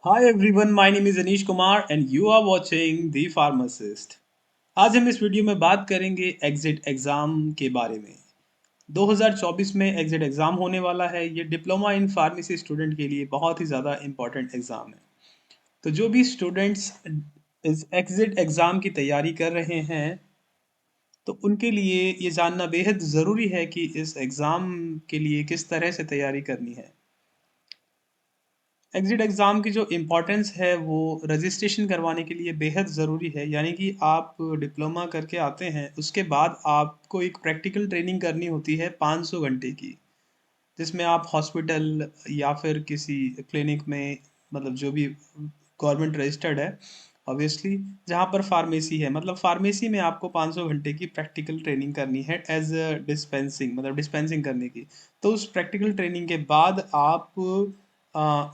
Hi everyone, my name is Anish Kumar and you are watching The Pharmacist। आज हम इस video में बात करेंगे एग्जिट एग्ज़ाम के बारे में। 2024 में एग्जिट एग्ज़ाम होने वाला है। ये डिप्लोमा इन फार्मेसी स्टूडेंट के लिए बहुत ही ज़्यादा इम्पॉर्टेंट एग्ज़ाम है। तो जो भी स्टूडेंट्स इस एग्जिट एग्ज़ाम की तैयारी कर रहे हैं तो उनके लिए ये जानना बेहद ज़रूरी है कि इस एग्ज़ाम के लिए किस तरह से तैयारी करनी है। एग्ज़िट एग्ज़ाम की जो इम्पोर्टेंस है वो रजिस्ट्रेशन करवाने के लिए बेहद ज़रूरी है। यानी कि आप डिप्लोमा करके आते हैं, उसके बाद आपको एक प्रैक्टिकल ट्रेनिंग करनी होती है 500 घंटे की, जिसमें आप हॉस्पिटल या फिर किसी क्लिनिक में, मतलब जो भी गवर्नमेंट रजिस्टर्ड है ऑब्वियसली, जहाँ पर फार्मेसी है, मतलब फार्मेसी में आपको 500 घंटे की प्रैक्टिकल ट्रेनिंग करनी है एज अ डिस्पेंसिंग, मतलब डिस्पेंसिंग करने की। तो उस प्रैक्टिकल ट्रेनिंग के बाद आप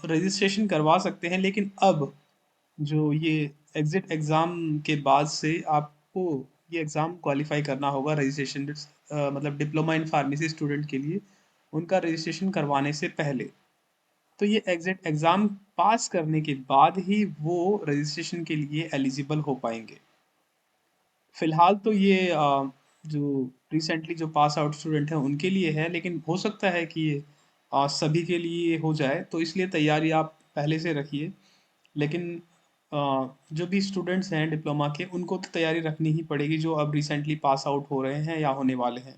रजिस्ट्रेशन करवा सकते हैं। लेकिन अब जो ये एग्जिट एग्ज़ाम के बाद से आपको ये एग्ज़ाम क्वालिफाई करना होगा रजिस्ट्रेशन, मतलब डिप्लोमा इन फार्मेसी स्टूडेंट के लिए उनका रजिस्ट्रेशन करवाने से पहले। तो ये एग्जिट एग्ज़ाम पास करने के बाद ही वो रजिस्ट्रेशन के लिए एलिजिबल हो पाएंगे। फिलहाल तो ये जो रिसेंटली जो पास आउट स्टूडेंट हैं उनके लिए है, लेकिन हो सकता है कि ये सभी के लिए हो जाए, तो इसलिए तैयारी आप पहले से रखिए। लेकिन जो भी स्टूडेंट्स हैं डिप्लोमा के, उनको तो तैयारी रखनी ही पड़ेगी, जो अब रिसेंटली पास आउट हो रहे हैं या होने वाले हैं।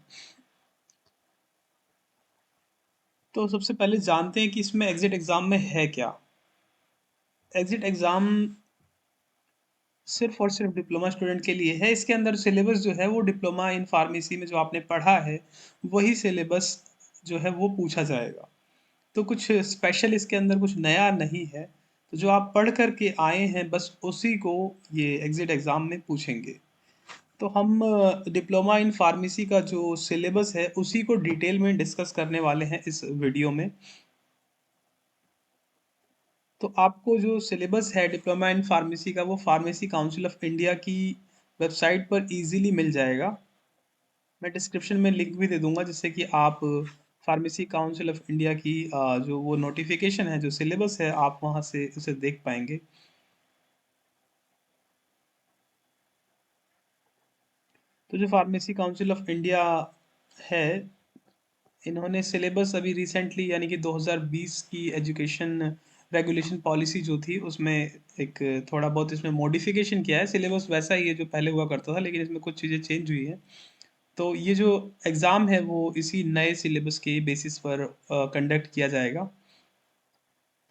तो सबसे पहले जानते हैं कि इसमें एग्जिट एग्ज़ाम में है क्या। एग्जिट एग्ज़ाम सिर्फ और सिर्फ डिप्लोमा स्टूडेंट के लिए है। इसके अंदर सिलेबस जो है वो डिप्लोमा इन फार्मेसी में जो आपने पढ़ा है वही सिलेबस जो है वो पूछा जाएगा। तो कुछ स्पेशल इसके अंदर कुछ नया नहीं है। तो जो आप पढ़ कर के आए हैं बस उसी को ये एग्जिट एग्ज़ाम में पूछेंगे। तो हम डिप्लोमा इन फार्मेसी का जो सिलेबस है उसी को डिटेल में डिस्कस करने वाले हैं इस वीडियो में। तो आपको जो सिलेबस है डिप्लोमा इन फार्मेसी का वो फार्मेसी काउंसिल ऑफ इंडिया की वेबसाइट पर इजीली मिल जाएगा। मैं डिस्क्रिप्शन में लिंक भी दे दूंगा जिससे कि आप फार्मेसी काउंसिल ऑफ इंडिया की जो वो नोटिफिकेशन है, जो सिलेबस है, आप वहाँ से उसे देख पाएंगे। तो जो फार्मेसी काउंसिल ऑफ इंडिया है, इन्होंने सिलेबस अभी रिसेंटली यानी कि 2020 की एजुकेशन रेगुलेशन पॉलिसी जो थी उसमें एक थोड़ा बहुत इसमें मॉडिफिकेशन किया है। सिलेबस वैसा ही है जो पहले हुआ करता था, लेकिन इसमें कुछ चीज़ें चेंज हुई हैं। तो ये जो एग्ज़ाम है वो इसी नए सिलेबस के बेसिस पर कंडक्ट किया जाएगा।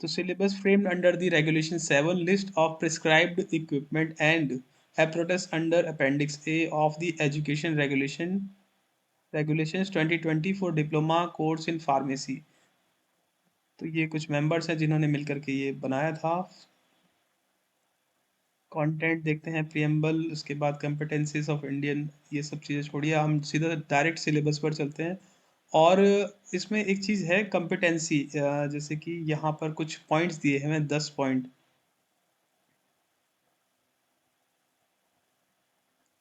तो syllabus framed under the regulation 7 list of prescribed equipment and apparatus under appendix A of the education regulations 2020 for diploma course in pharmacy। तो ये कुछ मेंबर्स हैं जिन्होंने मिलकर के ये बनाया था। कंटेंट देखते हैं, प्रियम्बल, उसके बाद कम्पिटेंसीज ऑफ इंडियन, ये सब चीज़ें छोड़िए, हम सीधा डायरेक्ट सिलेबस पर चलते हैं। और इसमें एक चीज़ है कम्पिटेंसी, जैसे कि यहाँ पर कुछ पॉइंट्स दिए हैं, 10 पॉइंट।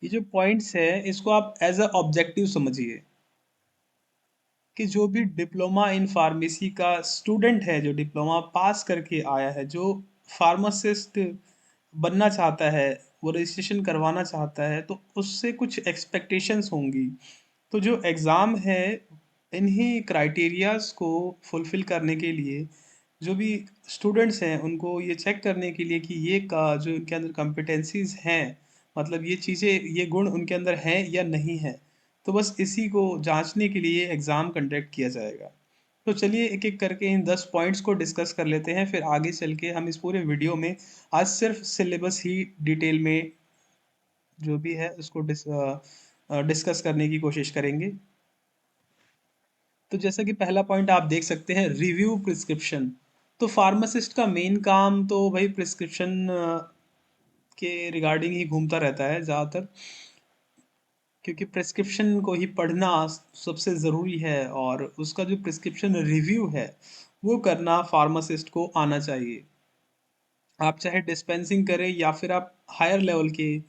ये जो पॉइंट्स है इसको आप एज अ ऑब्जेक्टिव समझिए कि जो भी डिप्लोमा इन फार्मेसी का स्टूडेंट है, जो डिप्लोमा पास करके आया है, जो फार्मासिस्ट बनना चाहता है, वो रजिस्ट्रेशन करवाना चाहता है, तो उससे कुछ एक्सपेक्टेशंस होंगी। तो जो एग्ज़ाम है, इन्हीं क्राइटेरियाज को फुलफिल करने के लिए जो भी स्टूडेंट्स हैं उनको ये चेक करने के लिए कि ये का जो इनके अंदर कॉम्पिटेंसीज हैं, मतलब ये चीज़ें, ये गुण उनके अंदर हैं या नहीं है, तो बस इसी को जांचने के लिए एग्ज़ाम कंडक्ट किया जाएगा। तो चलिए एक एक करके इन 10 पॉइंट्स को डिस्कस कर लेते हैं, फिर आगे चल के हम इस पूरे वीडियो में आज सिर्फ सिलेबस ही डिटेल में जो भी है उसको डिस्कस करने की कोशिश करेंगे। तो जैसा कि पहला पॉइंट आप देख सकते हैं, रिव्यू प्रिस्क्रिप्शन। तो फार्मासिस्ट का मेन काम तो भाई प्रिस्क्रिप्शन के रिगार्डिंग ही घूमता रहता है ज़्यादातर, क्योंकि प्रिस्क्रिप्शन को ही पढ़ना सबसे ज़रूरी है और उसका जो प्रिस्क्रिप्शन रिव्यू है वो करना फार्मासिस्ट को आना चाहिए। आप चाहे डिस्पेंसिंग करें या फिर आप हायर लेवल के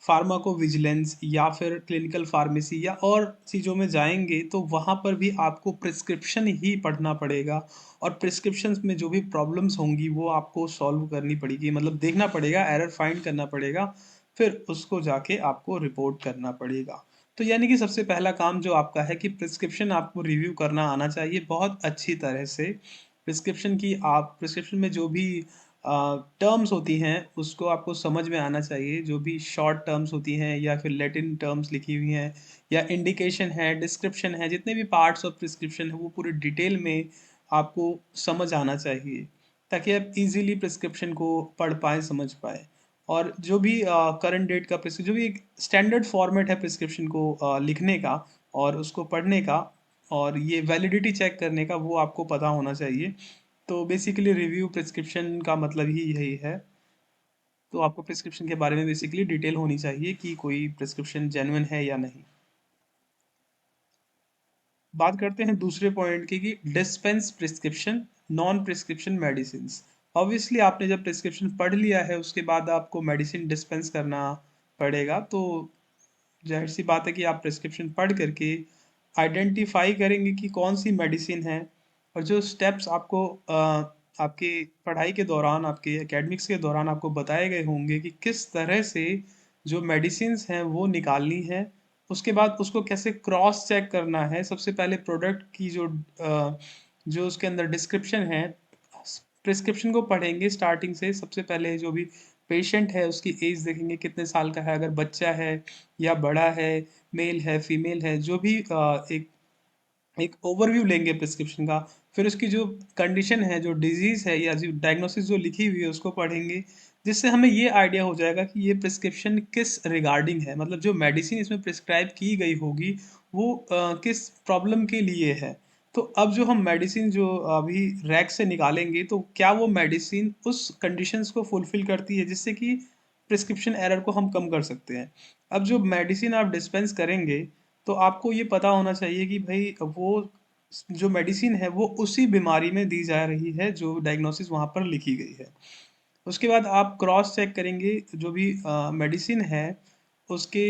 फार्माकोविजिलेंस या फिर क्लिनिकल फार्मेसी या और चीज़ों में जाएँगे, तो वहाँ पर भी आपको प्रिस्क्रिप्शन ही पढ़ना पड़ेगा और प्रिस्क्रिप्शंस में जो भी प्रॉब्लम्स होंगी, वो आपको सॉल्व करनी पड़ेगी। मतलब देखना पड़ेगा, एरर फाइंड करना पड़ेगा, फिर उसको जाके आपको रिपोर्ट करना पड़ेगा। तो यानी कि सबसे पहला काम जो आपका है कि प्रिस्क्रिप्शन आपको रिव्यू करना आना चाहिए बहुत अच्छी तरह से। प्रिस्क्रिप्शन में जो भी टर्म्स होती हैं उसको आपको समझ में आना चाहिए, जो भी शॉर्ट टर्म्स होती हैं या फिर लैटिन टर्म्स लिखी हुई हैं या इंडिकेशन है, डिस्क्रिप्शन है, जितने भी पार्ट्स ऑफ प्रिस्क्रिप्शन है वो पूरे डिटेल में आपको समझ आना चाहिए, ताकि आप इजीली प्रिस्क्रिप्शन को पढ़ पाएँ, समझ पाएँ। और जो भी करंट डेट का जो भी एक स्टैंडर्ड फॉर्मेट है प्रिस्क्रिप्शन को लिखने का और उसको पढ़ने का और ये वैलिडिटी चेक करने का, वो आपको पता होना चाहिए। तो बेसिकली रिव्यू प्रिस्क्रिप्शन का मतलब ही यही है। तो आपको प्रिस्क्रिप्शन के बारे में बेसिकली डिटेल होनी चाहिए कि कोई प्रिस्क्रिप्शन जेन्युइन है या नहीं। बात करते हैं दूसरे पॉइंट की कि dispense prescription non prescription medicine. Obviously आपने जब प्रिस्क्रिप्शन पढ़ लिया है उसके बाद आपको मेडिसिन डिस्पेंस करना पड़ेगा, तो जाहिर सी बात है कि आप प्रिस्क्रिप्शन पढ़ करके आइडेंटिफाई करेंगे कि कौन सी मेडिसिन है, और जो स्टेप्स आपको आपकी पढ़ाई के दौरान, आपके एकेडमिक्स के दौरान आपको बताए गए होंगे कि किस तरह से जो मेडिसिन्स हैं वो निकालनी है, उसके बाद उसको कैसे क्रॉस चेक करना है। सबसे पहले प्रोडक्ट की जो उसके अंदर डिस्क्रिप्शन है, प्रिस्क्रिप्शन को पढ़ेंगे स्टार्टिंग से। सबसे पहले जो भी पेशेंट है उसकी एज देखेंगे कितने साल का है, अगर बच्चा है या बड़ा है, मेल है, फीमेल है, जो भी एक एक ओवरव्यू लेंगे प्रिस्क्रिप्शन का। फिर उसकी जो कंडीशन है, जो डिजीज़ है या जो डायग्नोसिस जो लिखी हुई है उसको पढ़ेंगे, जिससे हमें ये आइडिया हो जाएगा कि ये प्रिस्क्रिप्शन किस रिगार्डिंग है। मतलब जो मेडिसिन इसमें प्रिस्क्राइब की गई होगी वो किस प्रॉब्लम के लिए है। तो अब जो हम मेडिसिन जो अभी रैक से निकालेंगे, तो क्या वो मेडिसिन उस कंडीशंस को फुलफिल करती है जिससे कि प्रिस्क्रिप्शन एरर को हम कम कर सकते हैं। अब जो मेडिसिन आप डिस्पेंस करेंगे, तो आपको ये पता होना चाहिए कि भाई वो जो मेडिसिन है वो उसी बीमारी में दी जा रही है जो डायग्नोसिस वहाँ पर लिखी गई है। उसके बाद आप क्रॉस चेक करेंगे जो भी मेडिसिन है उसके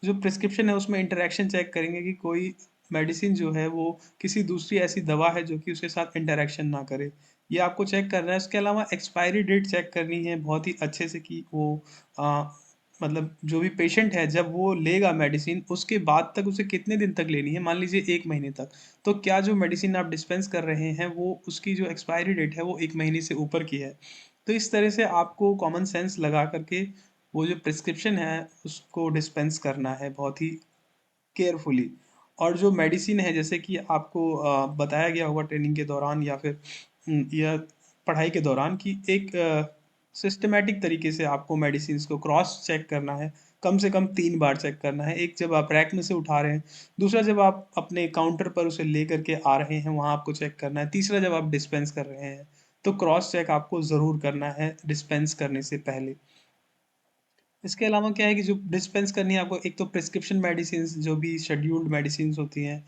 जो प्रिस्क्रिप्शन है उसमें इंटरेक्शन चेक करेंगे कि कोई मेडिसिन जो है वो किसी दूसरी ऐसी दवा है जो कि उसके साथ इंटरेक्शन ना करे, ये आपको चेक करना है। उसके अलावा एक्सपायरी डेट चेक करनी है बहुत ही अच्छे से कि वो आ, मतलब जो भी पेशेंट है जब वो लेगा मेडिसिन उसके बाद तक उसे कितने दिन तक लेनी है, मान लीजिए 1 महीने तक, तो क्या जो मेडिसिन आप डिस्पेंस कर रहे हैं वो उसकी जो एक्सपायरी डेट है वो 1 महीने से ऊपर की है। तो इस तरह से आपको कॉमन सेंस लगा करके वो जो प्रिस्क्रिप्शन है उसको डिस्पेंस करना है बहुत ही केयरफुली। और जो मेडिसिन है जैसे कि आपको बताया गया होगा ट्रेनिंग के दौरान या फिर या पढ़ाई के दौरान कि एक सिस्टमेटिक तरीके से आपको मेडिसिन को क्रॉस चेक करना है। कम से कम 3 बार चेक करना है, एक जब आप रैक में से उठा रहे हैं, दूसरा जब आप अपने काउंटर पर उसे ले करके आ रहे हैं वहाँ आपको चेक करना है, तीसरा जब आप डिस्पेंस कर रहे हैं। तो क्रॉस चेक आपको ज़रूर करना है डिस्पेंस करने से पहले। इसके अलावा क्या है कि जो डिस्पेंस करनी है आपको, एक तो प्रिस्क्रिप्शन मेडिसिन जो भी शेड्यूल्ड मेडिसिन होती हैं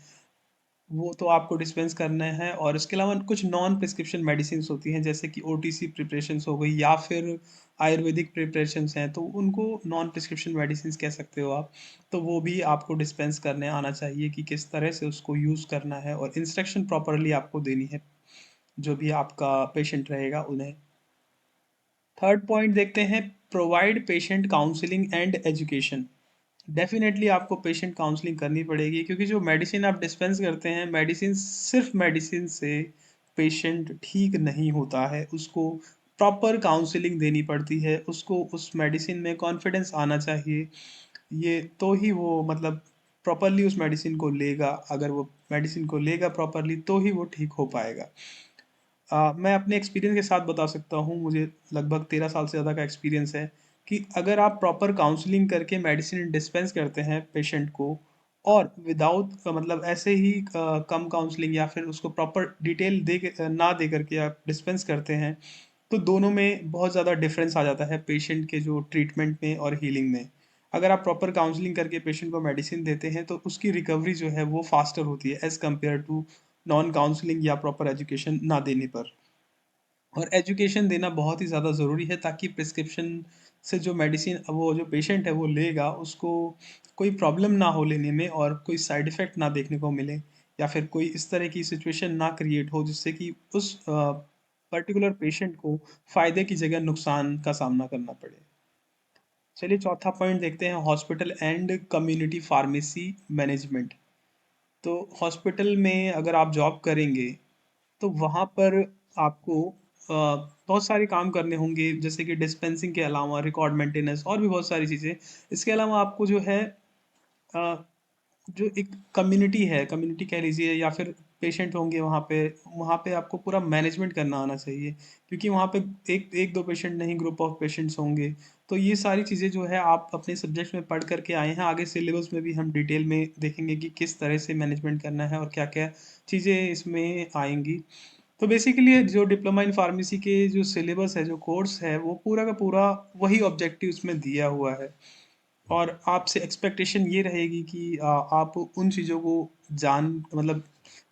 वो तो आपको डिस्पेंस करना है, और इसके अलावा कुछ नॉन प्रिस्क्रिप्शन मेडिसिन होती हैं जैसे कि ओटीसी प्रिपरेशंस हो गई या फिर आयुर्वेदिक प्रिपरेशंस हैं, तो उनको नॉन प्रिस्क्रिप्शन मेडिसिन कह सकते हो आप। तो वो भी आपको डिस्पेंस करने आना चाहिए कि किस तरह से उसको यूज़ करना है, और इंस्ट्रक्शन प्रॉपरली आपको देनी है जो भी आपका पेशेंट रहेगा उन्हें। थर्ड पॉइंट देखते हैं, provide patient counselling and education. Definitely आपको पेशेंट काउंसलिंग करनी पड़ेगी, क्योंकि जो मेडिसिन आप डिस्पेंस करते हैं, मेडिसिन सिर्फ मेडिसिन से पेशेंट ठीक नहीं होता है, उसको प्रॉपर काउंसलिंग देनी पड़ती है, उसको उस मेडिसिन में कॉन्फिडेंस आना चाहिए। ये तो ही वो मतलब प्रॉपरली उस मेडिसिन को लेगा, अगर वो मेडिसिन को लेगा प्रॉपरली तो ही वो ठीक हो पाएगा। मैं अपने एक्सपीरियंस के साथ बता सकता हूँ, मुझे लगभग 13 साल से ज़्यादा का एक्सपीरियंस है कि अगर आप प्रॉपर काउंसलिंग करके मेडिसिन डिस्पेंस करते हैं पेशेंट को, और विदाउट मतलब ऐसे ही कम काउंसलिंग या फिर उसको प्रॉपर डिटेल ना दे करके आप डिस्पेंस करते हैं, तो दोनों में बहुत ज़्यादा डिफरेंस आ जाता है पेशेंट के जो ट्रीटमेंट में और हीलिंग में। अगर आप प्रॉपर काउंसलिंग करके पेशेंट को मेडिसिन देते हैं तो उसकी रिकवरी जो है वो फास्टर होती है as compare to non counselling या प्रॉपर एजुकेशन ना देने पर। और एजुकेशन देना बहुत ही ज़्यादा ज़रूरी है ताकि प्रिस्क्रिप्शन से जो मेडिसिन वो जो पेशेंट है वो लेगा, उसको कोई प्रॉब्लम ना हो लेने में और कोई साइड इफ़ेक्ट ना देखने को मिले, या फिर कोई इस तरह की सिचुएशन ना क्रिएट हो जिससे कि उस पर्टिकुलर पेशेंट को फ़ायदे की जगह नुकसान का सामना करना पड़े। चलिए चौथा पॉइंट देखते हैं, hospital and community pharmacy management. तो हॉस्पिटल में अगर आप जॉब करेंगे तो वहाँ पर आपको बहुत सारे काम करने होंगे, जैसे कि डिस्पेंसिंग के अलावा रिकॉर्ड मेंटेनेंस और भी बहुत सारी चीज़ें। इसके अलावा आपको जो है अ, जो एक कम्युनिटी है, कम्युनिटी कह लीजिए या फिर पेशेंट होंगे वहाँ पे आपको पूरा मैनेजमेंट करना आना चाहिए, क्योंकि वहाँ पे एक एक दो पेशेंट नहीं, ग्रुप ऑफ पेशेंट्स होंगे। तो ये सारी चीज़ें जो है आप अपने सब्जेक्ट में पढ़ करके आए हैं, आगे सिलेबस में भी हम डिटेल में देखेंगे कि किस तरह से मैनेजमेंट करना है और क्या क्या चीज़ें इसमें आएंगी। तो बेसिकली जो डिप्लोमा इन फार्मेसी के जो सिलेबस है, जो कोर्स है, वो पूरा का पूरा वही ऑब्जेक्टिव उसमें दिया हुआ है। और आपसे एक्सपेक्टेशन ये रहेगी कि आप उन चीज़ों को जान मतलब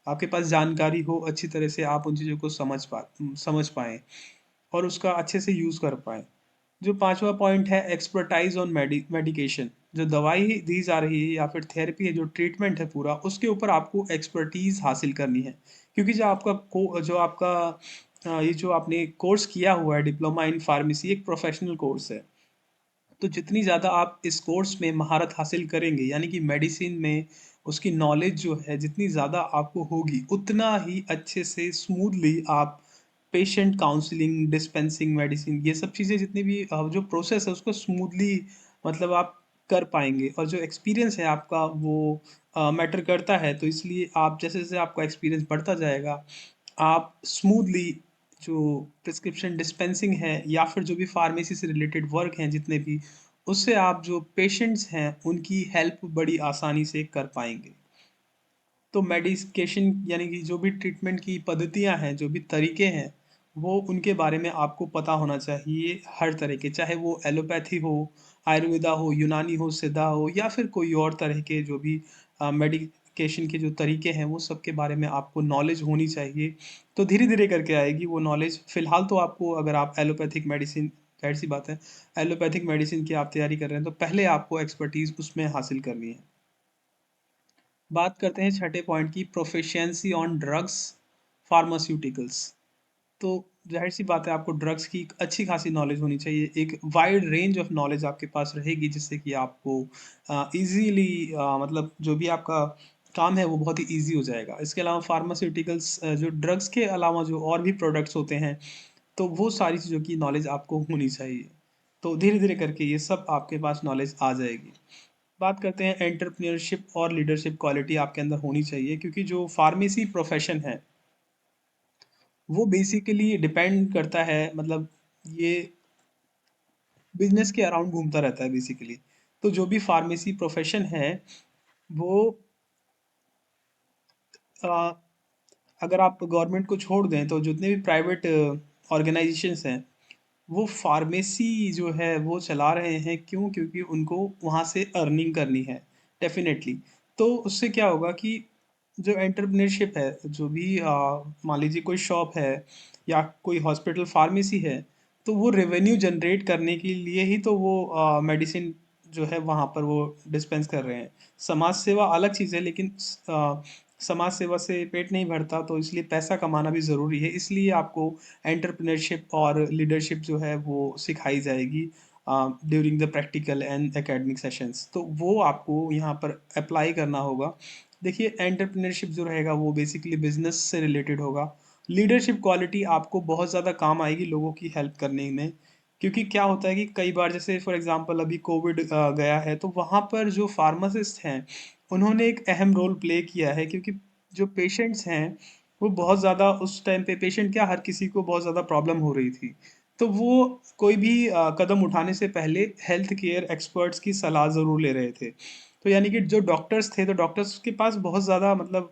आपके पास जानकारी हो अच्छी तरह से, आप उन चीज़ों को समझ पाएँ और उसका अच्छे से यूज़ कर पाएँ। जो पाँचवा पॉइंट है, एक्सपर्टाइज ऑन मेडिकेशन। जो दवाई दी जा रही है या फिर थेरेपी है, जो ट्रीटमेंट है पूरा, उसके ऊपर आपको एक्सपर्टीज़ हासिल करनी है। क्योंकि जो आपका ये जो आपने कोर्स किया हुआ है डिप्लोमा इन फार्मेसी, एक प्रोफेशनल कोर्स है। तो जितनी ज़्यादा आप इस कोर्स में महारत हासिल करेंगे, यानी कि मेडिसिन में उसकी नॉलेज जो है जितनी ज़्यादा आपको होगी, उतना ही अच्छे से स्मूथली आप पेशेंट काउंसलिंग, डिस्पेंसिंग मेडिसिन, ये सब चीज़ें जितनी भी जो प्रोसेस है उसको स्मूथली मतलब आप कर पाएंगे। और जो एक्सपीरियंस है आपका वो मैटर करता है, तो इसलिए आप जैसे जैसे आपका एक्सपीरियंस बढ़ता जाएगा, आप स्मूथली जो प्रिस्क्रिप्शन डिस्पेंसिंग है या फिर जो भी फार्मेसी से रिलेटेड वर्क हैं जितने भी, उससे आप जो पेशेंट्स हैं उनकी हेल्प बड़ी आसानी से कर पाएंगे। तो मेडिकेशन यानी कि जो भी ट्रीटमेंट की पद्धतियाँ हैं, जो भी तरीके हैं, वो उनके बारे में आपको पता होना चाहिए हर तरह के, चाहे वो एलोपैथी हो, आयुर्वेदा हो, यूनानी हो, सिद्धा हो या फिर कोई और तरह के जो भी मेडिकेशन के जो तरीके हैं, वो सब के बारे में आपको नॉलेज होनी चाहिए। तो धीरे-धीरे करके आएगी वो नॉलेज। फ़िलहाल तो आपको, अगर आप एलोपैथिक मेडिसिन, ज़ाहिर-सी बात है, एलोपैथिक मेडिसिन की आप तैयारी कर रहे हैं, तो पहले आपको एक्सपर्टीज़ उसमें हासिल करनी है। बात करते हैं छठे पॉइंट की, प्रोफिशिएंसी ऑन ड्रग्स फार्मास्यूटिकल्स। तो जाहिर सी बात है, आपको ड्रग्स की एक अच्छी खासी नॉलेज होनी चाहिए, एक वाइड रेंज ऑफ नॉलेज आपके पास रहेगी, जिससे कि आपको इजीली मतलब जो भी आपका काम है वो बहुत ही इजी हो जाएगा। इसके अलावा फार्मास्यूटिकल्स जो ड्रग्स के अलावा जो और भी प्रोडक्ट्स होते हैं, तो वो सारी चीज़ों की नॉलेज आपको होनी चाहिए। तो धीरे धीरे करके ये सब आपके पास नॉलेज आ जाएगी। बात करते हैं, एंटरप्रेन्योरशिप और लीडरशिप क्वालिटी आपके अंदर होनी चाहिए, क्योंकि जो फार्मेसी प्रोफेशन है वो बेसिकली डिपेंड करता है, मतलब ये बिजनेस के अराउंड घूमता रहता है बेसिकली। तो जो भी फार्मेसी प्रोफेशन है वो अ, अगर आप गवर्नमेंट को छोड़ दें तो जितने भी प्राइवेट ऑर्गेनाइजेशंस हैं, वो फार्मेसी जो है वो चला रहे हैं। क्यों? क्योंकि उनको वहाँ से अर्निंग करनी है, डेफिनेटली। तो उससे क्या होगा कि जो एंटरप्रेन्योरशिप है, जो भी मान लीजिए कोई शॉप है या कोई हॉस्पिटल फार्मेसी है, तो वो रेवेन्यू जनरेट करने के लिए ही तो वो मेडिसिन जो है वहाँ पर वो डिस्पेंस कर रहे हैं। समाज सेवा अलग चीज़ है, लेकिन समाज सेवा से पेट नहीं भरता, तो इसलिए पैसा कमाना भी ज़रूरी है। इसलिए आपको एंटरप्रेन्योरशिप और लीडरशिप जो है वो सिखाई जाएगी during the practical and academic sessions. तो वो आपको यहाँ पर अप्लाई करना होगा। देखिए, एंटरप्रेन्योरशिप जो रहेगा वो बेसिकली बिजनेस से रिलेटेड होगा। लीडरशिप क्वालिटी आपको बहुत ज़्यादा काम आएगी लोगों की हेल्प करने में। क्योंकि क्या होता है कि कई बार, जैसे फॉर एग्जांपल अभी कोविड गया है, तो वहाँ पर जो फार्मासिस्ट हैं उन्होंने एक अहम रोल प्ले किया है, क्योंकि जो पेशेंट्स हैं वो बहुत ज़्यादा उस टाइम पे, पेशेंट क्या, हर किसी को बहुत ज़्यादा प्रॉब्लम हो रही थी। तो वो कोई भी कदम उठाने से पहले हेल्थ केयर एक्सपर्ट्स की सलाह ज़रूर ले रहे थे। तो यानी कि जो डॉक्टर्स थे, तो डॉक्टर्स के पास बहुत ज़्यादा मतलब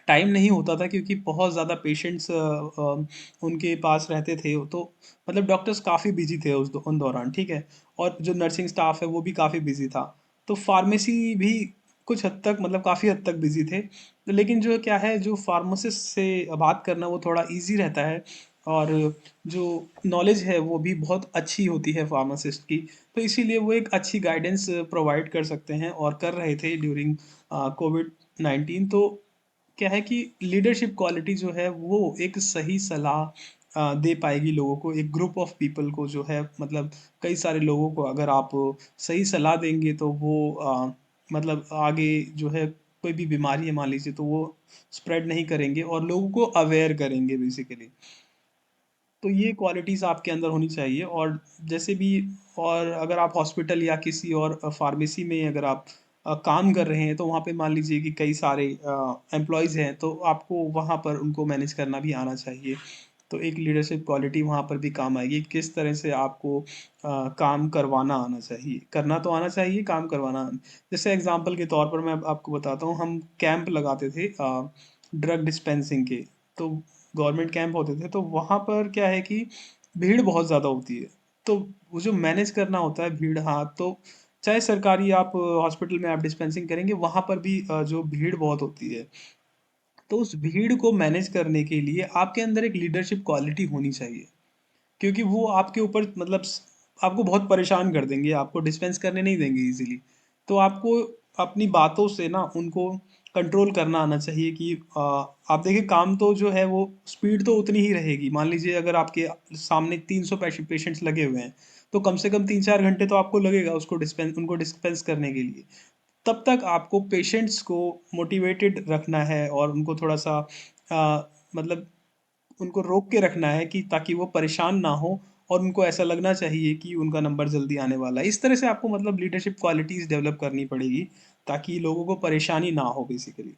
टाइम नहीं होता था, क्योंकि बहुत ज़्यादा पेशेंट्स उनके पास रहते थे। तो मतलब डॉक्टर्स काफ़ी बिजी थे उन दौरान, ठीक है। और जो नर्सिंग स्टाफ है वो भी काफ़ी बिजी था। तो फार्मेसी भी कुछ हद तक, मतलब काफ़ी हद तक बिजी थे। लेकिन जो क्या है, जो फार्मासिस्ट से बात करना वो थोड़ा इजी रहता है। और जो नॉलेज है वो भी बहुत अच्छी होती है फार्मासिस्ट की। तो इसीलिए वो एक अच्छी गाइडेंस प्रोवाइड कर सकते हैं और कर रहे थे ड्यूरिंग कोविड-19। तो क्या है कि लीडरशिप क्वालिटी जो है वो एक सही सलाह दे पाएगी लोगों को, एक ग्रुप ऑफ पीपल को जो है, मतलब कई सारे लोगों को अगर आप सही सलाह देंगे तो वो मतलब आगे जो है कोई भी बीमारी है मान लीजिए तो वो स्प्रेड नहीं करेंगे और लोगों को अवेयर करेंगे बेसिकली। तो ये क्वालिटीज़ आपके अंदर होनी चाहिए। और जैसे भी, और अगर आप हॉस्पिटल या किसी और फार्मेसी में अगर आप काम कर रहे हैं तो वहाँ पे मान लीजिए कि कई सारे एम्प्लॉयज़ हैं, तो आपको वहाँ पर उनको मैनेज करना भी आना चाहिए। तो एक लीडरशिप क्वालिटी वहाँ पर भी काम आएगी, किस तरह से आपको काम करवाना आना चाहिए, करना तो आना चाहिए, काम करवाना जैसे एग्जांपल के तौर पर मैं अब आपको बताता हूँ, हम कैंप लगाते थे ड्रग डिस्पेंसिंग के। तो गवर्नमेंट कैंप होते थे, तो वहाँ पर क्या है कि भीड़ बहुत ज़्यादा होती है। तो वो जो मैनेज करना होता है भीड़, हाँ, तो चाहे सरकारी आप हॉस्पिटल में आप डिस्पेंसिंग करेंगे, वहाँ पर भी जो भीड़ बहुत होती है। तो उस भीड़ को मैनेज करने के लिए आपके अंदर एक लीडरशिप क्वालिटी होनी चाहिए, क्योंकि वो आपके ऊपर मतलब आपको बहुत परेशान कर देंगे, आपको डिस्पेंस करने नहीं देंगे इजीली। तो आपको अपनी बातों से ना उनको कंट्रोल करना आना चाहिए कि आप देखिए काम तो जो है वो स्पीड तो उतनी ही रहेगी। मान लीजिए अगर आपके सामने 300 पेशेंट्स लगे हुए हैं, तो कम से कम 3-4 घंटे तो आपको लगेगा उसको डिस्पेंस उनको डिस्पेंस करने के लिए। तब तक आपको पेशेंट्स को मोटिवेटेड रखना है और उनको थोड़ा सा मतलब उनको रोक के रखना है कि ताकि वो परेशान ना हो और उनको ऐसा लगना चाहिए कि उनका नंबर जल्दी आने वाला है। इस तरह से आपको मतलब लीडरशिप क्वालिटीज़ डेवलप करनी पड़ेगी ताकि लोगों को परेशानी ना हो बेसिकली।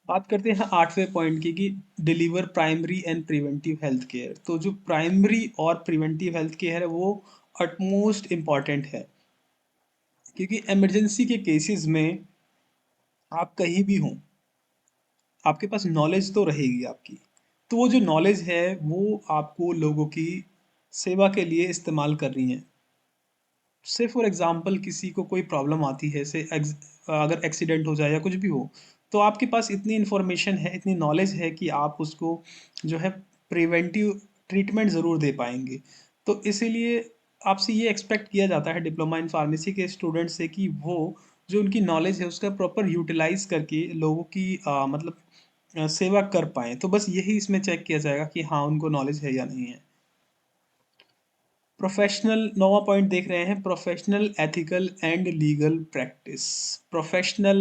बात करते हैं 8वें पॉइंट की कि deliver primary and preventive health care. तो जो प्राइमरी और प्रिवेंटिव हेल्थ केयर है वो अटमोस्ट इम्पॉर्टेंट है, क्योंकि इमरजेंसी के केसेस में आप कहीं भी हों, आपके पास नॉलेज तो रहेगी आपकी। तो वो जो नॉलेज है वो आपको लोगों की सेवा के लिए इस्तेमाल करनी है। से फॉर एग्ज़ाम्पल किसी को कोई प्रॉब्लम आती है, अगर एक्सीडेंट हो जाए या कुछ भी हो, तो आपके पास इतनी इन्फॉर्मेशन है, इतनी नॉलेज है कि आप उसको जो है प्रिवेंटिव ट्रीटमेंट ज़रूर दे पाएँगे। तो इसीलिए आपसे ये एक्सपेक्ट किया जाता है डिप्लोमा इन फार्मेसी के स्टूडेंट से कि वो जो उनकी नॉलेज है उसका प्रॉपर यूटिलाइज़ करके लोगों की मतलब सेवा कर पाएँ। तो बस यही इसमें चेक किया जाएगा कि हाँ, उनको नॉलेज है या नहीं है। प्रोफेशनल, नौवां पॉइंट देख रहे हैं, professional ethical and legal practice. Professional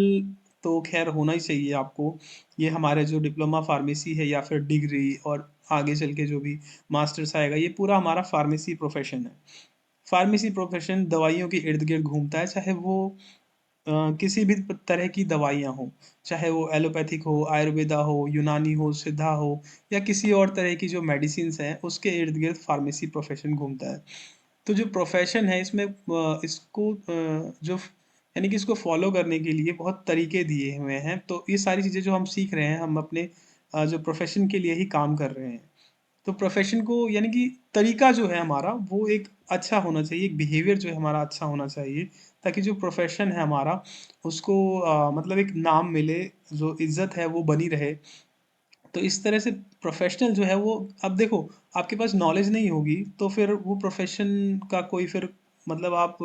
तो खैर होना ही चाहिए आपको। ये हमारे जो डिप्लोमा फार्मेसी है या फिर डिग्री और आगे चल के जो भी मास्टर्स आएगा, ये पूरा हमारा फार्मेसी प्रोफेशन है। फार्मेसी प्रोफेशन दवाइयों के इर्द गिर्द घूमता है, चाहे वो किसी भी तरह की दवाइयाँ हों, चाहे वो एलोपैथिक हो, आयुर्वेदा हो, यूनानी हो, सिद्धा हो, या किसी और तरह की जो मेडिसिन्स हैं उसके इर्द गिर्द फार्मेसी प्रोफेशन घूमता है। तो जो प्रोफेशन है इसमें इसको जो यानी कि इसको फॉलो करने के लिए बहुत तरीके दिए हुए हैं। तो ये सारी चीज़ें जो हम सीख रहे हैं, हम अपने जो प्रोफेशन के लिए ही काम कर रहे हैं। तो प्रोफेशन को यानी कि तरीका जो है हमारा वो एक अच्छा होना चाहिए, एक बिहेवियर जो है हमारा अच्छा होना चाहिए, ताकि जो प्रोफेशन है हमारा उसको मतलब एक नाम मिले, जो इज्जत है वो बनी रहे। तो इस तरह से प्रोफेशनल जो है वो, अब देखो, आपके पास नॉलेज नहीं होगी तो फिर वो प्रोफेशन का कोई फिर मतलब आप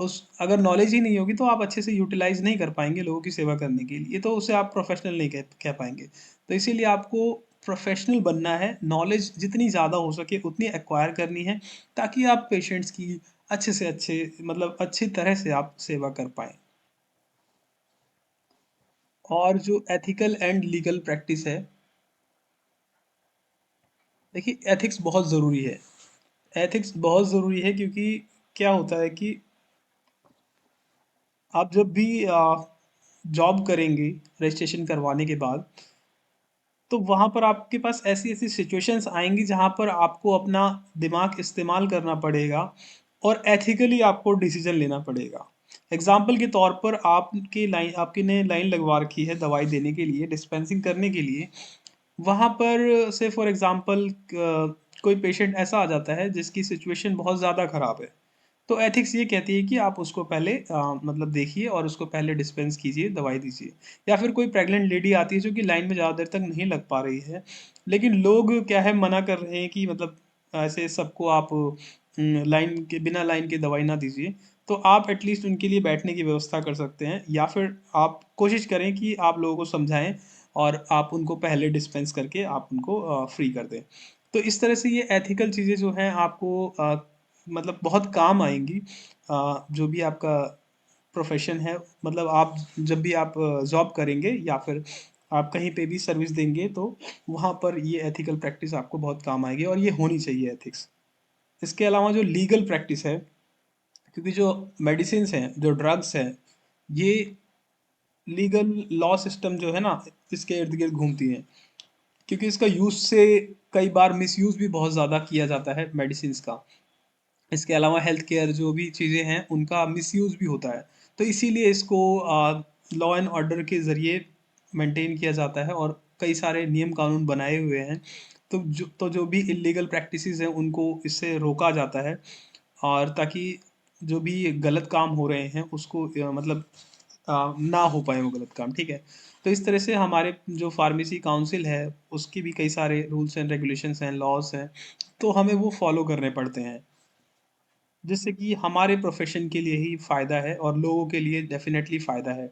उस अगर नॉलेज ही नहीं होगी तो आप अच्छे से यूटिलाइज नहीं कर पाएंगे लोगों की सेवा करने के लिए, तो उसे आप प्रोफेशनल नहीं कह पाएंगे। तो इसीलिए आपको प्रोफेशनल बनना है, नॉलेज जितनी ज़्यादा हो सके उतनी एक्वायर करनी है, ताकि आप पेशेंट्स की अच्छे से अच्छे मतलब अच्छी तरह से आप सेवा कर पाएँ। और जो एथिकल एंड लीगल प्रैक्टिस है, देखिए एथिक्स बहुत ज़रूरी है। एथिक्स बहुत ज़रूरी है, क्योंकि क्या होता है कि आप जब भी जॉब करेंगे रजिस्ट्रेशन करवाने के बाद, तो वहाँ पर आपके पास ऐसी-ऐसी सिचुएशंस आएँगी जहाँ पर आपको अपना दिमाग इस्तेमाल करना पड़ेगा और एथिकली आपको डिसीज़न लेना पड़ेगा। एग्ज़ाम्पल के तौर पर आपकी ने लाइन लगवा रखी है दवाई देने के लिए, डिस्पेंसिंग करने के लिए। वहाँ पर से फॉर एग्ज़ाम्पल कोई पेशेंट ऐसा आ जाता है जिसकी सिचुएशन बहुत ज़्यादा ख़राब है। तो एथिक्स ये कहती है कि आप उसको पहले मतलब देखिए और उसको पहले डिस्पेंस कीजिए, दवाई दीजिए। या फिर कोई प्रेग्नेंट लेडी आती है जो कि लाइन में ज़्यादा देर तक नहीं लग पा रही है, लेकिन लोग क्या है मना कर रहे हैं कि मतलब ऐसे सबको आप लाइन के बिना लाइन के दवाई ना दीजिए। तो आप एटलीस्ट उनके लिए बैठने की व्यवस्था कर सकते हैं, या फिर आप कोशिश करें कि आप लोगों को समझाएं और आप उनको पहले डिस्पेंस करके आप उनको फ्री कर दें। तो इस तरह से ये एथिकल चीज़ें जो हैं आपको मतलब बहुत काम आएंगी। जो भी आपका प्रोफेशन है, मतलब आप जब भी आप जॉब करेंगे या फिर आप कहीं पे भी सर्विस देंगे, तो वहाँ पर ये एथिकल प्रैक्टिस आपको बहुत काम आएगी और ये होनी चाहिए एथिक्स। इसके अलावा जो लीगल प्रैक्टिस है, क्योंकि जो मेडिसिन हैं, जो ड्रग्स हैं, ये लीगल लॉ सिस्टम जो है ना, इसके इर्द गिर्द घूमती हैं। क्योंकि इसका यूज़ से कई बार मिसयूज़ भी बहुत ज़्यादा किया जाता है मेडिसिन का। इसके अलावा हेल्थ केयर जो भी चीज़ें हैं उनका मिसयूज़ भी होता है। तो इसीलिए इसको लॉ एंड ऑर्डर के ज़रिए मेंटेन किया जाता है और कई सारे नियम कानून बनाए हुए हैं। तो जो भी इलीगल प्रैक्टिसेस हैं उनको इससे रोका जाता है, और ताकि जो भी गलत काम हो रहे हैं उसको मतलब ना हो पाए वो गलत काम, ठीक है। तो इस तरह से हमारे जो फार्मेसी काउंसिल है उसकी भी कई सारे रूल्स एंड रेगुलेशंस हैं, लॉज हैं, तो हमें वो फॉलो करने पड़ते हैं, जिससे कि हमारे प्रोफेशन के लिए ही फ़ायदा है और लोगों के लिए डेफिनेटली फ़ायदा है।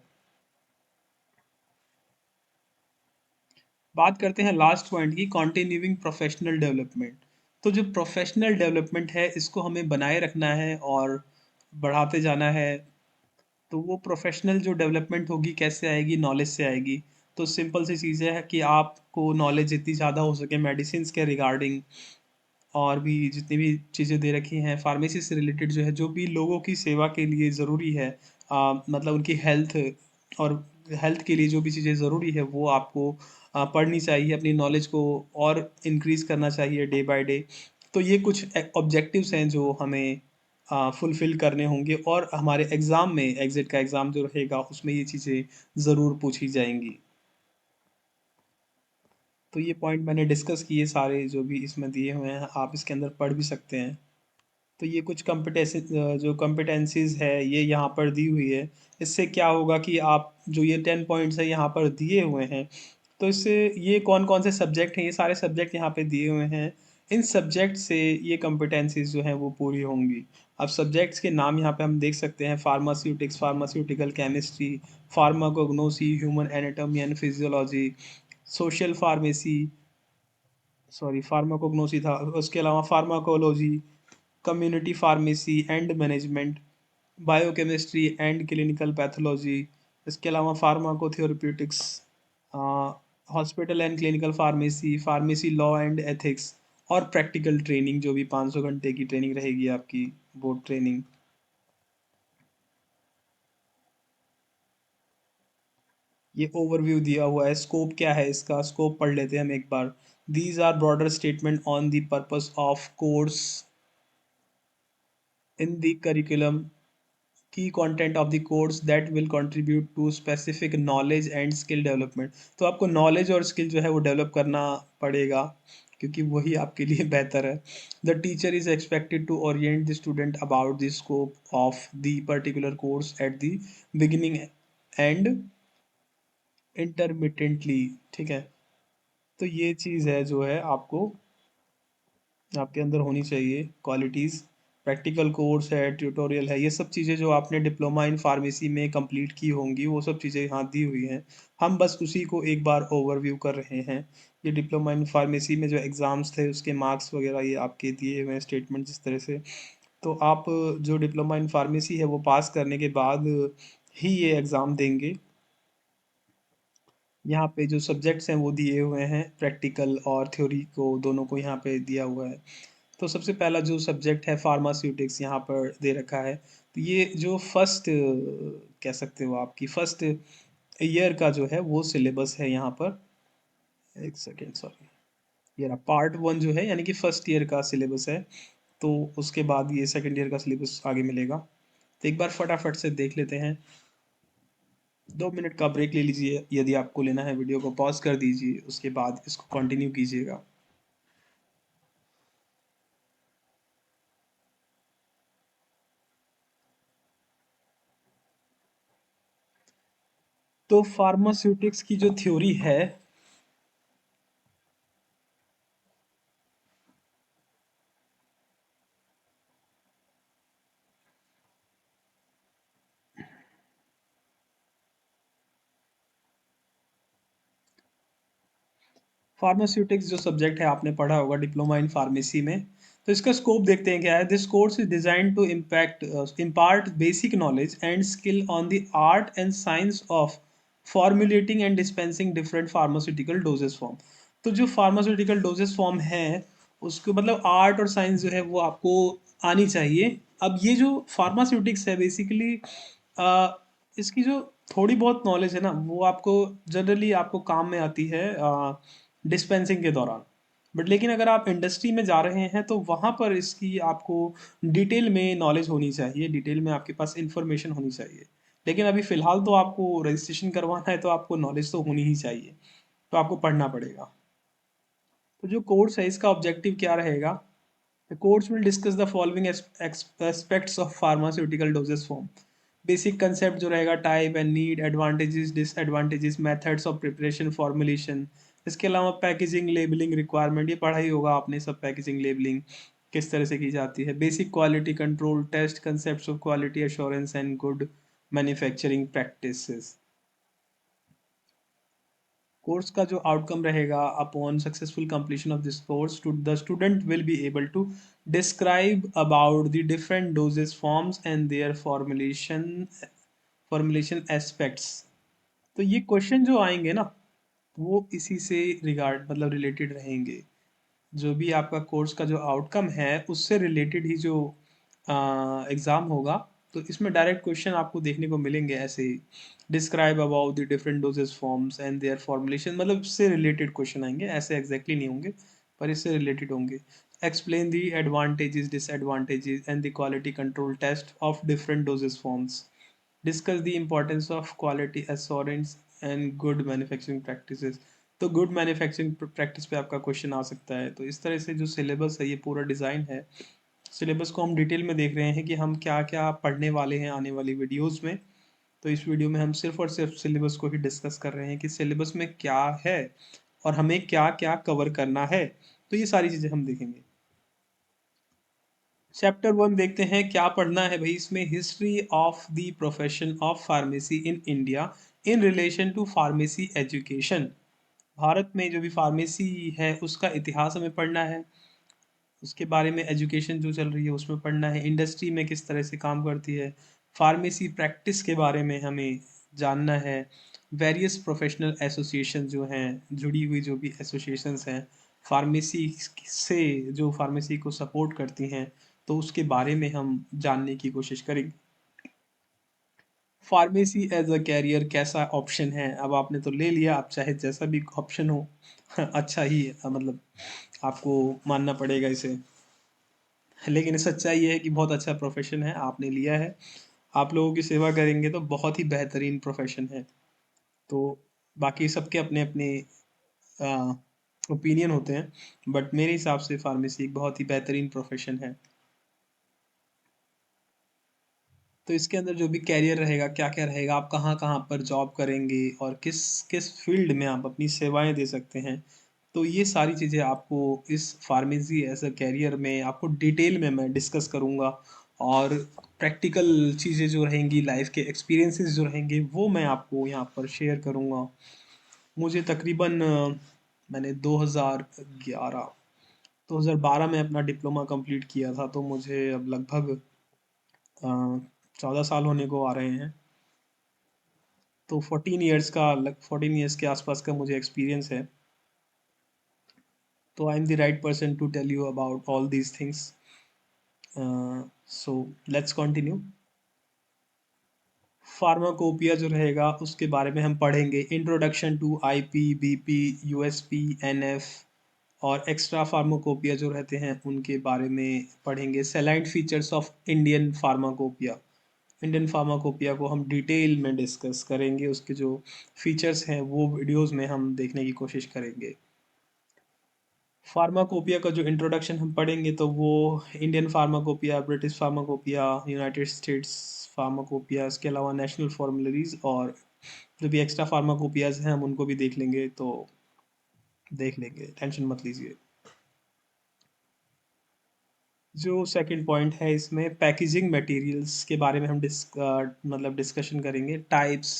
बात करते हैं लास्ट पॉइंट की, कंटिन्यूइंग प्रोफेशनल डेवलपमेंट। तो जो प्रोफेशनल डेवलपमेंट है इसको हमें बनाए रखना है और बढ़ाते जाना है। तो वो प्रोफेशनल जो डेवलपमेंट होगी कैसे आएगी, नॉलेज से आएगी। तो सिंपल सी चीज़ है कि आपको नॉलेज जितनी ज़्यादा हो सके मेडिसिन के रिगार्डिंग, और भी जितनी भी चीज़ें दे रखी हैं फार्मेसी से रिलेटेड, जो है जो भी लोगों की सेवा के लिए ज़रूरी है, मतलब उनकी हेल्थ और हेल्थ के लिए जो भी चीज़ें ज़रूरी है वो आपको पढ़नी चाहिए, अपनी नॉलेज को और इंक्रीज़ करना चाहिए डे बाय डे। तो ये कुछ ऑब्जेक्टिव्स हैं जो हमें फुलफ़िल करने होंगे, और हमारे एग्ज़ाम में एग्ज़िट का एग्ज़ाम जो रहेगा उसमें ये चीज़ें ज़रूर पूछी जाएँगी। तो ये पॉइंट मैंने डिस्कस किए सारे जो भी इसमें दिए हुए हैं, आप इसके अंदर पढ़ भी सकते हैं। तो ये कुछ कम्पिटेंसी जो कम्पिटेंसीज है ये यहाँ पर दी हुई है। इससे क्या होगा कि आप जो ये 10 पॉइंट्स है यहाँ पर दिए हुए हैं, तो इससे ये कौन कौन से सब्जेक्ट हैं, ये सारे सब्जेक्ट यहाँ पे दिए हुए हैं। इन सब्जेक्ट से ये कम्पिटेंसीज जो हैं वो पूरी होंगी। अब सब्जेक्ट्स के नाम यहाँ पे हम देख सकते हैं, pharmaceutics, pharmaceutical chemistry, pharmacognosy, human anatomy and physiology, social pharmacy, sorry pharmacognosy था, उसके अलावा pharmacology, community pharmacy and management, biochemistry and clinical pathology, इसके अलावा pharmacotherapeutics, hospital and clinical pharmacy, pharmacy law and ethics, और प्रैक्टिकल ट्रेनिंग जो भी 500 घंटे की ट्रेनिंग रहेगी आपकी, बोर्ड ट्रेनिंग। ये ओवरव्यू दिया हुआ है। स्कोप क्या है इसका, स्कोप पढ़ लेते हैं हम एक बार। These are broader statement on the purpose of course in the curriculum, key content of the course that will contribute to specific knowledge and skill development। तो आपको नॉलेज और स्किल जो है वो डेवलप करना पड़ेगा, क्योंकि वही आपके लिए बेहतर है। The teacher is expected to orient the student about the scope of the particular course at the beginning and intermittently, ठीक है। तो ये चीज़ है जो है आपको आपके अंदर होनी चाहिए क्वालिटीज़। प्रैक्टिकल कोर्स है, ट्यूटोरियल है, ये सब चीज़ें जो आपने डिप्लोमा इन फार्मेसी में कंप्लीट की होंगी वो सब चीज़ें यहाँ दी हुई हैं। हम बस उसी को एक बार ओवरव्यू कर रहे हैं। ये डिप्लोमा इन फार्मेसी में जो एग्ज़ाम्स थे उसके मार्क्स वगैरह ये आपके दिए हुए हैं स्टेटमेंट जिस तरह से। तो आप जो डिप्लोमा इन फार्मेसी है वो पास करने के बाद ही ये एग्ज़ाम देंगे। यहाँ पे जो सब्जेक्ट्स हैं वो दिए हुए हैं, प्रैक्टिकल और थ्योरी को दोनों को यहाँ पे दिया हुआ है। तो सबसे पहला जो सब्जेक्ट है फार्मास्यूटिक्स यहाँ पर दे रखा है। तो ये जो फर्स्ट कह सकते हो आपकी फर्स्ट ईयर का जो है वो सिलेबस है यहाँ पर। एक सेकेंड सॉरी, ये रहा पार्ट वन जो है, यानी कि फर्स्ट ईयर का सिलेबस है। तो उसके बाद ये सेकेंड ईयर का सिलेबस आगे मिलेगा। तो एक बार फटाफट से देख लेते हैं। 2 मिनट का ब्रेक ले लीजिए, यदि आपको लेना है वीडियो को पॉज कर दीजिए, उसके बाद इसको कंटिन्यू कीजिएगा। तो फार्मास्यूटिक्स की जो थ्योरी है, फार्मास्यूटिक्स जो सब्जेक्ट है आपने पढ़ा होगा डिप्लोमा इन फार्मेसी में। तो इसका स्कोप देखते हैं क्या है। This course is design to impact impart basic knowledge and skill on the art and science of formulating and dispensing different pharmaceutical doses form. तो जो फार्मास्यूटिकल डोजेस फॉर्म है, उसको मतलब आर्ट और साइंस जो है वो आपको आनी चाहिए। अब ये जो फार्मास्यूटिक्स है बेसिकली, इसकी जो थोड़ी बहुत नॉलेज है ना, वो आपको जनरली आपको काम में आती है डिस्पेंसिंग के दौरान। बट लेकिन अगर आप इंडस्ट्री में जा रहे हैं तो वहाँ पर इसकी आपको डिटेल में नॉलेज होनी चाहिए, डिटेल में आपके पास इंफॉर्मेशन होनी चाहिए। लेकिन अभी फ़िलहाल तो आपको रजिस्ट्रेशन करवाना है तो आपको नॉलेज तो होनी ही चाहिए, तो आपको पढ़ना पड़ेगा। तो जो कोर्स है इसका ऑब्जेक्टिव क्या रहेगा? The course will discuss the following aspects of pharmaceutical doses form. Basic concept जो रहेगा, type and need, advantages disadvantages, methods of preparation, formulation. इसके अलावा पैकेजिंग, लेबलिंग रिक्वायरमेंट, ये पढ़ा ही होगा आपने सब, पैकेजिंग लेबलिंग किस तरह से की जाती है। Basic quality control, test concepts of quality assurance and good manufacturing practices. Course का जो आउटकम रहेगा, upon successful completion of this course the student will be able to describe about the different doses forms and their formulation aspects. तो ये question जो आएंगे ना, वो इसी से रिगार्ड मतलब रिलेटेड रहेंगे। जो भी आपका कोर्स का जो आउटकम है उससे रिलेटेड ही जो एग्ज़ाम होगा, तो इसमें डायरेक्ट क्वेश्चन आपको देखने को मिलेंगे ऐसे ही। Describe about the different doses forms and their formulation, मतलब इससे रिलेटेड क्वेश्चन आएंगे, ऐसे एग्जैक्टली नहीं होंगे पर इससे रिलेटेड होंगे। Explain the advantages disadvantages and the quality control test of different doses forms. Discuss the importance of quality assurance and good manufacturing practices. तो गुड मैन्युफैक्चरिंग प्रैक्टिस पे आपका क्वेश्चन आ सकता है। तो इस तरह से जो सिलेबस है ये पूरा डिज़ाइन है। सिलेबस को हम डिटेल में देख रहे हैं कि हम क्या क्या पढ़ने वाले हैं आने वाली वीडियोस में। तो इस वीडियो में हम सिर्फ और सिर्फ सिलेबस को ही डिस्कस कर रहे हैं कि सिलेबस में क्या है और हमें क्या क्या कवर करना है। तो ये सारी चीज़ें हम देखेंगे। चैप्टर वन देखते हैं क्या पढ़ना है भाई इसमें। History of the profession of pharmacy in India in relation to pharmacy education. भारत में जो भी फार्मेसी है उसका इतिहास हमें पढ़ना है, उसके बारे में एजुकेशन जो चल रही है उसमें पढ़ना है, इंडस्ट्री में किस तरह से काम करती है, फार्मेसी प्रैक्टिस के बारे में हमें जानना है। वेरियस प्रोफेशनल एसोसिएशन जो हैं, जुड़ी हुई जो भी एसोसिएशंस हैं फार्मेसी से, जो फार्मेसी को सपोर्ट करती हैं, तो उसके बारे में हम जानने की कोशिश करेंगे। फार्मेसी एज अ कैरियर कैसा ऑप्शन है? अब आपने तो ले लिया, आप चाहे जैसा भी ऑप्शन हो अच्छा ही है, मतलब आपको मानना पड़ेगा इसे। लेकिन सच्चाई ये है कि बहुत अच्छा प्रोफेशन है, आपने लिया है। आप लोगों की सेवा करेंगे तो बहुत ही बेहतरीन प्रोफेशन है। तो बाकी सबके अपने अपने ओपिनियन होते हैं, बट मेरे हिसाब से फार्मेसी एक बहुत ही बेहतरीन प्रोफेशन है। तो इसके अंदर जो भी कैरियर रहेगा, क्या क्या रहेगा, आप कहाँ कहाँ पर जॉब करेंगे और किस किस फील्ड में आप अपनी सेवाएं दे सकते हैं, तो ये सारी चीज़ें आपको इस फार्मेसी एज अ कैरियर में आपको डिटेल में मैं डिस्कस करूँगा। और प्रैक्टिकल चीज़ें जो रहेंगी, लाइफ के एक्सपीरियंसेस जो रहेंगे, वो मैं आपको यहाँ पर शेयर करूँगा। मुझे तकरीबन मैंने 2012 में अपना डिप्लोमा कंप्लीट किया था, तो मुझे अब लगभग 14 साल होने को आ रहे हैं। तो 14 ईयर्स के आसपास का मुझे एक्सपीरियंस है। तो I am the right person to tell you about all these things. So let's continue. Pharmacopoeia जो रहेगा उसके बारे में हम पढ़ेंगे। Introduction to IP, BP, USP, NF और एक्स्ट्रा फार्माकोपिया जो रहते हैं उनके बारे में पढ़ेंगे। Salient features of Indian pharmacopoeia. Indian pharmacopoeia को हम डिटेल में डिस्कस करेंगे, उसके जो फीचर्स हैं वो वीडियोस में हम देखने की कोशिश करेंगे। फार्माकोपिया का जो इंट्रोडक्शन हम पढ़ेंगे तो वो Indian pharmacopoeia, British pharmacopoeia, United states pharmacopoeia, इसके अलावा नेशनल फॉर्मुलरीज और जो भी एक्स्ट्रा फार्माकोपियाज हैं हम उनको भी देख लेंगे, तो देख लेंगे, टेंशन मत लीजिए। जो सेकंड पॉइंट है इसमें पैकेजिंग मटेरियल्स के बारे में हम मतलब डिस्कशन करेंगे। Types,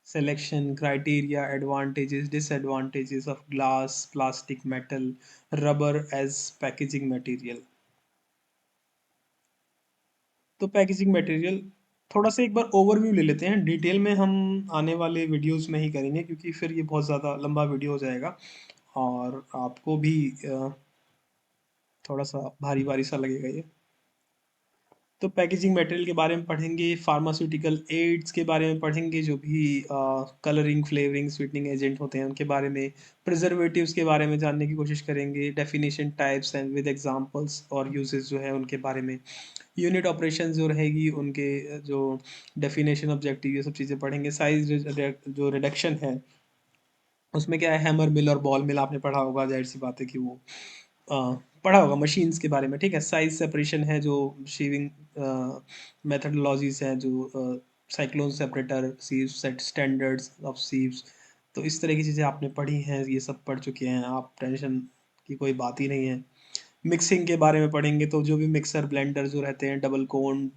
selection, criteria, advantages, disadvantages of glass, plastic, metal, rubber as packaging material. तो पैकेजिंग मटेरियल थोड़ा सा एक बार ओवरव्यू ले लेते हैं, डिटेल में हम आने वाले वीडियोस में ही करेंगे, क्योंकि फिर ये बहुत ज़्यादा लंबा वीडियो हो जाएगा और आपको भी थोड़ा सा भारी भारी सा लगेगा ये। तो पैकेजिंग मटेरियल के बारे में पढ़ेंगे, फार्मास्यूटिकल एड्स के बारे में पढ़ेंगे, जो भी कलरिंग, फ्लेवरिंग, स्वीटनिंग एजेंट होते हैं उनके बारे में, प्रिजर्वेटिव्स के बारे में जानने की कोशिश करेंगे, definition, types and with examples और यूजेस जो है उनके बारे में, यूनिट ऑपरेशन जो रहेगी उनके जो डेफिनेशन, ऑब्जेक्टिव, ये सब चीज़ें पढ़ेंगे। साइज जो रिडक्शन है उसमें क्या है, हैमर मिल और बॉल मिल आपने पढ़ा होगा, जाहिर सी बात है कि वो अ, पढ़ा होगा मशीन्स के बारे में, ठीक है। साइज सेपरेशन है, जो शेविंग मेथडोलॉजीज हैं, जो cyclone separator, sieve set, standards of sieves, तो इस तरह की चीज़ें आपने पढ़ी हैं, ये सब पढ़ चुके हैं आप, टेंशन की कोई बात ही नहीं है। मिक्सिंग के बारे में पढ़ेंगे, तो जो भी मिक्सर ब्लेंडर जो रहते हैं, double cone,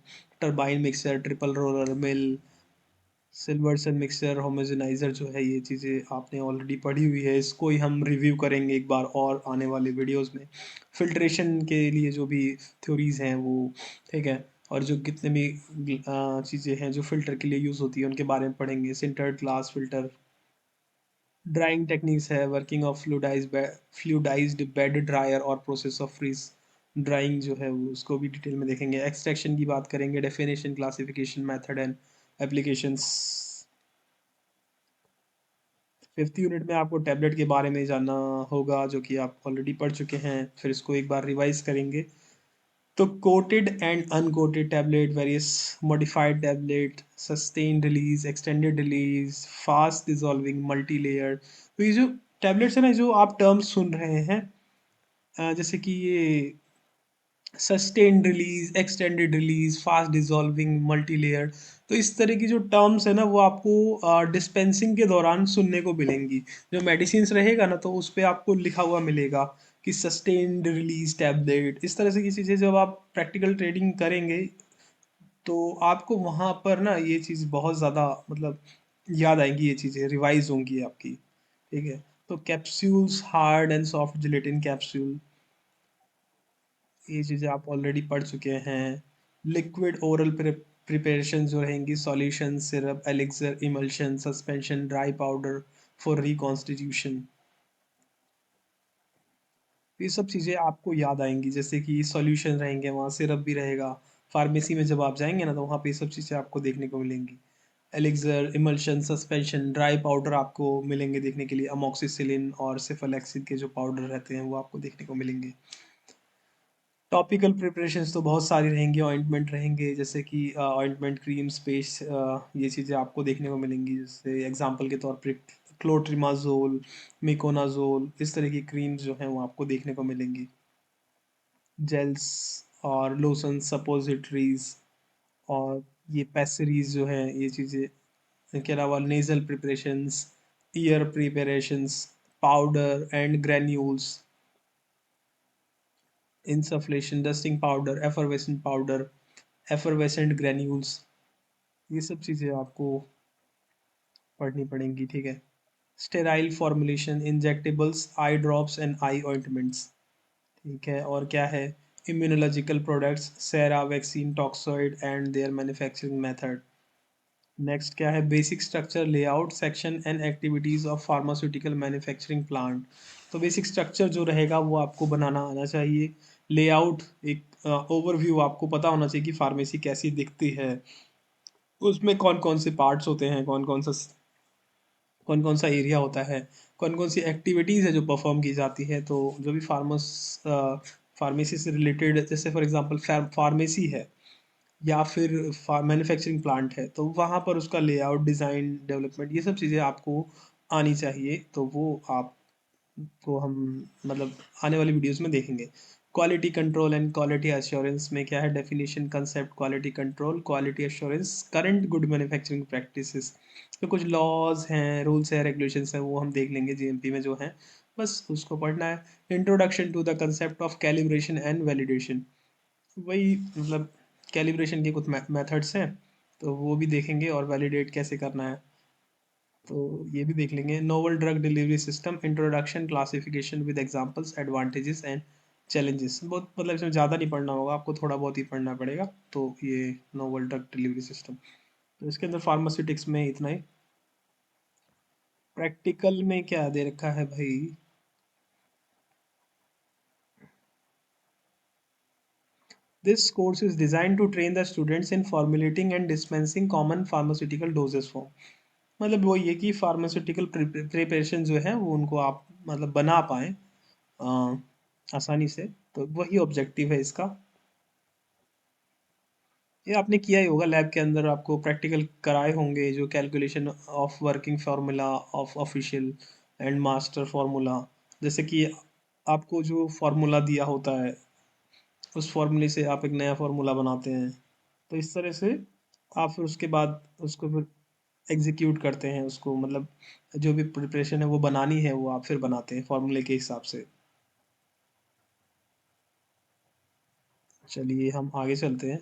turbine mixer, triple roller mill, Silverson mixer, homogenizer, जो है ये चीज़ें आपने ऑलरेडी पढ़ी हुई है, इसको ही हम रिव्यू करेंगे एक बार और आने वाले वीडियोस में। फिल्ट्रेशन के लिए जो भी थ्योरीज हैं वो, ठीक है, और जो कितने भी चीज़ें हैं जो फिल्टर के लिए यूज़ होती है उनके बारे में पढ़ेंगे। Sintered glass filter, drying techniques है, working of fluidized bed dryer और प्रोसेस ऑफ फ्रीज ड्राइंग जो है वो, उसको भी डिटेल में देखेंगे। एक्सट्रैक्शन की बात करेंगे, definition, classification, method and applications. Fifth unit में आपको टैबलेट के बारे में जानना होगा, जो कि आप ऑलरेडी पढ़ चुके हैं, फिर इसको एक बार रिवाइज करेंगे। तो coated and uncoated tablet, various modified tablet, sustain release, extended release, fast dissolving, multi layer, तो ये जो टैबलेट्स है ना, जो आप टर्म्स सुन रहे हैं, जैसे कि ये sustained release, extended release, fast dissolving, multi layer, तो इस तरह की जो टर्म्स है ना वो आपको डिस्पेंसिंग के दौरान सुनने को मिलेंगी। जो मेडिसिन रहेगा ना तो उस पर आपको लिखा हुआ मिलेगा कि सस्टेन्ड रिलीज टैबलेट, इस तरह से की चीज़ें जब आप प्रैक्टिकल ट्रेडिंग करेंगे तो आपको वहाँ पर ना ये चीज़ बहुत ज़्यादा मतलब याद आएंगी, ये चीज़ें रिवाइज होंगी आपकी, ठीक है। तो capsules, hard and soft gelatin capsule, ये चीज़ें आप ऑलरेडी पढ़ चुके हैं। लिक्विड ओरल प्रिपरेशन जो रहेंगी, solution, syrup, elixir, emulsion, suspension, dry powder for reconstitution, ये सब चीज़ें आपको याद आएंगी। जैसे कि सॉल्यूशन रहेंगे, वहाँ सिरप भी रहेगा। फार्मेसी में जब आप जाएंगे ना तो वहाँ पे ये सब चीज़ें आपको देखने को मिलेंगी। Elixir, emulsion, suspension, dry powder आपको मिलेंगे देखने के लिए। अमोक्सिसिलिन और सिफलेक्सिन के जो पाउडर रहते हैं वो आपको देखने को मिलेंगे। टॉपिकल प्रिपरेशंस तो बहुत सारी रहेंगी, ऑइंटमेंट रहेंगे, जैसे कि ऑइंटमेंट, क्रीम्स, पेस्ट, ये चीज़ें आपको देखने को मिलेंगी। जैसे एग्जांपल के तौर पे क्लोट्रिमाजोल, मिकोनाजोल, इस तरह की क्रीम्स जो हैं वो आपको देखने को मिलेंगी। जेल्स और लोशन, सपोजिटरीज, और ये पैसरीज जो हैं ये चीज़ें, इनके अलावा nasal preparations, ear preparations, powder and granules, insufflation, dusting powder, effervescent powder, effervescent granules, ये सब चीज़ें आपको पढ़नी पड़ेंगी, ठीक है। Sterile formulation, injectables, eye drops and eye ointments, ठीक है। और क्या है, immunological products, sera vaccine, toxoid and their manufacturing method. Next क्या है, basic structure, layout, section and activities of pharmaceutical manufacturing plant. तो बेसिक स्ट्रक्चर जो रहेगा वो आपको बनाना आना चाहिए। लेआउट, एक ओवरव्यू आपको पता होना चाहिए कि फार्मेसी कैसी दिखती है, उसमें कौन कौन से पार्ट्स होते हैं, कौन कौन सा एरिया होता है, कौन कौन सी एक्टिविटीज़ है जो परफॉर्म की जाती है। तो जो भी फार्मेसी से रिलेटेड, जैसे फॉर एग्जांपल फार्मेसी है या फिर मैन्युफैक्चरिंग प्लांट है, तो वहाँ पर उसका लेआउट, डिज़ाइन, डेवलपमेंट, ये सब चीज़ें आपको आनी चाहिए। तो वो आपको हम मतलब आने वाली वीडियोस में देखेंगे। Quality control and quality assurance में क्या है, definition, concept, quality control, quality assurance, current good manufacturing practices, तो कुछ लॉज हैं, रूल्स हैं, रेगुलेशंस हैं, वो हम देख लेंगे जीएमपी में जो हैं, बस उसको पढ़ना है। Introduction to the concept of calibration and validation, वही मतलब कैलिब्रेशन के कुछ मेथड्स हैं, तो वो भी देखेंगे, और वैलिडेट कैसे करना है तो ये भी देख लेंगे। Novel drug delivery system introduction, classification with examples, advantages and challenges, बहुत मतलब इसमें ज़्यादा नहीं पढ़ना होगा आपको, थोड़ा बहुत ही पढ़ना पड़ेगा। तो ये नोवल ड्रग डिलीवरी सिस्टम, तो इसके अंदर फार्मास्यूटिक्स में इतना ही। प्रैक्टिकल में क्या दे रखा है भाई, this course is design to train the students in formulating and dispensing common pharmaceutical doses form, मतलब वो ये कि फार्मास्यूटिकल प्रिपरेशन जो है वो उनको आप मतलब बना पाएँ आसानी से, तो वही ऑब्जेक्टिव है इसका। ये आपने किया ही होगा लैब के अंदर, आपको प्रैक्टिकल कराए होंगे जो calculation of working formula of official and master formula, जैसे कि आपको जो फार्मूला दिया होता है उस फार्मूले से आप एक नया फार्मूला बनाते हैं, तो इस तरह से आप फिर उसके बाद उसको फिर एग्जीक्यूट करते हैं उसको, मतलब जो भी प्रिपरेशन है वो बनानी है वो आप फिर बनाते हैं फार्मूले के हिसाब से। चलिए हम आगे चलते हैं।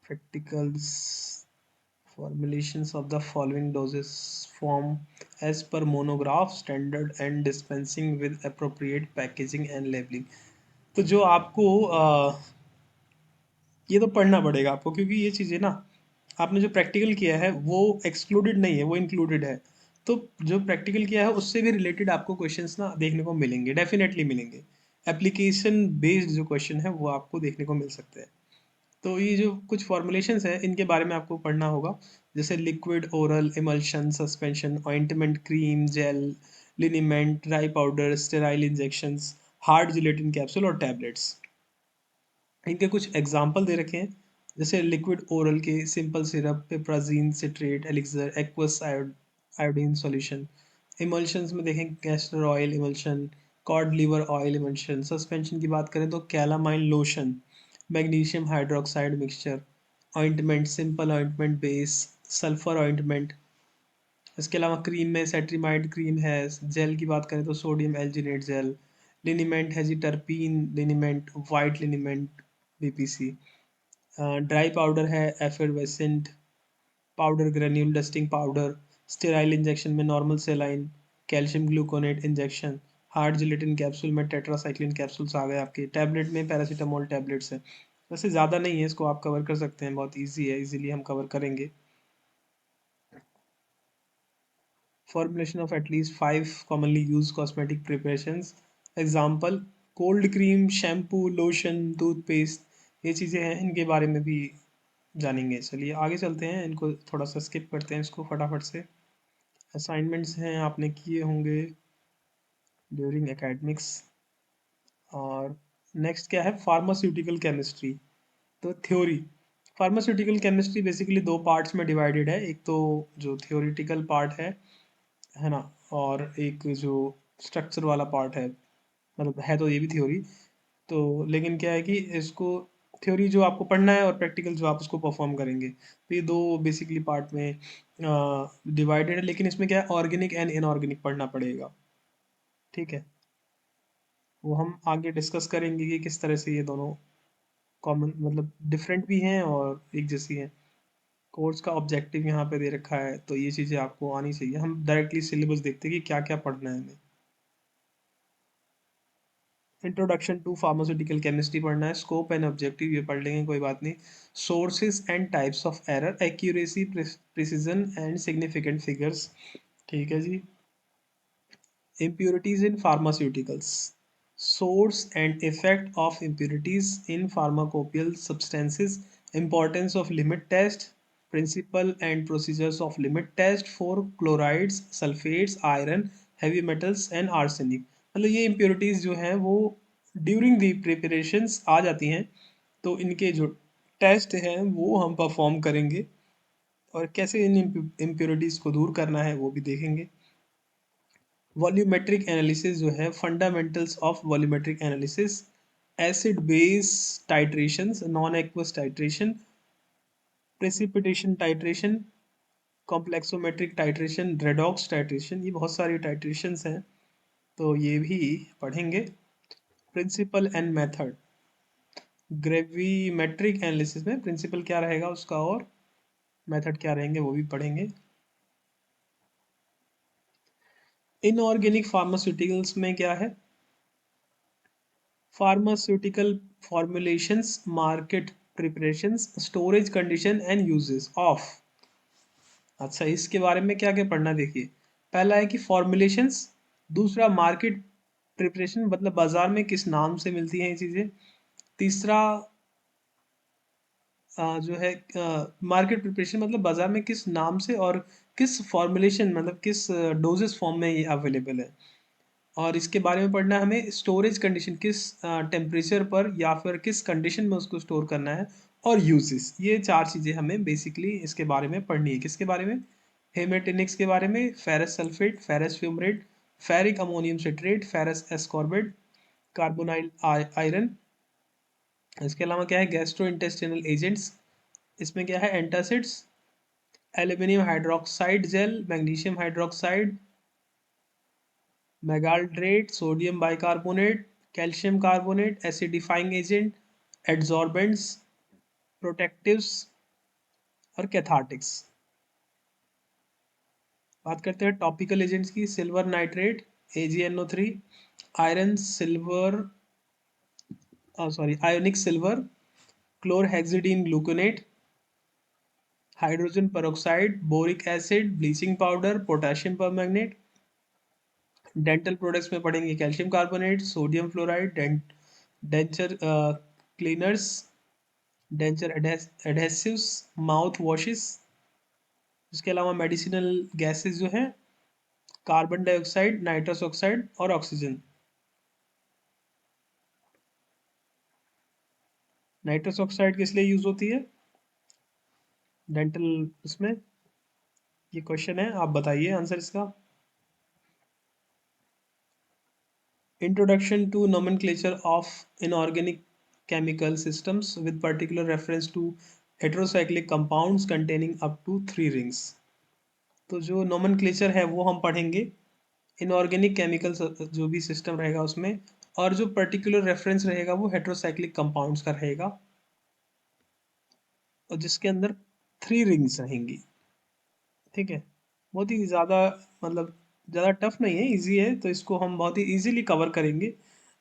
Practicals, formulations of the following doses form as per monograph standard and dispensing with appropriate packaging and labeling, तो जो आपको ये तो पढ़ना पड़ेगा आपको, क्योंकि ये चीज़ें ना आपने जो प्रैक्टिकल किया है वो एक्सक्लूडेड नहीं है, वो इंक्लूडेड है। तो जो प्रैक्टिकल किया है उससे भी रिलेटेड आपको क्वेश्चंस ना देखने को मिलेंगे, डेफिनेटली मिलेंगे। एप्लीकेशन बेस्ड जो क्वेश्चन है वो आपको देखने को मिल सकते हैं। तो ये जो कुछ फॉर्मुलेशंस हैं इनके बारे में आपको पढ़ना होगा, जैसे liquid, oral, emulsion, suspension, ointment, cream, gel, liniment, dry powder, sterile injections, hard gelatin capsule और टैबलेट्स। इनके कुछ एग्जाम्पल दे रखे हैं, जैसे लिक्विड ओरल के simple syrup, piperazine, citrate, elixir, aqueous iodine solution. Emulsions में देखें castor oil emulsion, cod liver oil emulsion. Suspension की बात करें तो calamine lotion, magnesium hydroxide mixture, ointment, simple ointment base, sulphur ointment. इसके अलावा क्रीम में सेट्रीमाइड क्रीम है। जेल की बात करें तो सोडियम एल्जिनेट जेल। लिनीमेंट है जी turpentine liniment, white liniment, BPC. Dry powder है effervescent powder, granule dusting powder. Sterile injection में normal saline, calcium gluconate injection. Hard gelatin capsule में टेट्रासाइक्लिन कैप्सूल्स आ गए आपके। टैबलेट में पैरासीटामोल टैबलेट्स हैं। वैसे ज़्यादा नहीं है, इसको आप कवर कर सकते हैं, बहुत ईजी है, इजीली हम कवर करेंगे। Formulation of at least 5 commonly used cosmetic preparations. Example, cold cream, shampoo, lotion, toothpaste, ये चीज़ें हैं, इनके बारे में भी जानेंगे। चलिए आगे चलते हैं, इनको थोड़ा सा स्किप करते हैं इसको फटाफट से। असाइनमेंट्स हैं आपने किए होंगे ड्यूरिंग एकेडमिक्स। और नेक्स्ट क्या है, फार्मास्यूटिकल केमिस्ट्री। तो थ्योरी, फार्मास्यूटिकल केमिस्ट्री बेसिकली दो पार्ट्स में डिवाइडेड है, एक तो जो थियोरिटिकल पार्ट है ना, और एक जो स्ट्रक्चर वाला पार्ट है, मतलब है तो ये भी थ्योरी। तो लेकिन क्या है कि इसको थ्योरी जो आपको पढ़ना है और प्रैक्टिकल जो आप उसको परफॉर्म करेंगे, तो ये दो बेसिकली पार्ट में डिवाइडेड है। लेकिन इसमें क्या है, ऑर्गेनिक एंड इनऑर्गेनिक पढ़ना पड़ेगा, ठीक है। वो हम आगे डिस्कस करेंगे कि किस तरह से ये दोनों कॉमन मतलब डिफरेंट भी हैं और एक जैसी हैं। कोर्स का ऑब्जेक्टिव यहाँ पे दे रखा है, तो ये चीज़ें आपको आनी चाहिए। हम डायरेक्टली सिलेबस देखते हैं कि क्या क्या पढ़ना है हमें। इंट्रोडक्शन टू फार्मास्यूटिकल केमिस्ट्री पढ़ना है। स्कोप एंड ऑब्जेक्टिव ये पढ़ लेंगे, कोई बात नहीं। Sources and types of error, accuracy, precision and significant figures, ठीक है जी। Impurities in pharmaceuticals. Source and effect of impurities in pharmacopoeial substances. Importance of limit test. Principle and procedures of limit test for chlorides, sulfates, iron, heavy metals and arsenic. मतलब ये impurities जो हैं वो during the preparations आ जाती हैं, तो इनके जो टेस्ट हैं वो हम परफॉर्म करेंगे, और कैसे इन इम्प्योरिटीज़ को दूर करना है वो भी देखेंगे। वॉल्यूमेट्रिक एनालिसिस जो है, fundamentals of volumetric analysis, acid base titrations, non aqueous titration, precipitation titration, complexometric titration, redox titration, ये बहुत सारी टाइट्रेशंस हैं, तो ये भी पढ़ेंगे। Principle and method, gravimetric analysis में प्रिंसिपल क्या रहेगा उसका और मेथड क्या रहेंगे वो भी पढ़ेंगे। इनऑर्गेनिक फार्मास्यूटिकल्स में क्या है, pharmaceutical formulations, market preparations, storage condition and uses of. अच्छा, इसके बारे में क्या क्या पढ़ना है देखिए। पहला है कि फॉर्मुलेशंस, दूसरा मार्केट प्रिपरेशन मतलब बाजार में किस नाम से मिलती हैं ये चीज़ें, तीसरा जो है मार्केट प्रिपरेशन मतलब बाजार में किस नाम से और किस फॉर्मुलेशन मतलब किस डोजेस फॉर्म में ये अवेलेबल है। और इसके बारे में पढ़ना है हमें स्टोरेज कंडीशन, किस टेम्परेचर पर या फिर किस कंडीशन में उसको स्टोर करना है, और यूजेस। ये चार चीज़ें हमें बेसिकली इसके बारे में पढ़नी है। किसके बारे में, हेमेटेनिक्स के बारे में, ferrous sulphate, ferrous fumarate, ferric ammonium citrate, ferrous ascorbate, carbonyl iron. इसके अलावा क्या है, गैस्ट्रो इंटेस्टिनल एजेंट्स, इसमें क्या है, antacids, aluminium hydroxide gel, magnesium hydroxide, magaldrate, sodium bicarbonate, calcium carbonate, acidifying agent, adsorbents, protectives और कैथार्टिक्स। बात करते हैं टॉपिकल एजेंट्स की, silver nitrate, AgNO3, iron silver sorry ionic silver, chlorhexidine gluconate, hydrogen peroxide, boric acid, bleaching powder, potassium permanganate. Dental products में पढ़ेंगे calcium carbonate, sodium fluoride, denture cleaners, denture adhesives, mouthwashes. इसके अलावा medicinal gases जो हैं, carbon dioxide, nitrous oxide और oxygen. Nitrous oxide किस लिए use होती है डेंटल इसमें, ये क्वेश्चन है, आप बताइए आंसर इसका। Introduction to nomenclature of inorganic chemical systems with particular reference to heterocyclic compounds containing up to 3 rings। तो जो नोमेनक्लेचर है वो हम पढ़ेंगे इनऑर्गेनिक केमिकल जो भी सिस्टम रहेगा उसमें, और जो पर्टिकुलर रेफरेंस रहेगा वो हेट्रोसाइक्लिक कंपाउंड्स का रहेगा, और जिसके अंदर 3 रिंग्स रहेंगी। ठीक है, बहुत ही ज़्यादा मतलब ज़्यादा टफ नहीं है, इजी है, तो इसको हम बहुत ही इजीली कवर करेंगे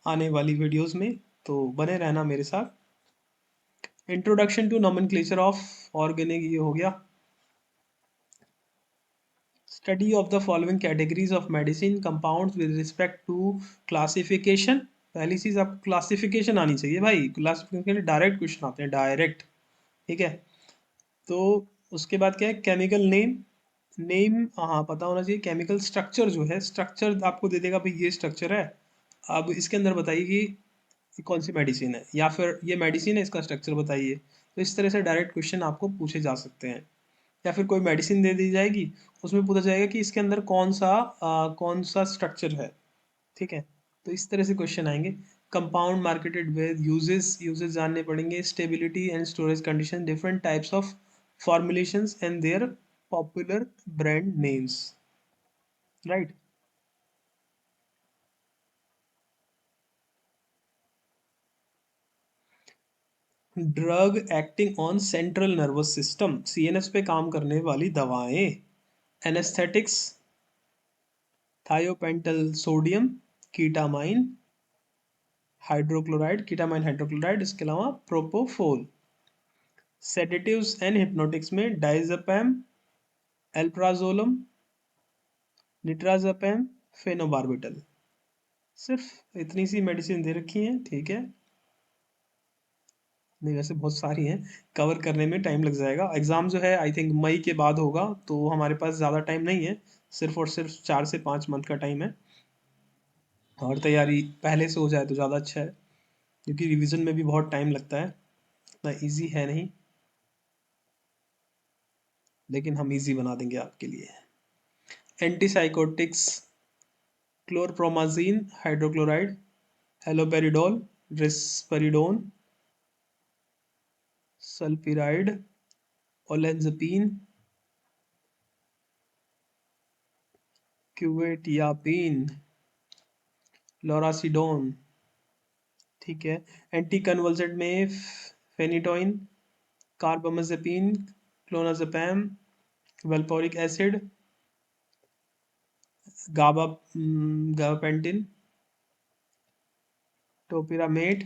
आने वाली वीडियोस में, तो बने रहना मेरे साथ। Introduction to nomenclature of organic ये हो गया। Study of the following categories of medicine compounds with respect to classification. पहली चीज़ आपको क्लासिफिकेशन आनी चाहिए भाई, क्लासिफिकेशन के लिए डायरेक्ट क्वेश्चन आते हैं, डायरेक्ट। ठीक है, तो उसके बाद क्या है, केमिकल नेम, नेम हाँ पता होना चाहिए। केमिकल स्ट्रक्चर जो है, स्ट्रक्चर आपको दे देगा भाई ये स्ट्रक्चर है, अब इसके अंदर बताइए कि ये कौन सी मेडिसिन है, या फिर ये मेडिसिन है इसका स्ट्रक्चर बताइए। तो इस तरह से डायरेक्ट क्वेश्चन आपको पूछे जा सकते हैं, या फिर कोई मेडिसिन दे दी जाएगी, उसमें पूछा जाएगा कि इसके अंदर कौन सा स्ट्रक्चर है। ठीक है, तो इस तरह से क्वेश्चन आएंगे। Compound marketed with uses, uses जानने पड़ेंगे। Stability and storage condition, different types of formulations and their popular brand names. Right, drug acting on central nervous system, CNS पे काम करने वाली दवाएं। Anaesthetics, thiopental sodium, ketamine hydrochloride, ketamine hydrochloride, इसके अलावा propofol. Sedatives and hypnotics में डाइज़ेपैम, alprazolam, निट्राज़ेपैम, phenobarbital. सिर्फ इतनी सी मेडिसिन दे रखी हैं, ठीक है। नहीं वैसे बहुत सारी हैं, कवर करने में टाइम लग जाएगा। एग्ज़ाम जो है आई थिंक मई के बाद होगा, तो हमारे पास ज़्यादा टाइम नहीं है, सिर्फ और सिर्फ 4 से 5 मंथ का टाइम है, और तैयारी पहले से हो जाए तो ज़्यादा अच्छा है, क्योंकि रिवीजन में भी बहुत टाइम लगता है, इतना ईजी है नहीं, लेकिन हम ईजी बना देंगे आपके लिए। Antipsychotics, chlorpromazine hydrochloride, haloperidol, risperidone, sulpiride, olanzapine, quetiapine, lurasidone. ठीक है। एंटी कन्वल्सेंट में phenytoin, carbamazepine, clonazepam, valproic acid, GABA gabapentin, topiramate,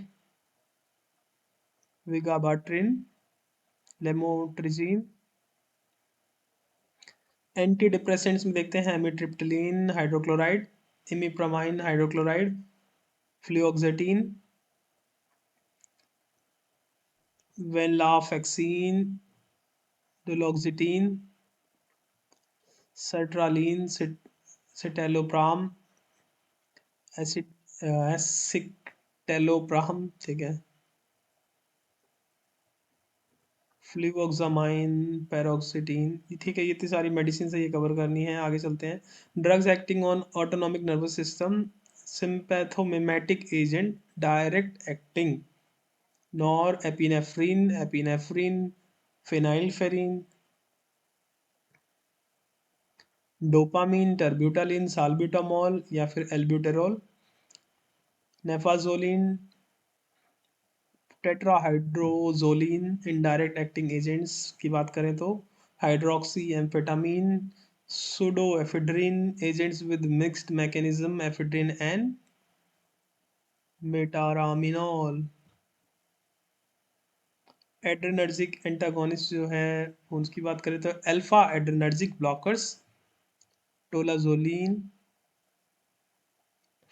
vigabatrin, lamotrigine. Anti depressants में देखते हैं amitriptyline hydrochloride, imipramine hydrochloride, fluoxetine, venlafaxine, duloxetine, sertraline, citalopram, escitalopram. ठीक है। फ्लूओक्सामाइन, पैरोक्सिटीन। ठीक है, ये इतनी सारी मेडिसिन है, ये कवर करनी है। आगे चलते हैं। Drugs acting on autonomic nervous system, sympathomimetic agent, direct acting, nor epinephrine, epinephrine, phenylephrine, dopamine, terbutaline, salbutamol या फिर albuterol, naphazoline, tetrahydrozoline. Indirect acting agents की बात करें तो hydroxy amphetamine, pseudoephedrine. Agents with mixed mechanism, ephedrine and metaraminol. Adrenergic antagonist जो है उनकी बात करें तो alpha adrenergic blockers, tolazoline,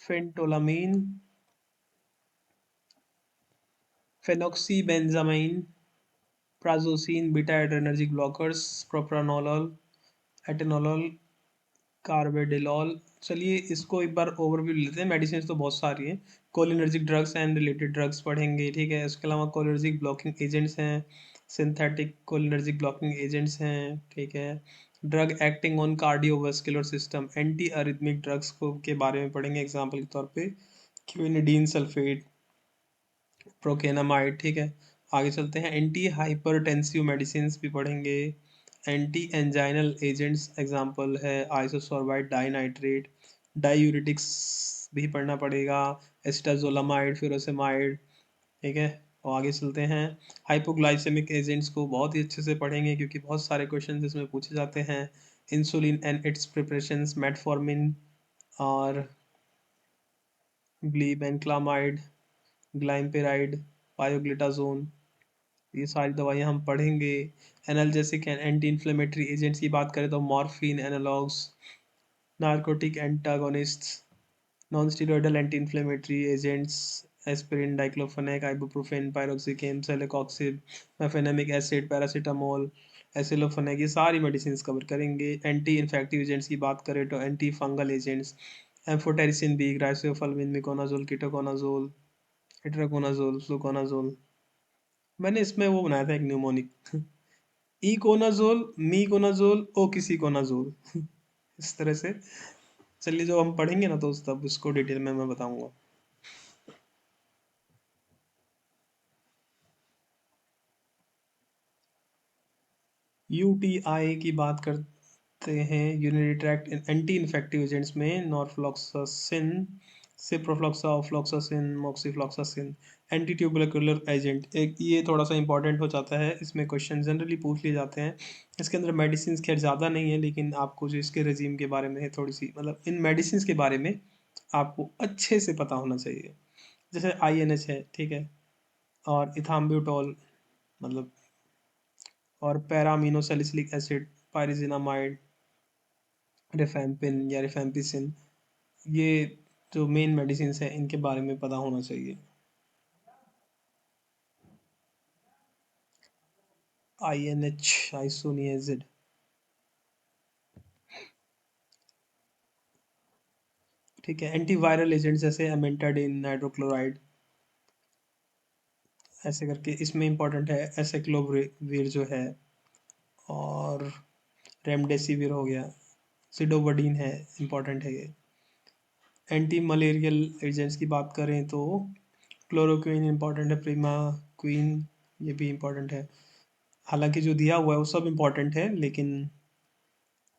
phentolamine, phenoxybenzamine, prazosin. Beta adrenergic blockers, propranolol, atenolol, carvedilol. चलिए इसको एक बार ओवरव्यू लेते हैं। मेडिसिन तो बहुत सारी हैं। Cholinergic drugs and related drugs पढ़ेंगे। ठीक है। इसके अलावा कोलिनर्जिक ब्लॉकिंग एजेंट्स हैं, सिंथेटिक कोलिनर्जिक ब्लॉकिंग एजेंट्स हैं। ठीक है। Drug acting on cardiovascular system, anti arrhythmic drugs को के बारे में पढ़ेंगे एग्जाम्पल के तौर पे क्विनिडीन सल्फेट, प्रोकेनामाइड। ठीक है। आगे चलते हैं। एंटी हाइपरटेंसिव मेडिसिन भी पढ़ेंगे। एंटी एंजाइनल एजेंट्स एग्जांपल है आइसोसोर्बाइड डाइनाइट्रेट, डायूरिटिक्स भी पढ़ना पड़ेगा, एस्टाजोलामाइड, फिरोसेमाइड। ठीक है। और आगे चलते हैं। हाइपोग्लाइसेमिक एजेंट्स को बहुत ही अच्छे से पढ़ेंगे क्योंकि बहुत सारे क्वेश्चन इसमें पूछे जाते हैं। Insulin and its preparations, metformin और ग्लीबेनक्लामाइड, ग्लाइमपेराइड, पायोग्लिटाजोन। ये सारी दवाइयाँ हम पढ़ेंगे। Analgesic and anti inflammatory agents की बात करें तो morphine analogues, narcotic antagonists, non steroidal anti inflammatory agents, aspirin, diclofenac, ibuprofen, piroxicam, celecoxib, mefenamic acid, paracetamol, aceclofenac. ये सारी मेडिसिन कवर करेंगे। एंटी इन्फेक्टिव एजेंट्स की बात करें तो anti fungal agents, amphotericin B, griseofulvin, miconazole, ketoconazole, itraconazole, fluconazole. मैंने इसमें वो बनाया था एक न्यूमोनिक, इकोनाजोल, मीकोनाजोल, ओकिसिकोनाजोल। इस तरह से। चलिए जो हम पढ़ेंगे ना तो तब इसको डिटेल में मैं बताऊंगा। यूटीआई की बात करते हैं। Urinary tract anti infective agents में norfloxacin, ciprofloxacin, ofloxacin, moxifloxacin. Anti tubercular agent एक ये थोड़ा सा इंपॉर्टेंट हो जाता है, इसमें क्वेश्चन जनरली पूछ लिए जाते हैं। इसके अंदर मेडिसिन खैर ज़्यादा नहीं है लेकिन आपको जो इसके रेजीम के बारे में है थोड़ी सी मतलब इन मेडिसिन के बारे में आपको अच्छे से पता होना चाहिए। जैसे आईएनएच है, ठीक है, और इथाम्ब्यूटोल मतलब, और पैरामीनोसैलिसिलिक एसिड, पायरिजिनामाइड, रिफैम्पिन या रिफैम्पिसिन। ये जो मेन मेडिसिन है इनके बारे में पता होना चाहिए। INH, isoniazid. ठीक है। एंटीवायरल एजेंट जैसे एमेंटाडिन, नाइट्रोक्लोराइड, ऐसे करके इसमें इंपॉर्टेंट है एसेक्लोविर जो है, और रेमडेसिविर हो गया, सिडोवडीन है, इंपॉर्टेंट है ये। एंटी मलेरियल एजेंट्स की बात करें तो क्लोरोक्वीन इंपॉर्टेंट है, प्रीमा क्वीन ये भी इंपॉर्टेंट है। हालांकि जो दिया हुआ है वो सब इम्पोर्टेंट है, लेकिन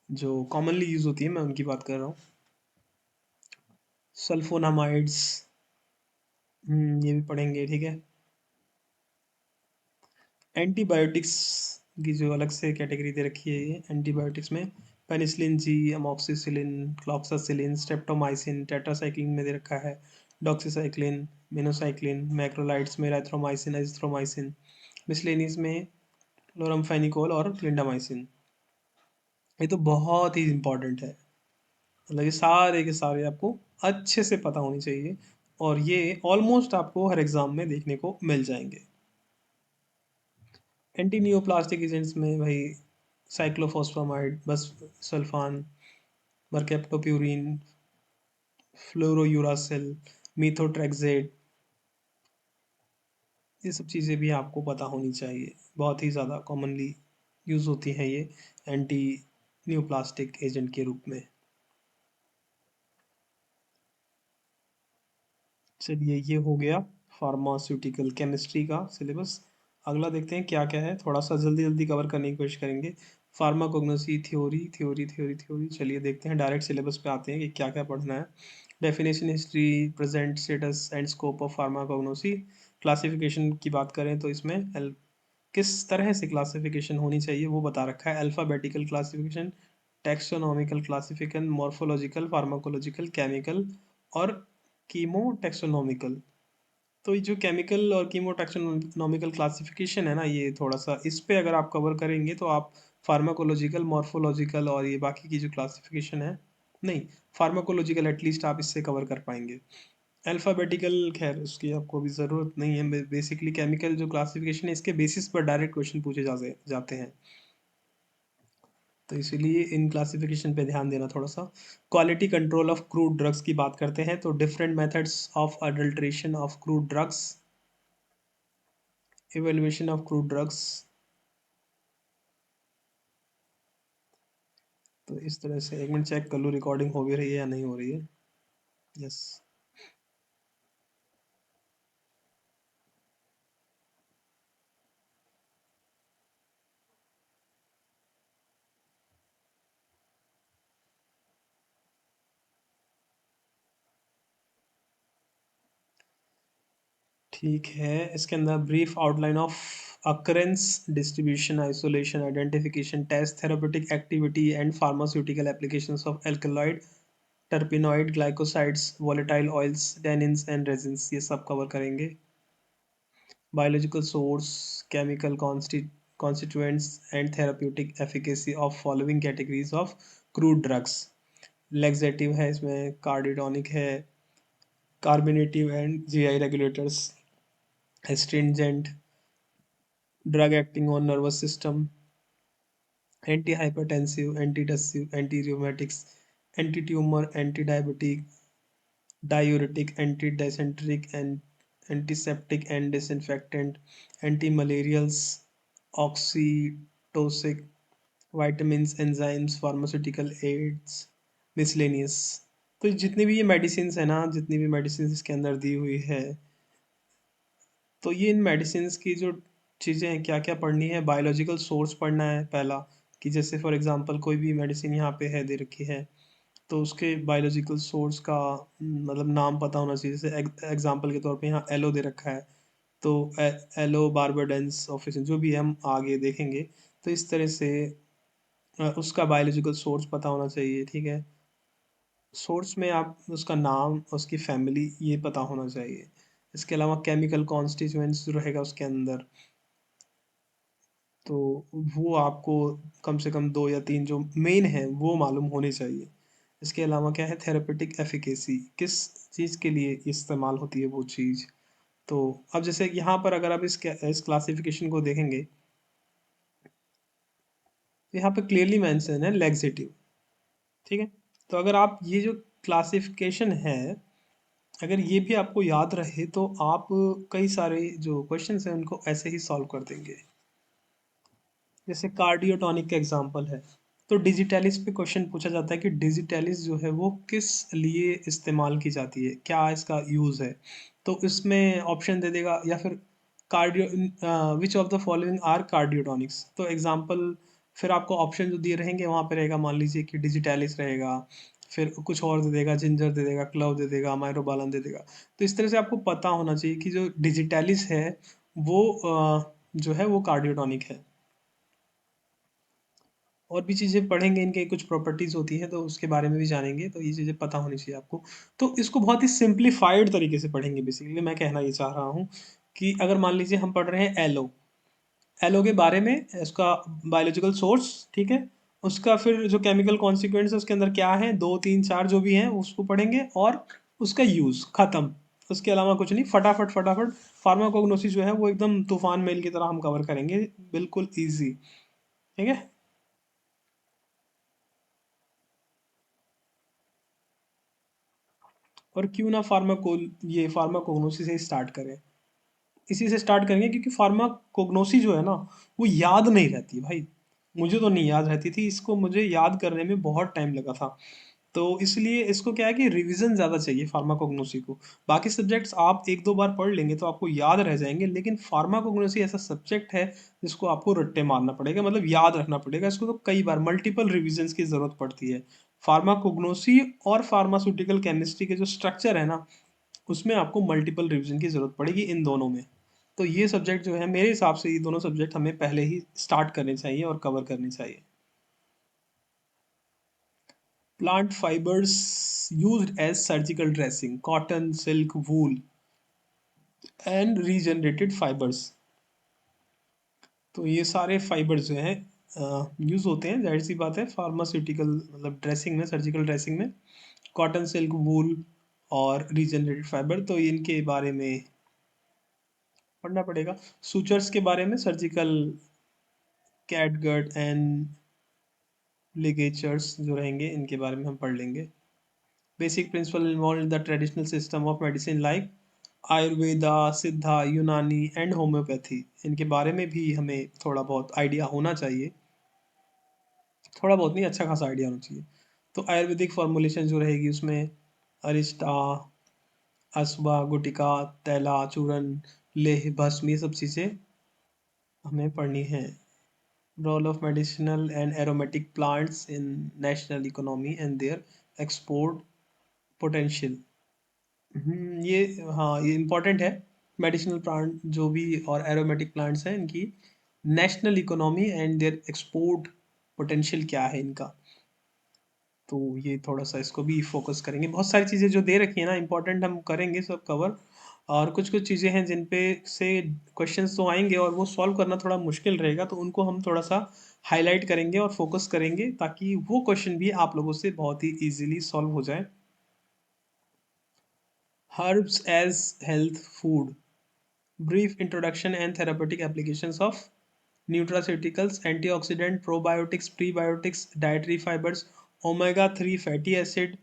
जो कॉमनली यूज होती है मैं उनकी बात कर रहा हूँ। सल्फोनामाइड्स, ये भी पढ़ेंगे, ठीक है। एंटीबायोटिक्स की जो अलग से कैटेगरी दे रखी है, ये एंटीबायोटिक्स में penicillin G, amoxicillin, cloxacillin, streptomycin, tetracycline में दे रखा है, डॉक्सीसाइक्लिन, मिनोसाइक्लिन, मैक्रोलाइड्स में एरिथ्रोमाइसिन, एजिथ्रोमाइसिन, मिसलेनियस में क्लोरामफेनिकोल और क्लिंडामाइसिन। ये तो बहुत ही इंपॉर्टेंट है, मतलब ये सारे के सारे आपको अच्छे से पता होनी चाहिए, और ये ऑलमोस्ट आपको हर एग्जाम में देखने को मिल जाएंगे। एंटी नियोप्लास्टिक एजेंट्स में भाई साइक्लोफॉस्फामाइड, बस सल्फान, मरकेप्टोप्यूरिन, फ्लोरोयूरासिल, मीथोट्रेक्सेट, ये सब चीज़ें भी आपको पता होनी चाहिए, बहुत ही ज़्यादा कॉमनली यूज़ होती हैं ये एंटी नियोप्लास्टिक एजेंट के रूप में। चलिए, ये हो गया फार्मास्यूटिकल केमिस्ट्री का सिलेबस। अगला देखते हैं क्या क्या है, थोड़ा सा जल्दी जल्दी कवर करने की कोशिश करेंगे। Pharmacognosy, theory theory theory theory, चलिए देखते हैं, डायरेक्ट सिलेबस पे आते हैं कि क्या क्या पढ़ना है। Definition, history, present status and scope of pharmacognosy. Classification की बात करें तो इसमें किस तरह से क्लासिफिकेशन होनी चाहिए वो बता रखा है। Alphabetical classification, taxonomical classification, morphological, pharmacological, chemical और कीमो टेक्सोनॉमिकल। तो ये जो केमिकल और कीमो टेक्सोनॉमिकल क्लासिफिकेशन है ना, ये थोड़ा सा इस पे अगर आप कवर करेंगे तो आप फार्माकोलॉजिकल, मॉर्फोलॉजिकल और ये बाकी की जो क्लासिफिकेशन है, नहीं, फार्माकोलॉजिकल एटलीस्ट आप इससे कवर कर पाएंगे। अल्फ़ाबेटिकल खैर उसकी आपको अभी ज़रूरत नहीं है, बेसिकली केमिकल जो क्लासिफिकेशन है इसके बेसिस पर डायरेक्ट क्वेश्चन पूछे जाते हैं, तो इसीलिए इन क्लासिफिकेशन पे ध्यान देना थोड़ा सा। Quality control of crude drugs की बात करते हैं तो different methods of adulteration of crude drugs, evaluation of crude drugs. तो इस तरह से, एक मिनट चेक कर लूँ रिकॉर्डिंग हो भी रही है या नहीं हो रही है। यस, ठीक है। इसके अंदर brief outline of occurrence, distribution, isolation, identification, test, therapeutic activity and pharmaceutical applications of alkaloid, terpenoid, glycosides, volatile oils, tannins and resins, ये सब कवर करेंगे। Biological source, chemical constituents, and therapeutic efficacy of following categories of crude drugs. Laxative है इसमें, cardiotonic है, कार्बोनेटिव and GI regulators, astringent, drug acting on nervous system, antihypertensive, antitussive, anti-rheumatics, anti-tumor, anti-diabetic, diuretic, anti-dysenteric, and antiseptic and disinfectant, anti-malarials, oxytocic, vitamins, enzymes, pharmaceutical aids, miscellaneous। तो जितनी भी ये medicine है ना, जितनी भी मेडिसिन इसके अंदर दी हुई है, तो ये इन मेडिसिन की जो चीज़ें हैं, क्या क्या पढ़नी है, बायोलॉजिकल सोर्स पढ़ना है पहला, कि जैसे फॉर एग्जांपल कोई भी मेडिसिन यहाँ पे है दे रखी है, तो उसके बायोलॉजिकल सोर्स का मतलब नाम पता होना चाहिए। जैसे एग्जांपल के तौर पे यहाँ एलो दे रखा है, तो एलो बार्बाडेंस ऑफिस जो भी है, हम आगे देखेंगे। तो इस तरह से उसका बायोलॉजिकल सोर्स पता होना चाहिए, ठीक है। सोर्स में आप उसका नाम, उसकी फैमिली, ये पता होना चाहिए। इसके अलावा केमिकल कॉन्स्टिट्यूएंट्स जो रहेगा उसके अंदर, तो वो आपको कम से कम दो या तीन जो मेन है वो मालूम होने चाहिए। इसके अलावा क्या है, थेरेपेटिक एफिकेसी, किस चीज़ के लिए इस्तेमाल होती है वो चीज़। तो अब जैसे यहाँ पर अगर आप इस क्लासिफिकेशन को देखेंगे, तो यहाँ पे क्लियरली मेंशन है लैक्सेटिव, ठीक है। तो अगर आप ये जो क्लासिफिकेशन है, अगर ये भी आपको याद रहे तो आप कई सारे जो क्वेश्चंस हैं उनको ऐसे ही सॉल्व कर देंगे। जैसे कार्डियोटॉनिक का एग्जांपल है, तो डिजिटैलिस पे क्वेश्चन पूछा जाता है कि डिजिटैलिस जो है वो किस लिए इस्तेमाल की जाती है, क्या इसका यूज़ है। तो इसमें ऑप्शन दे देगा, या फिर cardio which of the following are cardiotonics, तो एग्जांपल फिर आपको ऑप्शन जो दिए रहेंगे वहाँ पे रहेगा, मान लीजिए कि डिजिटैलिस रहेगा, फिर कुछ और दे देगा, जिंजर दे देगा, क्लव दे देगा, माइरोबालन दे देगा। तो इस तरह से आपको पता होना चाहिए कि जो डिजिटैलिस है वो जो है वो कार्डियोटॉनिक है। और भी चीज़ें पढ़ेंगे, इनके कुछ प्रॉपर्टीज़ होती हैं तो उसके बारे में भी जानेंगे, तो ये चीज़ें पता होनी चाहिए आपको। तो इसको बहुत ही सिंप्लीफाइड तरीके से पढ़ेंगे, बेसिकली मैं कहना ये चाह रहा हूँ कि अगर मान लीजिए हम पढ़ रहे हैं एलो, एलो के बारे में, इसका बायोलॉजिकल सोर्स, ठीक है, उसका फिर जो केमिकल कॉन्सिक्वेंस है उसके अंदर क्या है, दो तीन चार जो भी हैं उसको पढ़ेंगे, और उसका यूज़ खत्म। उसके अलावा कुछ नहीं, फटाफट फटाफट। फार्माकोग्नोसी जो है वो एकदम तूफान मेल की तरह हम कवर करेंगे, बिल्कुल ईजी। ठीक है। और क्यों ना ये फार्माकोग्नोसी से स्टार्ट करें। इसी से स्टार्ट करेंगे क्योंकि फार्माकोग्नोसी जो है ना वो याद नहीं रहती भाई। मुझे तो नहीं याद रहती थी, इसको मुझे याद करने में बहुत टाइम लगा था। तो इसलिए इसको क्या है कि रिवीजन ज़्यादा चाहिए फार्माकोग्नोसी को। बाकी सब्जेक्ट्स आप एक दो बार पढ़ लेंगे तो आपको याद रह जाएंगे, लेकिन फार्माकोग्नोसी ऐसा सब्जेक्ट है जिसको आपको रट्टे मारना पड़ेगा, मतलब याद रखना पड़ेगा इसको, तो कई बार मल्टीपल रिविजन्स की ज़रूरत पड़ती है। फार्माकोग्नोसी और फार्मास्यूटिकल केमिस्ट्री के जो स्ट्रक्चर है ना, उसमें आपको मल्टीपल रिवीजन की ज़रूरत पड़ेगी इन दोनों में। तो ये सब्जेक्ट जो है मेरे हिसाब से ये दोनों सब्जेक्ट हमें पहले ही स्टार्ट करने चाहिए और कवर करने चाहिए। Plant fibres used as surgical dressing, cotton, silk, wool and regenerated fibres. तो ये सारे फाइबर्स जो हैं यूज होते हैं, जाहिर सी बात है, फार्मास्यूटिकल मतलब ड्रेसिंग में, सर्जिकल ड्रेसिंग में। कॉटन, सिल्क, वूल और रीजनरेटेड फाइबर, तो इनके बारे में पढ़ना पड़ेगा। सूचर्स के बारे में, सर्जिकल कैटगट एंड लिगेचर्स जो रहेंगे इनके बारे में हम पढ़ लेंगे। Basic principle involve in the traditional system of medicine like Ayurveda, सिद्धा, यूनानी एंड होम्योपैथी, इनके बारे में भी हमें थोड़ा बहुत आइडिया होना चाहिए। थोड़ा बहुत नहीं, अच्छा खासा आइडिया होना चाहिए। तो आयुर्वेदिक फॉर्मुलेशन जो रहेगी उसमें अरिष्टा, अस्वा, गुटिका, तैला, चूरन, लेह, भस्म, ये सब चीज़ें हमें पढ़नी है। Role of medicinal and aromatic plants in national economy and their export potential. ये, हाँ ये इम्पोर्टेंट है। मेडिसिनल प्लांट जो भी और एरोमेटिक प्लांट्स हैं इनकी national economy and their export potential क्या है इनका, तो ये थोड़ा सा इसको भी फोकस करेंगे। बहुत सारी चीज़ें जो दे रखी है ना इम्पोर्टेंट, हम करेंगे सब कवर। और कुछ कुछ चीज़ें हैं जिन पे से क्वेश्चंस तो आएंगे और वो सॉल्व करना थोड़ा मुश्किल रहेगा, तो उनको हम थोड़ा सा हाईलाइट करेंगे और फोकस करेंगे ताकि वो क्वेश्चन भी आप लोगों से बहुत ही इजीली सॉल्व हो जाए। Herbs as health food, brief introduction and therapeutic applications of nutraceuticals, antioxidant, probiotics, prebiotics, dietary fibers, omega 3 fatty acid,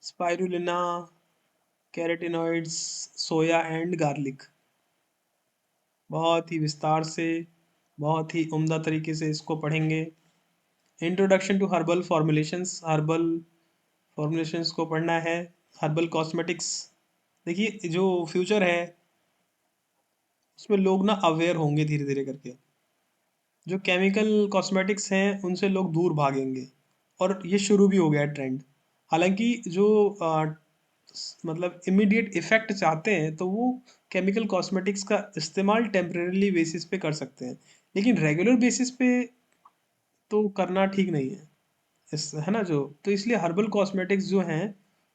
spirulina, carotenoids, soya and garlic। बहुत ही विस्तार से, बहुत ही उम्दा तरीके से इसको पढ़ेंगे। Introduction to herbal formulations, herbal formulations को पढ़ना है। हर्बल कॉस्मेटिक्स, देखिए जो फ्यूचर है उसमें लोग ना अवेयर होंगे धीरे धीरे करके। जो केमिकल कॉस्मेटिक्स हैं उनसे लोग दूर भागेंगे, और ये शुरू भी हो गया है ट्रेंड। हालांकि जो मतलब इमीडिएट इफेक्ट चाहते हैं तो वो केमिकल कॉस्मेटिक्स का इस्तेमाल टेम्परेली बेसिस पे कर सकते हैं, लेकिन रेगुलर बेसिस पे तो करना ठीक नहीं है। इस है ना जो, तो इसलिए हर्बल कॉस्मेटिक्स जो हैं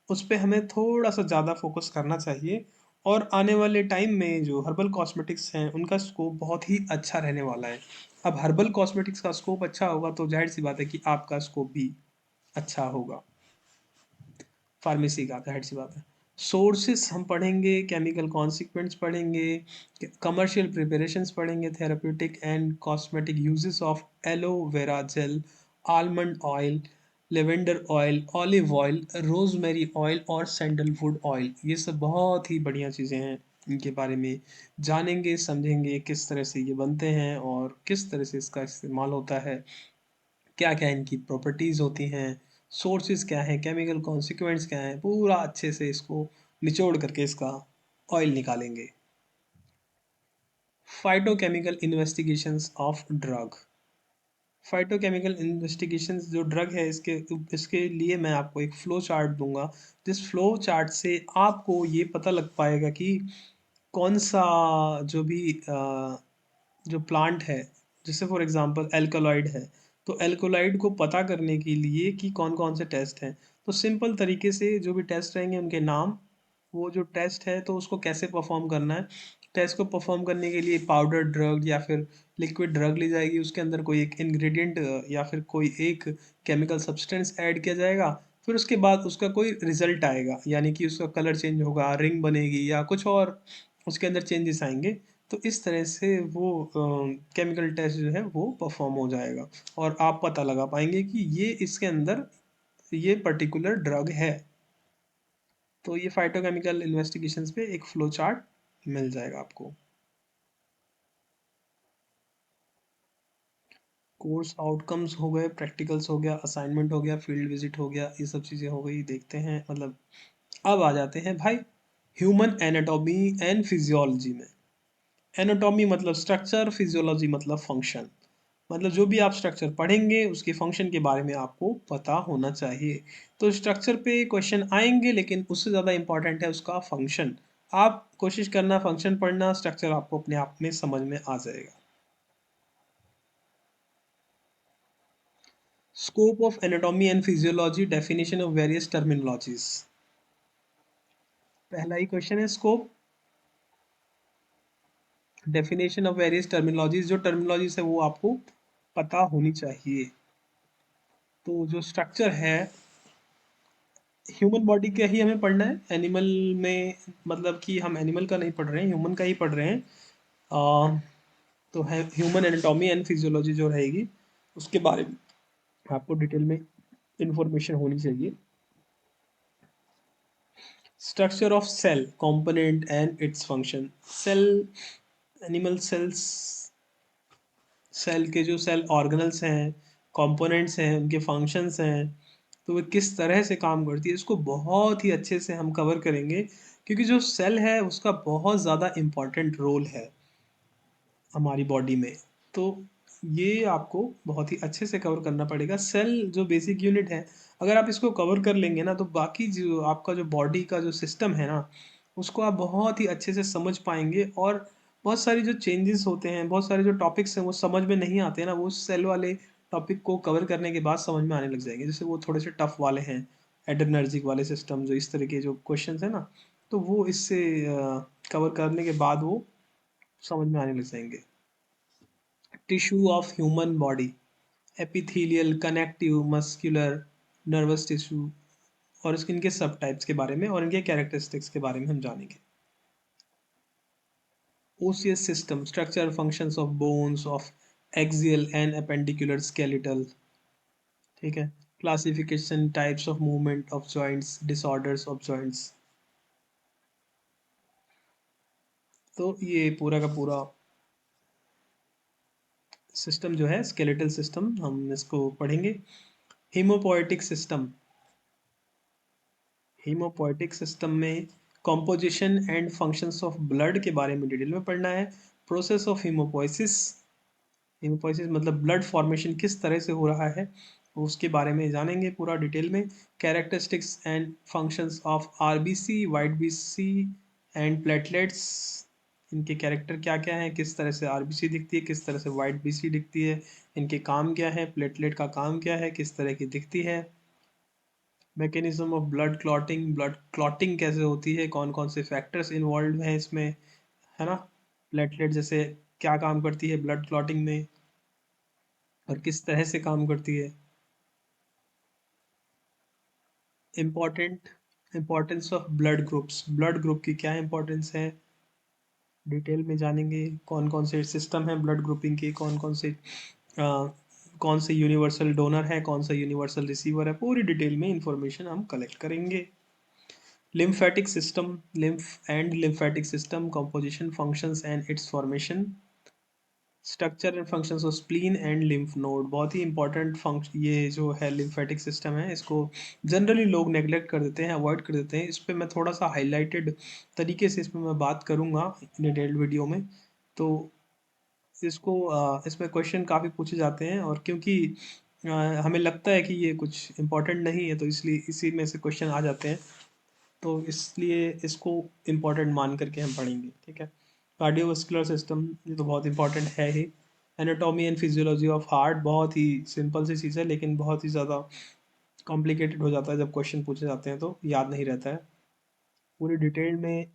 उस पे हमें थोड़ा सा ज़्यादा फोकस करना चाहिए। और आने वाले टाइम में जो हर्बल कॉस्मेटिक्स हैं उनका स्कोप बहुत ही अच्छा रहने वाला है। अब हर्बल कॉस्मेटिक्स का स्कोप अच्छा होगा तो जाहिर सी बात है कि आपका स्कोप भी अच्छा होगा, फार्मेसी का, जाहिर सी बात है। सोर्सेस हम पढ़ेंगे, केमिकल कॉन्सिक्वेंट्स पढ़ेंगे, कमर्शियल प्रिपरेशंस पढ़ेंगे, therapeutic and cosmetic uses of aloe vera gel, almond oil, lavender oil, olive oil, rosemary oil और सैंडलवुड ऑयल। ये सब बहुत ही बढ़िया चीज़ें हैं, इनके बारे में जानेंगे, समझेंगे किस तरह से ये बनते हैं और किस तरह से इसका इस्तेमाल होता है, क्या क्या इनकी प्रॉपर्टीज़ होती हैं, सोर्सेज क्या हैं, केमिकल कॉन्सिक्वेंट्स क्या हैं, पूरा अच्छे से इसको निचोड़ करके इसका ऑयल निकालेंगे। Phytochemical investigations of drug. Phytochemical investigations जो ड्रग है, इसके इसके लिए मैं आपको एक फ्लो चार्ट दूंगा, जिस फ्लो चार्ट से आपको ये पता लग पाएगा कि कौन सा जो भी जो प्लांट है, जैसे फॉर एग्जांपल एल्कलॉइड है, तो एल्कलॉइड को पता करने के लिए कि कौन कौन से टेस्ट हैं, तो सिंपल तरीके से जो भी टेस्ट रहेंगे उनके नाम, वो जो टेस्ट है तो उसको कैसे परफॉर्म करना है। टेस्ट को परफॉर्म करने के लिए पाउडर ड्रग या फिर लिक्विड ड्रग ली जाएगी, उसके अंदर कोई एक इंग्रेडिएंट या फिर कोई एक केमिकल सब्सटेंस ऐड किया जाएगा, फिर उसके बाद उसका कोई रिजल्ट आएगा, यानी कि उसका कलर चेंज होगा, रिंग बनेगी या कुछ और उसके अंदर चेंजेस आएंगे। तो इस तरह से वो केमिकल टेस्ट जो है वो परफॉर्म हो जाएगा और आप पता लगा पाएंगे कि ये इसके अंदर ये पर्टिकुलर ड्रग है। तो ये फाइटोकेमिकल इन्वेस्टिगेशंस पे एक फ्लो चार्ट मिल जाएगा आपको। कोर्स आउटकम्स हो गए, प्रैक्टिकल्स हो गया, असाइनमेंट हो गया, फील्ड विजिट हो गया, ये सब चीज़ें हो गई। देखते हैं मतलब अब आ जाते हैं भाई ह्यूमन एनाटॉमी एंड फिजियोलॉजी में। एनाटॉमी मतलब स्ट्रक्चर, फिजियोलॉजी मतलब फंक्शन। मतलब जो भी आप स्ट्रक्चर पढ़ेंगे उसके फंक्शन के बारे में आपको पता होना चाहिए। तो स्ट्रक्चर पे क्वेश्चन आएंगे, लेकिन उससे ज़्यादा इंपॉर्टेंट है उसका फंक्शन। आप कोशिश करना फंक्शन पढ़ना, स्ट्रक्चर आपको अपने आप में समझ में आ जाएगा। Scope of anatomy and physiology, definition of various terminologies. पहला ही क्वेश्चन है scope, definition of various terminologies. जो टर्मिनोलॉजीज है वो आपको पता होनी चाहिए। तो जो स्ट्रक्चर है, ह्यूमन बॉडी का ही हमें पढ़ना है, एनिमल में मतलब कि हम एनिमल का नहीं पढ़ रहे हैं, ह्यूमन का ही पढ़ रहे हैं। तो है ह्यूमन एनाटॉमी एंड फिजियोलॉजी जो रहेगी उसके बारे में आपको डिटेल में इंफॉर्मेशन होनी चाहिए। Structure of cell component and its function. Cell, animal cells, cell के जो सेल ऑर्गेनल्स हैं, कंपोनेंट्स हैं, उनके फंक्शंस हैं, तो वे किस तरह से काम करती है, इसको बहुत ही अच्छे से हम कवर करेंगे, क्योंकि जो सेल है उसका बहुत ज़्यादा इम्पॉर्टेंट रोल है हमारी बॉडी में। तो ये आपको बहुत ही अच्छे से कवर करना पड़ेगा। सेल जो बेसिक यूनिट है, अगर आप इसको कवर कर लेंगे ना, तो बाकी जो आपका जो बॉडी का जो सिस्टम है ना, उसको आप बहुत ही अच्छे से समझ पाएंगे। और बहुत सारी जो चेंजेस होते हैं, बहुत सारे जो टॉपिक्स हैं वो समझ में नहीं आते हैं ना, वो सेल वाले टॉपिक को कवर करने के बाद समझ में आने लग जाएंगे। जैसे वो थोड़े से टफ वाले हैं, एडरेनर्जिक वाले सिस्टम, जो इस तरह के जो क्वेश्चंस हैं ना, तो वो इससे कवर करने के बाद वो समझ में आने लग जाएंगे। Tissue of human body, epithelial, connective, muscular, nervous tissue, और इसके इनके सब टाइप्स के बारे में और इनके कैरेक्टरिस्टिक्स के बारे में हम जानेंगे। Osseous system, structure functions of bones of axial and appendicular skeletal. ठीक है। Classification, types of movement of joints, disorders of joints. तो ये पूरा का पूरा सिस्टम जो है स्केलेटल सिस्टम, हम इसको पढ़ेंगे। हीमोपोएटिक सिस्टम, हीमोपोएटिक सिस्टम में composition and functions of blood के बारे में डिटेल में पढ़ना है। प्रोसेस ऑफ हीमोपोइसिस, हीमोपोइसिस मतलब ब्लड फॉर्मेशन किस तरह से हो रहा है, उसके बारे में जानेंगे पूरा डिटेल में। Characteristics and functions of RBC, white BC and platelets, इनके कैरेक्टर क्या क्या है, किस तरह से आरबीसी दिखती है, किस तरह से वाइट बीसी दिखती है, इनके काम क्या है, प्लेटलेट का काम क्या है, किस तरह की दिखती है। Mechanism of blood clotting, blood clotting कैसे होती है, कौन कौन से फैक्टर्स इन्वॉल्व हैं इसमें, है ना। प्लेटलेट जैसे क्या काम करती है ब्लड क्लॉटिंग में और किस तरह से काम करती है। Important, importance of blood groups, blood group की क्या इंपॉर्टेंस है, डिटेल में जानेंगे। कौन कौन से सिस्टम है ब्लड ग्रुपिंग के, कौन कौन से कौन से यूनिवर्सल डोनर है, कौन सा यूनिवर्सल रिसीवर है, पूरी डिटेल में इंफॉर्मेशन हम कलेक्ट करेंगे। lymphatic system, lymph and lymphatic system composition, functions and its formation, structure and functions of spleen and lymph node, बहुत ही इंपॉर्टेंट फंक्शन ये जो है लिम्फेटिक सिस्टम है, इसको जनरली लोग नेग्लेक्ट कर देते हैं, अवॉइड कर देते हैं। इस पर मैं थोड़ा सा हाईलाइटेड तरीके से इस पर मैं बात करूँगा डिटेल्ड वीडियो में। तो इसमें क्वेश्चन काफ़ी पूछे जाते हैं, और क्योंकि अ, हमें लगता है कि ये कुछ इम्पोर्टेंट नहीं है, तो इसलिए इसी में से क्वेश्चन आ जाते हैं, तो इसलिए इसको इम्पोर्टेंट मान करके हम पढ़ेंगे, ठीक है। कार्डियोवास्कुलर सिस्टम, ये तो बहुत इंपॉर्टेंट है ही। Anatomy and physiology of heart, बहुत ही सिंपल सी चीज़ है, लेकिन बहुत ही ज़्यादा कॉम्प्लिकेटेड हो जाता है जब क्वेश्चन पूछे जाते हैं, तो याद नहीं रहता है। पूरी डिटेल में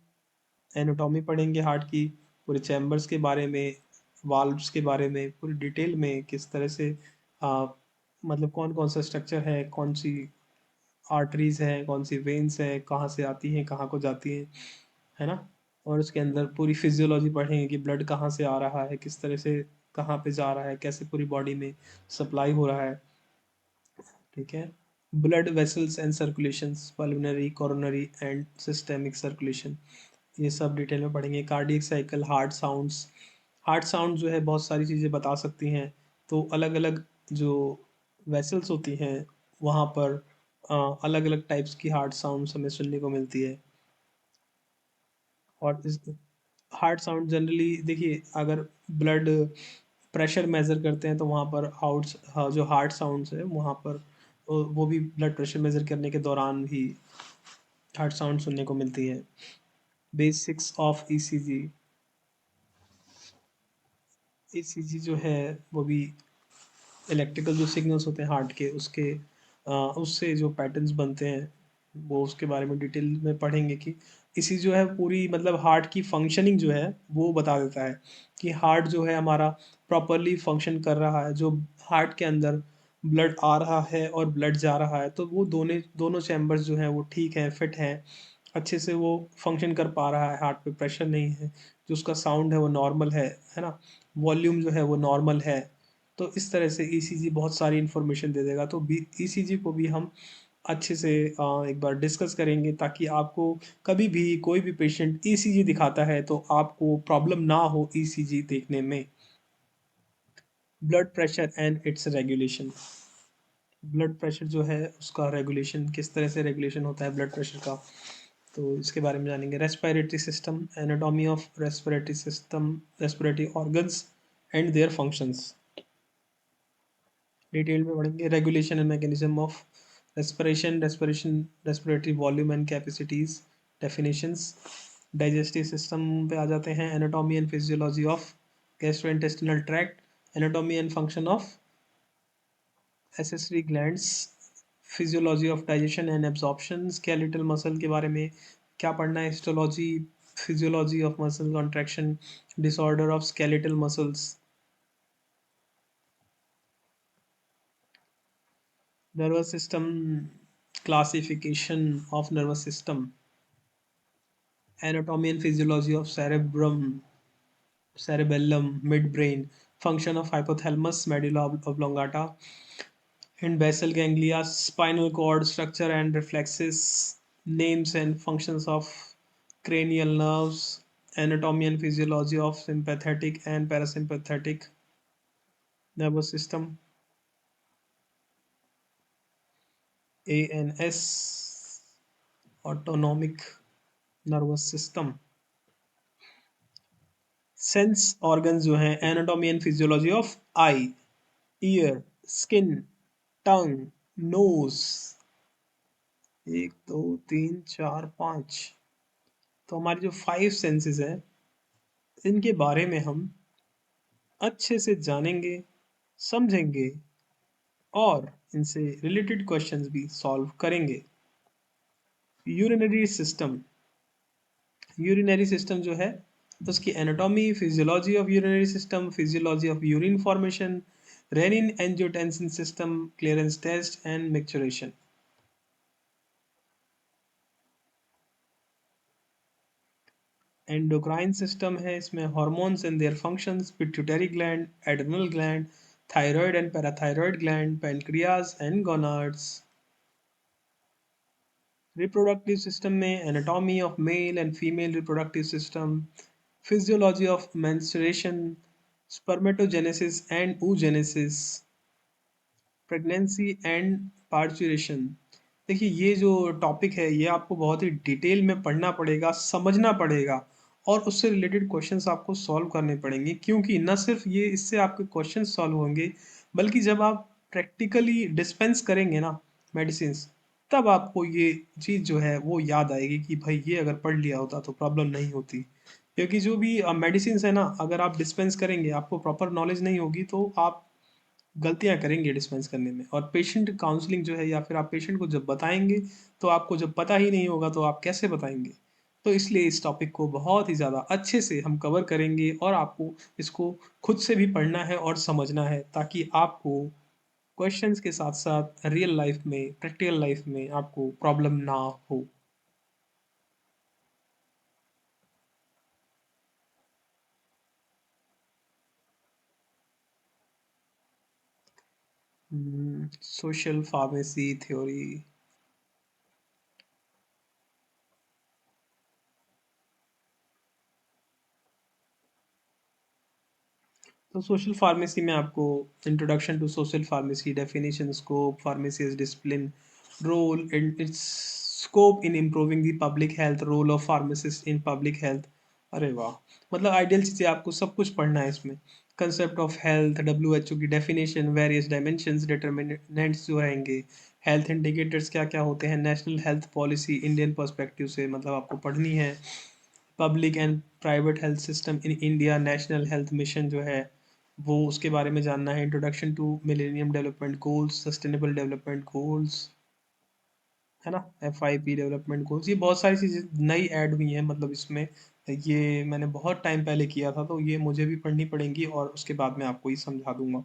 एनाटॉमी पढ़ेंगे हार्ट की, पूरे चैम्बर्स के बारे में, वाल्व्स के बारे में, पूरी डिटेल में किस तरह से आ, मतलब कौन कौन सा स्ट्रक्चर है, कौन सी आर्टरीज है, कौन सी वेन्स है, कहाँ से आती हैं, कहाँ को जाती हैं, है ना। और उसके अंदर पूरी फिजियोलॉजी पढ़ेंगे कि ब्लड कहाँ से आ रहा है, किस तरह से कहाँ पे जा रहा है, कैसे पूरी बॉडी में सप्लाई हो रहा है, ठीक है। Blood vessels and circulations, pulmonary, coronary and systemic circulation, ये सब डिटेल में पढ़ेंगे। Cardiac cycle, heart sounds, heart sound जो है बहुत सारी चीज़ें बता सकती हैं, तो अलग अलग जो वेसल्स होती हैं वहाँ पर अलग अलग टाइप्स की हार्ट साउंड्स हमें सुनने को मिलती है। और इस हार्ट साउंड जनरली देखिए, अगर ब्लड प्रेशर मेज़र करते हैं तो वहाँ पर जो हार्ट साउंड्स है वहाँ पर वो भी ब्लड प्रेशर मेज़र करने के दौरान भी हार्ट साउंड सुनने को मिलती है। बेसिक्स ऑफ ईसीजी, ईसीजी जो है वो भी इलेक्ट्रिकल जो सिग्नल्स होते हैं हार्ट के, उससे जो पैटर्न्स बनते हैं वो उसके बारे में डिटेल में पढ़ेंगे कि इसी जो है पूरी मतलब हार्ट की फंक्शनिंग जो है वो बता देता है कि हार्ट जो है हमारा प्रॉपरली फंक्शन कर रहा है, जो हार्ट के अंदर ब्लड आ रहा है और ब्लड जा रहा है, तो वो दोनों दोनों चैम्बर्स जो हैं वो ठीक हैं, फिट हैं, अच्छे से वो फंक्शन कर पा रहा है, हार्ट पे प्रेशर नहीं है, जो उसका साउंड है वो नॉर्मल है ना, वॉल्यूम जो है वो नॉर्मल है। तो इस तरह से ईसीजी बहुत सारी इन्फॉर्मेशन दे देगा, तो ईसीजी को भी हम अच्छे से एक बार डिस्कस करेंगे, ताकि आपको कभी भी कोई भी पेशेंट ईसीजी दिखाता है तो आपको प्रॉब्लम ना हो ईसीजी देखने में। Blood pressure and it's regulation, blood pressure जो है उसका रेगुलेशन, किस तरह से रेगुलेशन होता है ब्लड प्रेशर का, तो इसके बारे में जानेंगे। Respiratory system, anatomy of respiratory system, respiratory organs and their functions, detail में पढ़ेंगे। Regulation and mechanism of respiration, respiratory volume and capacities, definitions. Digestive system पे आ जाते हैं। Anatomy and physiology of gastrointestinal tract, anatomy and function of accessory glands, physiology of digestion and absorption, skeletal muscle के बारे में क्या पढ़ना है, histology, physiology of muscle contraction, disorder of skeletal muscles. Nervous system, classification of nervous system, anatomy and physiology of cerebellum, midbrain, function of hypothalamus, medulla oblongata, and basal ganglia, spinal cord structure and reflexes, names and functions of cranial nerves, anatomy and physiology of sympathetic and parasympathetic nervous system, ANS, autonomic nervous system। Sense organs जो हैं, anatomy and physiology of eye, ear, skin, tongue, nose, एक दो तीन चार पाँच, तो हमारी जो फाइव सेंसेस हैं इनके बारे में हम अच्छे से जानेंगे, समझेंगे, और इनसे रिलेटेड क्वेश्चंस भी सॉल्व करेंगे। यूरिनरी सिस्टम, यूरिनरी सिस्टम जो है उसकी anatomy, physiology of urinary system, physiology of urine formation, renin angiotensin system, clearance test and micturition. Endocrine system है, इसमें hormones and their functions, pituitary gland, adrenal gland, thyroid and parathyroid gland, pancreas and gonads. Reproductive system में anatomy of male and female reproductive system, physiology of menstruation, spermatogenesis and oogenesis, pregnancy and parturition. देखिए ये जो topic है ये आपको बहुत ही detail में पढ़ना पड़ेगा, समझना पड़ेगा, और उससे रिलेटेड क्वेश्चंस आपको सॉल्व करने पड़ेंगे, क्योंकि न सिर्फ ये इससे आपके क्वेश्चन सॉल्व होंगे, बल्कि जब आप प्रैक्टिकली डिस्पेंस करेंगे ना मेडिसिन, तब आपको ये चीज़ जो है वो याद आएगी कि भाई ये अगर पढ़ लिया होता तो प्रॉब्लम नहीं होती। क्योंकि जो भी मेडिसिन है ना, अगर आप डिस्पेंस करेंगे, आपको प्रॉपर नॉलेज नहीं होगी तो आप गलतियाँ करेंगे डिस्पेंस करने में। और पेशेंट काउंसलिंग जो है, या फिर आप पेशेंट को जब बताएंगे, तो आपको जब पता ही नहीं होगा तो आप कैसे बताएंगे। तो इसलिए इस टॉपिक को बहुत ही ज़्यादा अच्छे से हम कवर करेंगे, और आपको इसको खुद से भी पढ़ना है और समझना है, ताकि आपको क्वेश्चंस के साथ साथ रियल लाइफ में, प्रैक्टिकल लाइफ में आपको प्रॉब्लम ना हो। Social pharmacy theory. तो सोशल फार्मेसी में आपको introduction to social pharmacy, definition, scope, pharmacy as discipline, role and its scope in improving the public health, role of pharmacist in public health. अरे वाह, मतलब आइडियल चीज़ें आपको सब कुछ पढ़ना है इसमें। कंसेप्ट ऑफ हेल्थ, WHO की डेफिनेशन, वेरियस डायमेंशंस, डिटर्मिनेंट्स जो रहेंगे, हेल्थ इंडिकेटर्स क्या क्या होते हैं, national health policy Indian perspective से मतलब आपको पढ़नी है। Public and private health system in India, national health mission जो है वो उसके बारे में जानना है। Introduction to millennium development goals, sustainable development goals, है ना, FIP डेवलपमेंट गोल्स, ये बहुत सारी चीज़ें नई ऐड हुई हैं मतलब इसमें। ये मैंने बहुत टाइम पहले किया था, तो ये मुझे भी पढ़नी पड़ेंगी, और उसके बाद मैं आपको ये समझा दूंगा।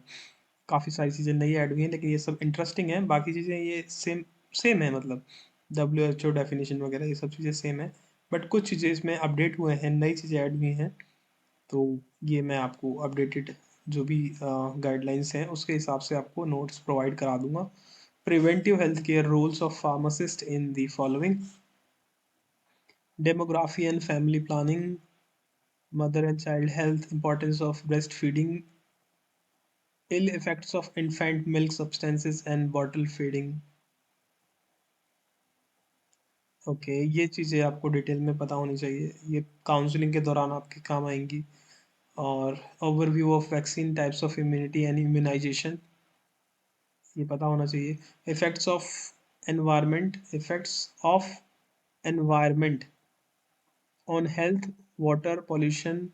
काफ़ी सारी चीज़ें नई ऐड हुई हैं, लेकिन ये सब इंटरेस्टिंग है, बाकी चीज़ें ये सेम सेम है मतलब। WHO डेफिनेशन वगैरह ये सब चीज़ें सेम है, बट कुछ चीज़ें इसमें अपडेट हुए हैं, नई चीज़ें ऐड हुई हैं। तो ये मैं आपको अपडेटेड जो भी गाइडलाइंस हैं उसके हिसाब से आपको नोट्स प्रोवाइड करा दूंगा। Preventive health care roles of pharmacist in the following: demography and family planning, mother and child health, importance of breast feeding, ill effects of infant milk substances and bottle feeding। Okay, ये चीज़ें आपको detail में पता होनी चाहिए, ये counselling के दौरान आपके काम आएंगी। और overview of vaccine, types of immunity and immunisation, ये पता होना चाहिए। Effects of environment, effects of environment on health, water pollution,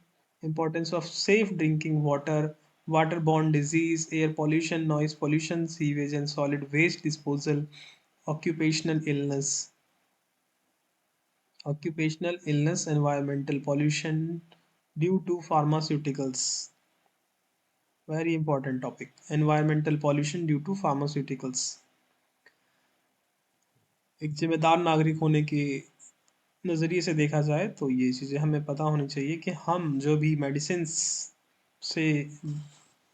importance of safe drinking water, waterborne disease, air pollution, noise pollution, sewage and solid waste disposal, occupational illness, environmental pollution due to pharmaceuticals, very important topic, environmental pollution due to pharmaceuticals। एक जिम्मेदार नागरिक होने के नज़रिए से देखा जाए तो ये चीज़ें हमें पता होनी चाहिए कि हम जो भी मेडिसिन्स से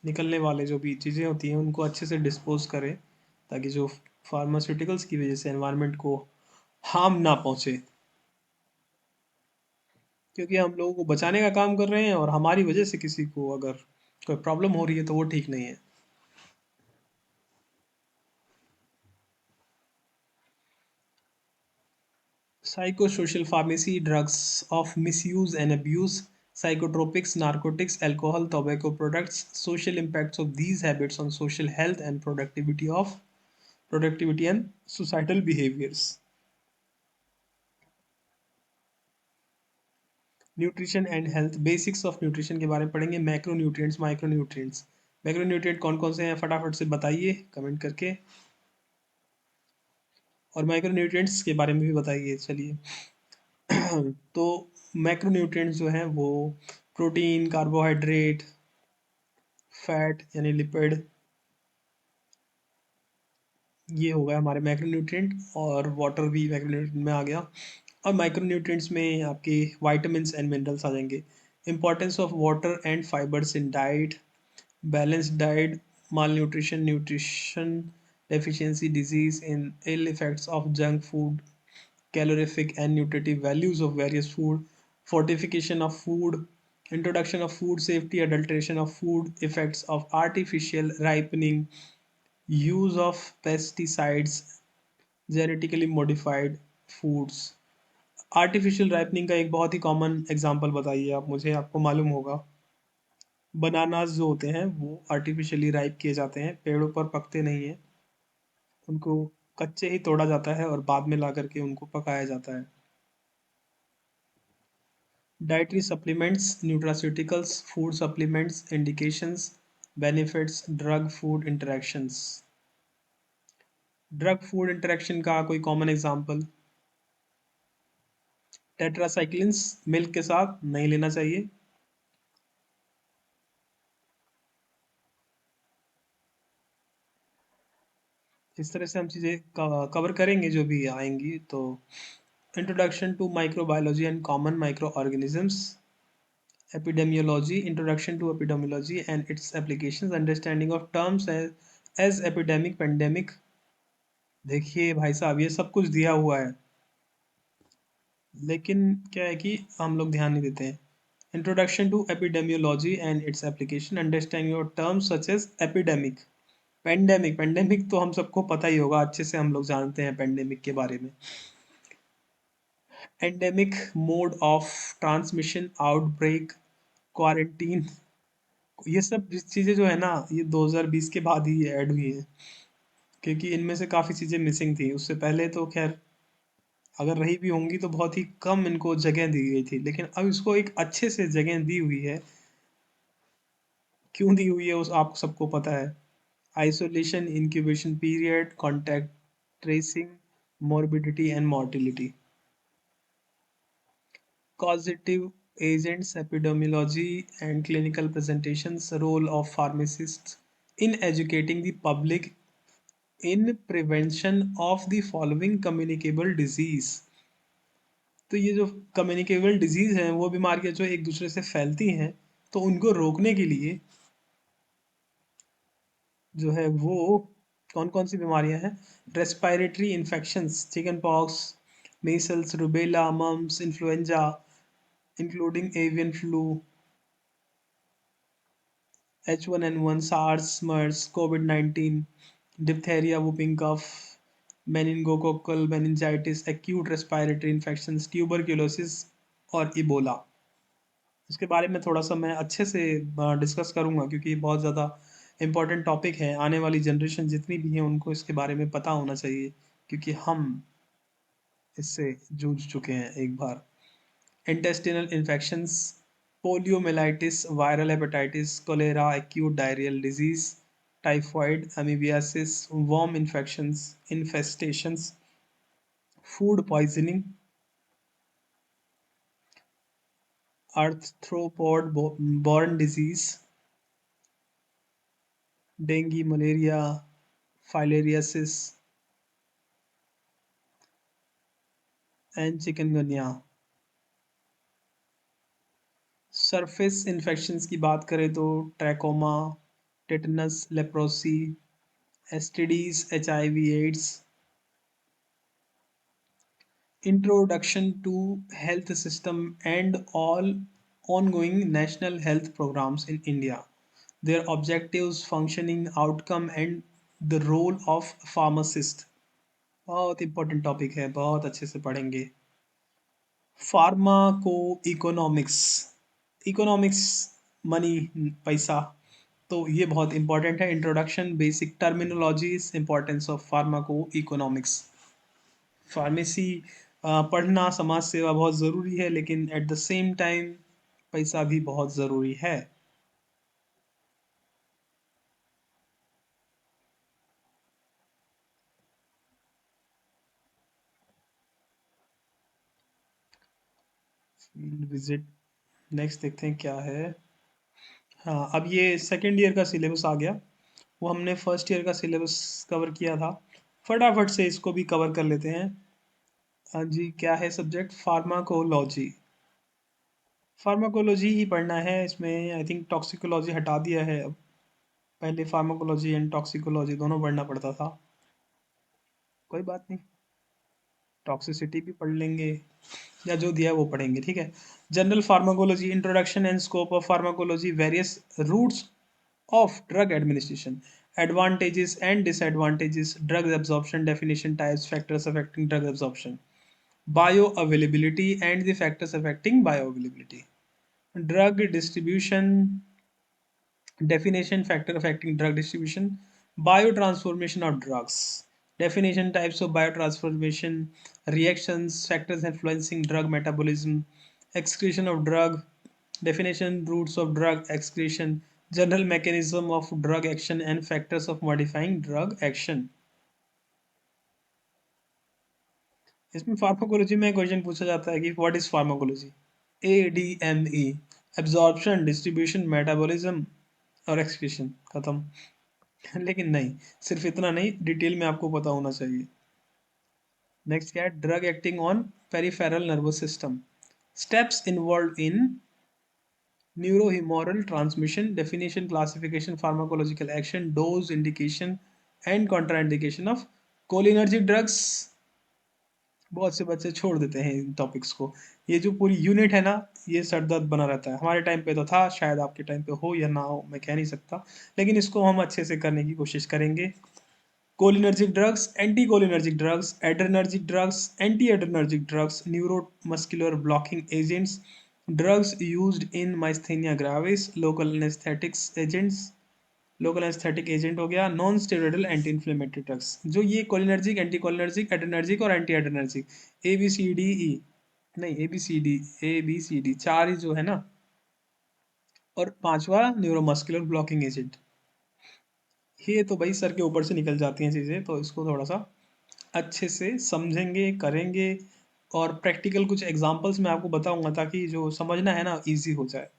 निकलने वाले जो भी चीज़ें होती हैं उनको अच्छे से डिस्पोज करें, ताकि जो फार्मास्यूटिकल्स की वजह से एनवायरनमेंट को हार्म ना पहुँचे। क्योंकि हम लोगों को बचाने का काम कर रहे हैं, और हमारी वजह से किसी को अगर कोई प्रॉब्लम हो रही है तो वो ठीक नहीं है। Psychosocial pharmacy, drugs of misuse and abuse, psychotropics, narcotics, alcohol, tobacco products, social impacts of these habits on social health and productivity and societal behaviors। Nutrition and health, basics of nutrition के बारे में पढ़ेंगे। Macro nutrients, micro nutrients. Macro nutrient कौन कौन से हैं फटाफट से बताइए कमेंट करके, और माइक्रो न्यूट्रिएंट्स के बारे में भी बताइए, चलिए। तो मैक्रो न्यूट्रिएंट्स जो हैं वो प्रोटीन, कार्बोहाइड्रेट, फैट यानी लिपिड, ये हो गया हमारे मैक्रोन्यूट्रिएंट। और वाटर भी मैक्रोन्यूट्रिएंट में आ गया। और माइक्रोन्यूट्रिएंट्स में आपके वाइटामिन्स एंड मिनरल्स आ जाएंगे। Importance of water and fibres in diet, balanced diet, mall nutrition, nutrition deficiency disease, in ill effects of junk food, calorific and nutritive values of various food, fortification of food, introduction of food safety, adulteration of food, effects of artificial ripening, use of pesticides, genetically modified foods, artificial ripening का एक बहुत ही common example बताइए आप मुझे, आपको मालूम होगा। Bananas जो होते हैं वो आर्टिफिशियली राइप किए जाते हैं, पेड़ों पर पकते नहीं हैं। उनको कच्चे ही तोड़ा जाता है और बाद में ला करके उनको पकाया जाता है। Dietary supplements, nutraceuticals, food supplements, indications, benefits, drug food interactions. Drug food interaction का कोई कॉमन एग्जांपल? टेट्रासाइक्लिन्स मिल्क के साथ नहीं लेना चाहिए। इस तरह से हम चीज़ें कवर करेंगे जो भी आएंगी। तो introduction to microbiology and common micro organisms, epidemiology, introduction to epidemiology and its applications, understanding of terms as epidemic, pandemic। देखिए भाई साहब, ये सब कुछ दिया हुआ है, लेकिन क्या है कि हम लोग ध्यान नहीं देते हैं। Introduction to epidemiology and its application, understanding of terms such as epidemic, pandemic. Pandemic तो हम सबको पता ही होगा, अच्छे से हम लोग जानते हैं पेंडेमिक के बारे में। Endemic, mode of transmission, outbreak, quarantine. ये सब चीज़ें जो है ना, ये 2020 के बाद ही ऐड हुई है, क्योंकि इनमें से काफ़ी चीज़ें मिसिंग थी। उससे पहले तो खैर अगर रही भी होंगी तो बहुत ही कम इनको जगह दी गई थी, लेकिन अब इसको एक अच्छे से जगह दी हुई है। क्यों दी हुई है उस आप सबको पता है। Isolation, incubation period, contact tracing, morbidity and mortality. causative agents, epidemiology and clinical presentations, role of pharmacists in educating the public in prevention of the following communicable disease. तो ये जो कम्युनिकेबल डिजीज हैं वो बीमारियां जो एक दूसरे से फैलती हैं, तो उनको रोकने के लिए जो है वो कौन कौन सी बीमारियां हैं? Respiratory infections, chicken pox, measles, rubella, mumps, influenza including avian flu, H1N1, SARS, MERS, COVID-19, diphtheria, whooping cough, meningococcal meningitis, acute respiratory infections, tuberculosis और इबोला। इसके बारे में थोड़ा सा मैं अच्छे से डिस्कस करूंगा, क्योंकि ये बहुत ज़्यादा इम्पोर्टेंट टॉपिक है। आने वाली जनरेशन जितनी भी है उनको इसके बारे में पता होना चाहिए, क्योंकि हम इससे जूझ चुके हैं एक बार। intestinal infections, poliomyelitis, viral hepatitis, cholera, acute diarrheal disease, typhoid, amoebiasis, worm infections, infestations, food poisoning, arthropod-borne disease, dengue, malaria, filariasis, and chikungunya। Surface infections की बात करें तो trachoma, tetanus, leprosy, STDs, HIV AIDS. Introduction to health system and all ongoing national health programs in India, their objectives, functioning, outcome and the role of pharmacist। बहुत important topic है, बहुत अच्छे से पढ़ेंगे। फार्माको इकोनॉमिक्स, इकोनॉमिक्स मनी, पैसा। तो ये बहुत इंपॉर्टेंट है। Introduction, basic terminologies, importance of pharmaco economics. Pharmacy पढ़ना, समाज सेवा बहुत ज़रूरी है, लेकिन एट द सेम टाइम पैसा भी बहुत ज़रूरी है। फील्ड विजिट, नेक्स्ट देखते हैं क्या है। हाँ, अब ये सेकेंड ईयर का सिलेबस आ गया। वो हमने फर्स्ट ईयर का सिलेबस कवर किया था, फटाफट से इसको भी कवर कर लेते हैं। हाँ जी, क्या है सब्जेक्ट? फार्माकोलॉजी। फार्माकोलॉजी ही पढ़ना है इसमें। आई थिंक टॉक्सिकोलॉजी हटा दिया है अब, पहले फार्माकोलॉजी एंड टॉक्सिकोलॉजी दोनों पढ़ना पड़ता था। कोई बात नहीं, टॉक्सिसिटी भी पढ़ लेंगे, या जो दिया है वो पढ़ेंगे, ठीक है। General pharmacology, introduction and scope of pharmacology, various routes of drug administration, advantages and disadvantages, drug absorption, definition, types, factors affecting drug absorption. bioavailability and the factors affecting bioavailability. Drug distribution definition, factor affecting drug distribution. Biotransformation of drugs definition, types of biotransformation, reactions, factors influencing drug metabolism, excretion of drug definition, routes of drug excretion, general mechanism of drug action and factors of modifying drug action. इसमें pharmacology में question पूछा जाता है कि what is pharmacology. ADME, absorption, distribution, metabolism और excretion, खत्म। लेकिन नहीं, सिर्फ इतना नहीं, डिटेल में आपको पता होना चाहिए। नेक्स्ट क्या है, drug acting on peripheral nervous system, steps involve in neurohumoral transmission, definition, classification, pharmacological action, dose, indication and contraindication of cholinergic drugs. बहुत से बच्चे छोड़ देते हैं इन टॉपिक्स को। ये जो पूरी यूनिट है ना, ये सर दर्द बना रहता है। हमारे टाइम पे तो था, शायद आपके टाइम पे हो या ना हो, मैं कह नहीं सकता, लेकिन इसको हम अच्छे से करने की कोशिश करेंगे। Cholinergic drugs, anti cholinergic drugs, adrenergic drugs, anti adrenergic drugs, neuromuscular blocking agents, drugs used in myasthenia gravis, local anaesthetics agents, local anaesthetic agent हो गया, non steroidal anti inflammatory drugs. जो ये कोलिनर्जिक, एंटी कोलिनर्जिक, एड्रेनर्जिक और anti adrenergic, ABCDE, नहीं ABCD चार ही जो है ना, और पांचवा न्यूरोमस्कुलर ब्लॉकिंग एजेंट। ये तो भाई सर के ऊपर से निकल जाती हैं चीज़ें, तो इसको थोड़ा सा अच्छे से समझेंगे, करेंगे, और प्रैक्टिकल कुछ एग्जांपल्स मैं आपको बताऊंगा ताकि जो समझना है ना इजी हो जाए।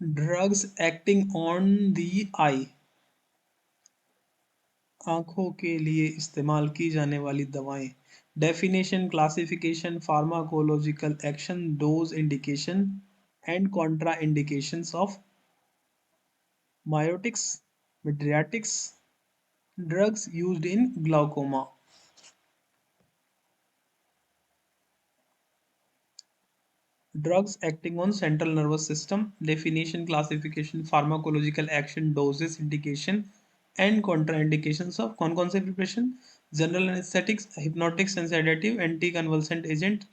Drugs acting on the eye, आंखों के लिए इस्तेमाल की जाने वाली दवाएं। Definition, classification, pharmacological action, dose, indication and contra indications of miotics, mydriatics, drugs used in glaucoma. Drugs acting on central nervous system, definition, classification, pharmacological action, doses, indication and contraindications of कौन से preparation, general anesthetics, hypnotics and sedative, anticonvulsant agent,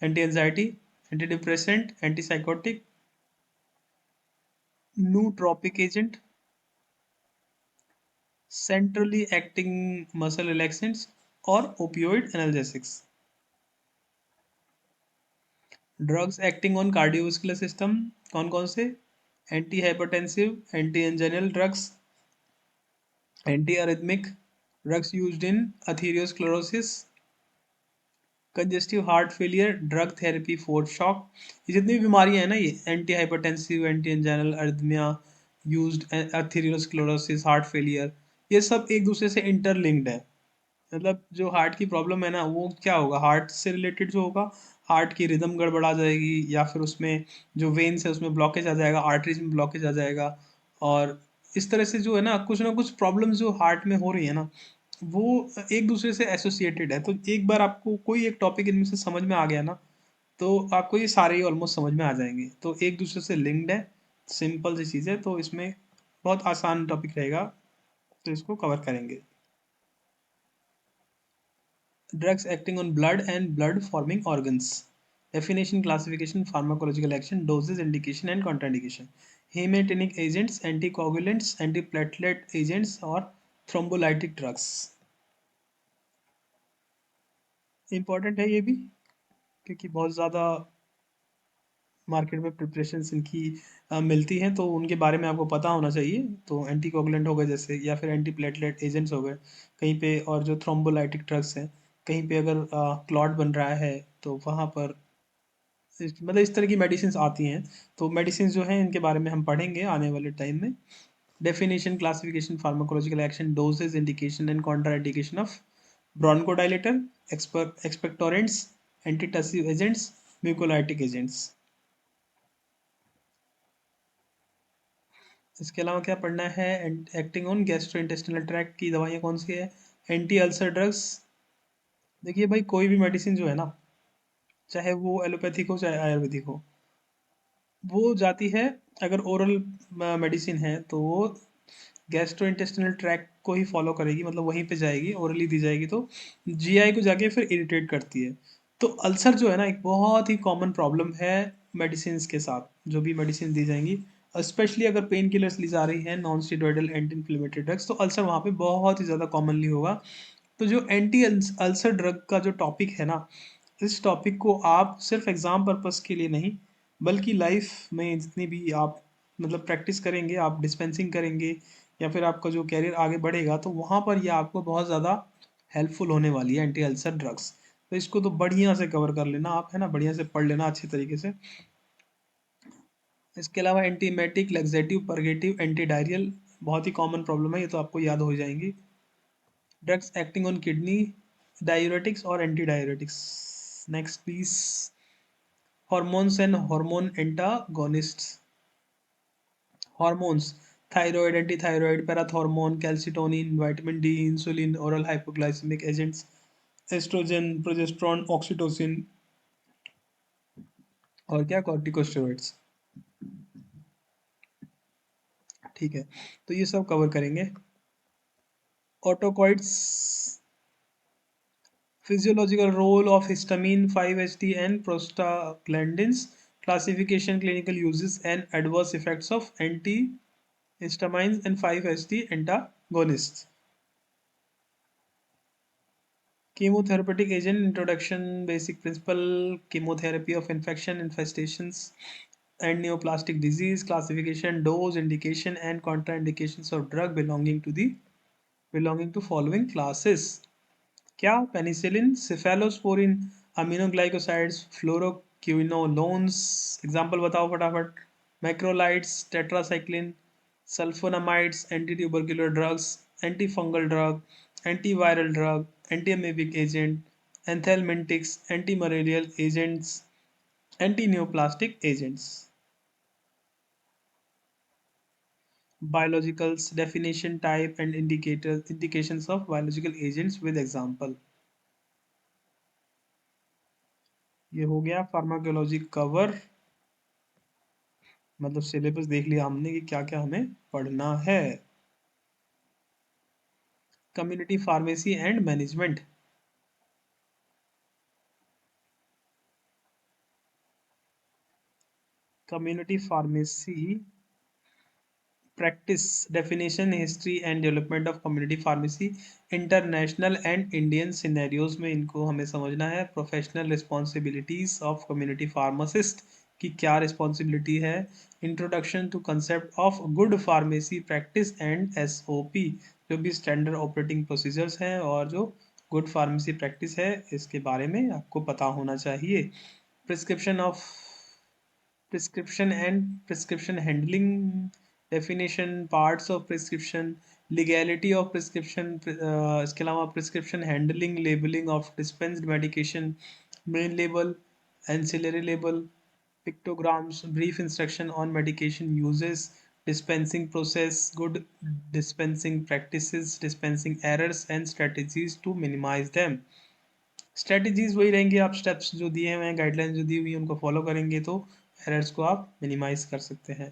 anti-anxiety, antidepressant, antipsychotic, nootropic agent, centrally acting muscle relaxants और opioid analgesics. Drugs acting on cardiovascular system, कौन से, anti hypertensive, anti anginal drugs, anti arrhythmic, drugs used in atherosclerosis, congestive heart failure, drug therapy for shock. ये जितनी भी बीमारियां हैं ना, ये anti hypertensive, anti anginal, arrhythmia, used atherosclerosis, heart failure, ये सब एक दूसरे से इंटरलिंक्ड है। मतलब जो हार्ट की प्रॉब्लम है ना, वो क्या होगा, हार्ट से रिलेटेड जो होगा, हार्ट की रिदम गड़बड़ा जाएगी, या फिर उसमें जो वेन्स है उसमें ब्लॉकेज आ जाएगा, आर्टरीज में ब्लॉकेज आ जाएगा, और इस तरह से जो है ना कुछ प्रॉब्लम जो हार्ट में हो रही है ना, वो एक दूसरे से एसोसिएटेड है। तो एक बार आपको कोई एक टॉपिक इनमें से समझ में आ गया ना, तो आपको ये सारे ही ऑलमोस्ट समझ में आ जाएंगे। तो एक दूसरे से लिंक्ड है, सिंपल सी चीज़ है, तो इसमें बहुत आसान टॉपिक रहेगा, तो इसको कवर करेंगे। Drugs acting on blood and blood forming organs. Definition, classification, pharmacological action, doses, indication and contraindication. Hematinic agents, anticoagulants, antiplatelet agents और thrombolytic drugs. इम्पॉर्टेंट है ये भी, क्योंकि बहुत ज़्यादा मार्केट में प्रिपरेशंस इनकी मिलती हैं, तो उनके बारे में आपको पता होना चाहिए। तो एंटीकोगुलेंट हो गए जैसे, या फिर एंटीप्लेटलेट एजेंट्स हो गए कहीं पे, और जो थ्रोम्बोलाइटिक ड्रग्स हैं, कहीं पे अगर क्लॉट बन रहा है तो वहाँ पर मतलब इस तरह की मेडिसिन आती हैं। तो मेडिसिन जो हैं इनके बारे में हम पढ़ेंगे आने वाले टाइम में। Definition, classification, pharmacological action, dosages, indication and contraindication of bronchodilator, expectorants, antitussive agents, mucolytic agents. इसके अलावा क्या पढ़ना है, एक्टिंग ऑन गैस्ट्रोइंटेस्टिनल ट्रैक्ट की दवाइयाँ कौन सी है, एंटी अल्सर ड्रग्स। देखिए भाई, कोई भी मेडिसिन जो है ना, चाहे वो एलोपैथिक हो चाहे आयुर्वेदिक हो, वो जाती है, अगर ओरल मेडिसिन है तो वो गैस्ट्रोइंटेस्टिनल ट्रैक्ट को ही फॉलो करेगी, मतलब वहीं पे जाएगी, ओरली दी जाएगी तो जीआई को जाके फिर इरिटेट करती है। तो अल्सर जो है ना एक बहुत ही कॉमन प्रॉब्लम है मेडिसिन के साथ, जो भी मेडिसिन दी जाएंगी, स्पेशली अगर पेन किलर्स ली जा रही हैं, non steroidal anti inflammatory drugs, तो अल्सर वहाँ पे बहुत ही ज़्यादा कॉमनली होगा। तो जो एंटी अल्सर ड्रग का जो टॉपिक है ना, इस टॉपिक को आप सिर्फ एग्ज़ाम पर्पस के लिए नहीं, बल्कि लाइफ में जितनी भी आप मतलब प्रैक्टिस करेंगे, आप डिस्पेंसिंग करेंगे, या फिर आपका जो कैरियर आगे बढ़ेगा, तो वहाँ पर ये आपको बहुत ज़्यादा हेल्पफुल होने वाली है एंटी अल्सर ड्रग्स। तो इसको तो बढ़िया से कवर कर लेना आप, है ना, बढ़िया से पढ़ लेना अच्छे तरीके से। इसके अलावा antiemetic, laxative, purgative, anti diarrhoeal बहुत ही कॉमन प्रॉब्लम है, ये तो आपको याद हो जाएंगी। Drugs acting on kidney, diuretics और anti diuretics. Next please, hormones and hormone antagonists. Hormones, thyroid, anti thyroid, parathormone, calcitonin, vitamin D, insulin, oral hypoglycaemic agents, oestrogen, progesterone, oxytocin, और क्या, कॉर्टिकोस्टेरॉइड्स। ठीक है, तो ये सब कवर करेंगे। ऑटोकॉइड्स, physiological role of histamine, 5-HT and prostaglandins, classification, clinical uses and adverse effects of antihistamines and 5-HT antagonists. Chemotherapeutic agent introduction, basic principle, chemotherapy of infection, infestations and neoplastic disease, classification, dose, indication and contraindications of drug belonging to following classes. क्या, penicillin, cephalosporin, aminoglycosides, fluoroquinolones. Example बताओ फटाफट। Macrolides, tetracycline, sulphonamides, anti tubercular drugs, anti fungal drug, anti viral drug, anti amoebic agent, anthelmintics, anti malarial agents, anti neoplastic agents. Biologicals, definition, type and indicators, indications of biological agents with example। ये हो गया pharmacology cover, मतलब syllabus देख लिया हमने कि क्या क्या हमें पढ़ना है। Community pharmacy and management. Community pharmacy practice, definition, history and development of community pharmacy, international and Indian scenarios में इनको हमें समझना है। Professional responsibilities of community pharmacist की क्या रिस्पॉन्सिबिलिटी है। Introduction to concept of good pharmacy practice and SOP, जो भी स्टैंडर्ड ऑपरेटिंग प्रोसीजर्स हैं और जो गुड फार्मेसी प्रैक्टिस है, इसके बारे में आपको पता होना चाहिए। Prescription of prescription and prescription handling, definition, parts of prescription, legality of prescription, इसके अलावा prescription handling, labeling of dispensed medication, main label, ancillary label, pictograms, brief instruction on medication uses, dispensing process, good dispensing practices, dispensing errors and strategies to minimize them। Strategies वही रहेंगी, आप steps जो दिए हुए हैं, guideline जो दी हुई है, उनको फॉलो करेंगे तो एरर्स को आप मिनिमाइज कर सकते हैं।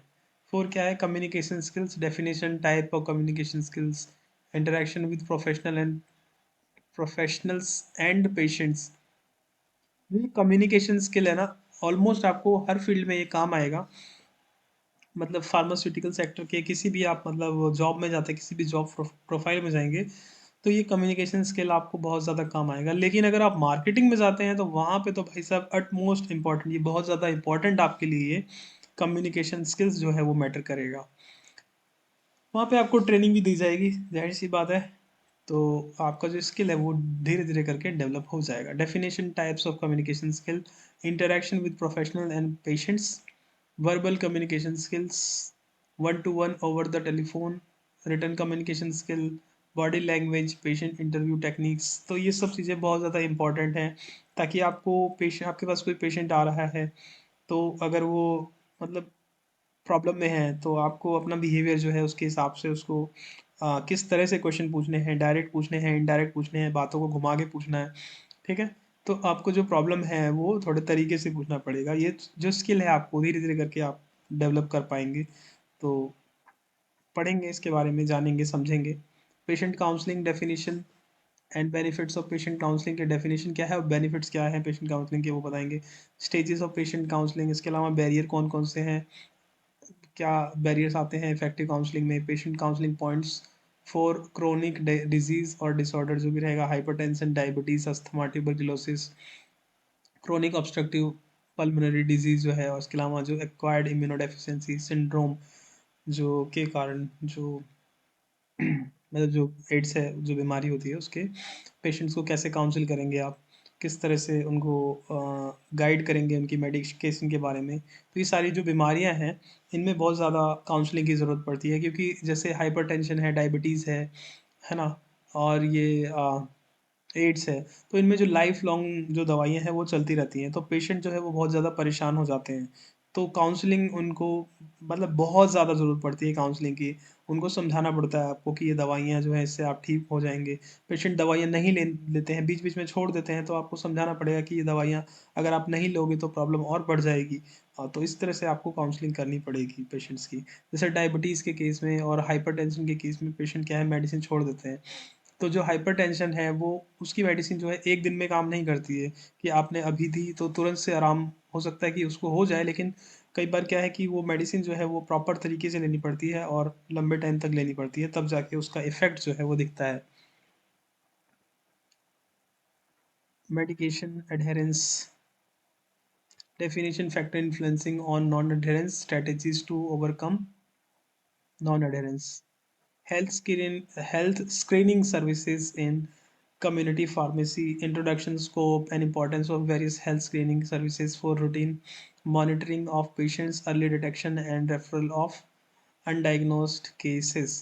फोर क्या है, communication skills, definition, type of communication skills, interaction with professionals and patients. ये कम्युनिकेशन स्किल है ना, ऑलमोस्ट आपको हर फील्ड में ये काम आएगा। मतलब फार्मास्यूटिकल सेक्टर के किसी भी आप मतलब जॉब में जाते हैं, किसी भी जॉब प्रोफाइल में जाएंगे, तो ये कम्युनिकेशन स्किल आपको बहुत ज़्यादा काम आएगा। लेकिन अगर आप मार्केटिंग में जाते हैं तो वहाँ पे तो भाई साहब अट मोस्ट इम्पॉर्टेंट, ये बहुत ज़्यादा इंपॉर्टेंट आपके लिए ये कम्युनिकेशन स्किल्स जो है वो मैटर करेगा। वहाँ पे आपको ट्रेनिंग भी दी जाएगी, जाहिर सी बात है। तो आपका जो स्किल है वो धीरे धीरे करके डेवलप हो जाएगा। Definition, types of communication skill, interaction with professional and patients, verbal communication skills, one to one over the telephone, written communication skill, body language, patient interview techniques. तो ये सब चीज़ें बहुत ज़्यादा इंपॉर्टेंट हैं, ताकि आपको पेशेंट, आपके पास कोई पेशेंट आ रहा है, तो अगर वो मतलब प्रॉब्लम में है, तो आपको अपना बिहेवियर जो है उसके हिसाब से उसको किस तरह से क्वेश्चन पूछने हैं, डायरेक्ट पूछने हैं, इनडायरेक्ट पूछने हैं, बातों को घुमा के पूछना है। ठीक है, तो आपको जो प्रॉब्लम है वो थोड़े तरीके से पूछना पड़ेगा। ये जो स्किल है आपको धीरे धीरे करके आप डेवलप कर पाएंगे। तो पढ़ेंगे इसके बारे में, जानेंगे, समझेंगे। Patient counselling definition and benefits of patient counselling के डेफिनेशन क्या है और बेनिफिट्स क्या है पेशेंट काउंसलिंग के, वो बताएंगे। स्टेजेस ऑफ पेशेंट काउंसलिंग, इसके अलावा बैरियर कौन कौन से हैं, क्या बैरियर्स आते हैं इफेक्टिव काउंसलिंग में, patient counselling points for chronic disease और डिसऑर्डर जो भी रहेगा, hypertension, diabetes, asthma, tuberculosis, chronic obstructive pulmonary disease जो है, और इसके अलावा जो एक्वायर्ड इम्यूनोडेफिशिएंसी सिंड्रोम जो के कारण जो मतलब जो एड्स है, जो बीमारी होती है, उसके पेशेंट्स को कैसे काउंसिल करेंगे आप, किस तरह से उनको गाइड करेंगे उनकी मेडिकेशन के बारे में। तो ये सारी जो बीमारियां हैं, इनमें बहुत ज़्यादा काउंसलिंग की ज़रूरत पड़ती है, क्योंकि जैसे हाइपरटेंशन है, डायबिटीज़ है ना, और ये एड्स है, तो इनमें जो लाइफ लॉन्ग जो दवाइयाँ हैं वो चलती रहती हैं, तो पेशेंट जो है वो बहुत ज़्यादा परेशान हो जाते हैं। तो काउंसलिंग उनको मतलब बहुत ज़्यादा ज़रूरत पड़ती है काउंसलिंग की। उनको समझाना पड़ता है आपको कि ये दवाइयाँ जो हैं इससे आप ठीक हो जाएंगे। पेशेंट दवाइयाँ नहीं लेते हैं, बीच बीच में छोड़ देते हैं, तो आपको समझाना पड़ेगा कि ये दवाइयाँ अगर आप नहीं लोगे तो प्रॉब्लम और बढ़ जाएगी। तो इस तरह से आपको काउंसलिंग करनी पड़ेगी पेशेंट्स की। जैसे डायबिटीज़ के केस में और हाइपरटेंशन के केस में पेशेंट क्या है, मेडिसिन छोड़ देते हैं। तो जो हाइपरटेंशन है वो, उसकी मेडिसिन जो है एक दिन में काम नहीं करती है, कि आपने अभी दी तो तुरंत से आराम हो सकता है कि उसको हो जाए, लेकिन कई बार क्या है कि वो मेडिसिन जो है वो प्रॉपर तरीके से लेनी पड़ती है और लंबे टाइम तक लेनी पड़ती है, तब जाके उसका इफेक्ट जो है वो दिखता है। Medication adherence definition, factor influencing on non adherence, strategies to overcome non adherence, health screening services in community pharmacy, introduction, scope and importance of various health screening services for routine monitoring of patients, early detection and referral of undiagnosed cases,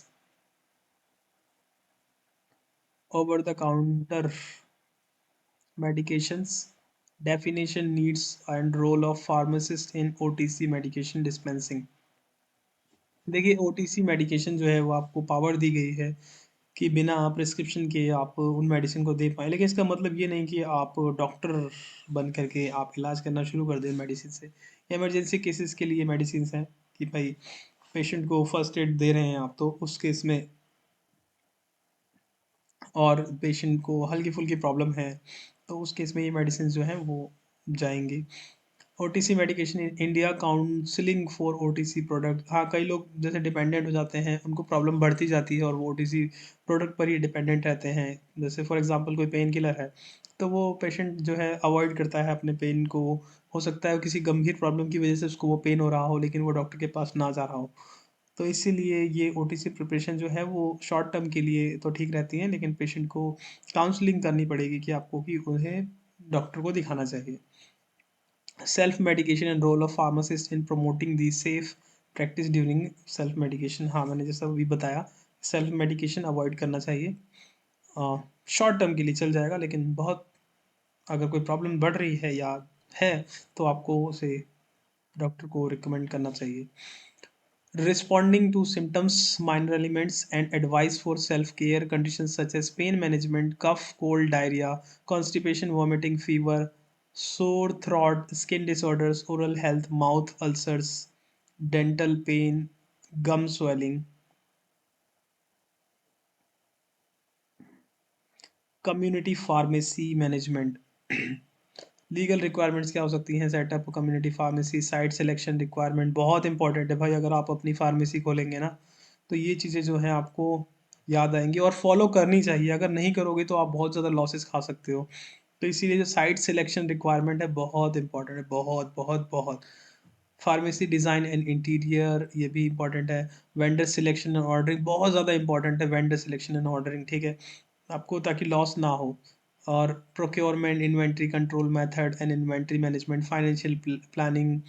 over the counter medications, definition, needs and role of pharmacist in OTC medication dispensing। देखिए, OTC medication जो है वो आपको power दी गई है कि बिना prescription के आप उन मेडिसिन को दे पाएँ, लेकिन इसका मतलब ये नहीं कि आप डॉक्टर बन करके आप इलाज करना शुरू कर दें मेडिसिन से। इमरजेंसी केसेस के लिए मेडिसिन हैं कि भाई पेशेंट को फर्स्ट एड दे रहे हैं आप, तो उस केस में, और पेशेंट को हल्की फुल्की प्रॉब्लम है, तो उस केस में ये मेडिसिन जो हैं वो जाएंगी। OTC medication in India, counselling for OTC product. हाँ, कई लोग जैसे डिपेंडेंट हो जाते हैं, उनको प्रॉब्लम बढ़ती जाती है और वो ओटीसी प्रोडक्ट पर ही डिपेंडेंट रहते हैं। जैसे फॉर एग्जांपल कोई पेन किलर है, तो वो पेशेंट जो है अवॉइड करता है अपने पेन को। हो सकता है किसी गंभीर प्रॉब्लम की वजह से उसको वो पेन हो रहा हो, लेकिन वो डॉक्टर के पास ना जा रहा हो। तो इसीलिए ये ओटीसी प्रिपरेशन जो है वो शॉर्ट टर्म के लिए तो ठीक रहती है, लेकिन पेशेंट को काउंसलिंग करनी पड़ेगी कि आपको कि उन्हें डॉक्टर को दिखाना चाहिए। Self medication and role of pharmacist in promoting the safe practice during self medication. हाँ, मैंने जैसा अभी बताया, सेल्फ मेडिकेशन अवॉइड करना चाहिए। शॉर्ट टर्म के लिए चल जाएगा, लेकिन बहुत अगर कोई प्रॉब्लम बढ़ रही है या है, तो आपको उसे डॉक्टर को रिकमेंड करना चाहिए। Responding to symptoms, minor elements, and advice for self care conditions such as pain management, cough, cold, diarrhea, constipation, vomiting, fever, sore throat, skin disorders, oral health, mouth ulcers, dental pain, gum swelling, community pharmacy management। Legal requirements क्या हो सकती हैं, setup community pharmacy, site selection requirement बहुत important है भाई। अगर आप अपनी फार्मेसी खोलेंगे ना, तो ये चीज़ें जो हैं आपको याद आएंगी और फॉलो करनी चाहिए। अगर नहीं करोगे तो आप बहुत ज़्यादा लॉसेस खा सकते हो। तो इसीलिए जो साइट सिलेक्शन रिक्वायरमेंट है बहुत इंपॉर्टेंट है, बहुत बहुत बहुत। फार्मेसी डिज़ाइन एंड इंटीरियर, ये भी इंपॉर्टेंट है। वेंडर सिलेक्शन एंड ऑर्डरिंग बहुत ज़्यादा इंपॉर्टेंट है, वेंडर सिलेक्शन एंड ऑर्डरिंग, ठीक है, आपको ताकि लॉस ना हो। और procurement, inventory control method and inventory management, financial planning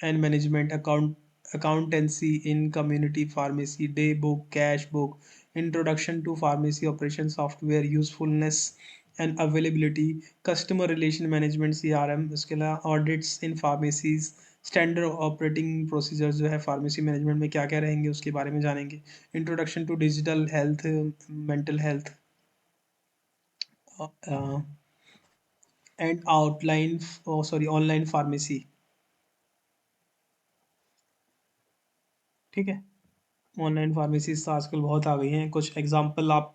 and management, accountancy in community pharmacy, day book, cash book, introduction to pharmacy operation software, usefulness and availability, customer relation management, CRM, उसके अलावा audits in pharmacies, standard operating procedures जो है pharmacy management में क्या क्या रहेंगे उसके बारे में जानेंगे। Introduction to digital health, mental health and outline, sorry, online pharmacy, ठीक है। ऑनलाइन फार्मेसीज तो आजकल बहुत आ गई हैं, कुछ एग्जांपल आप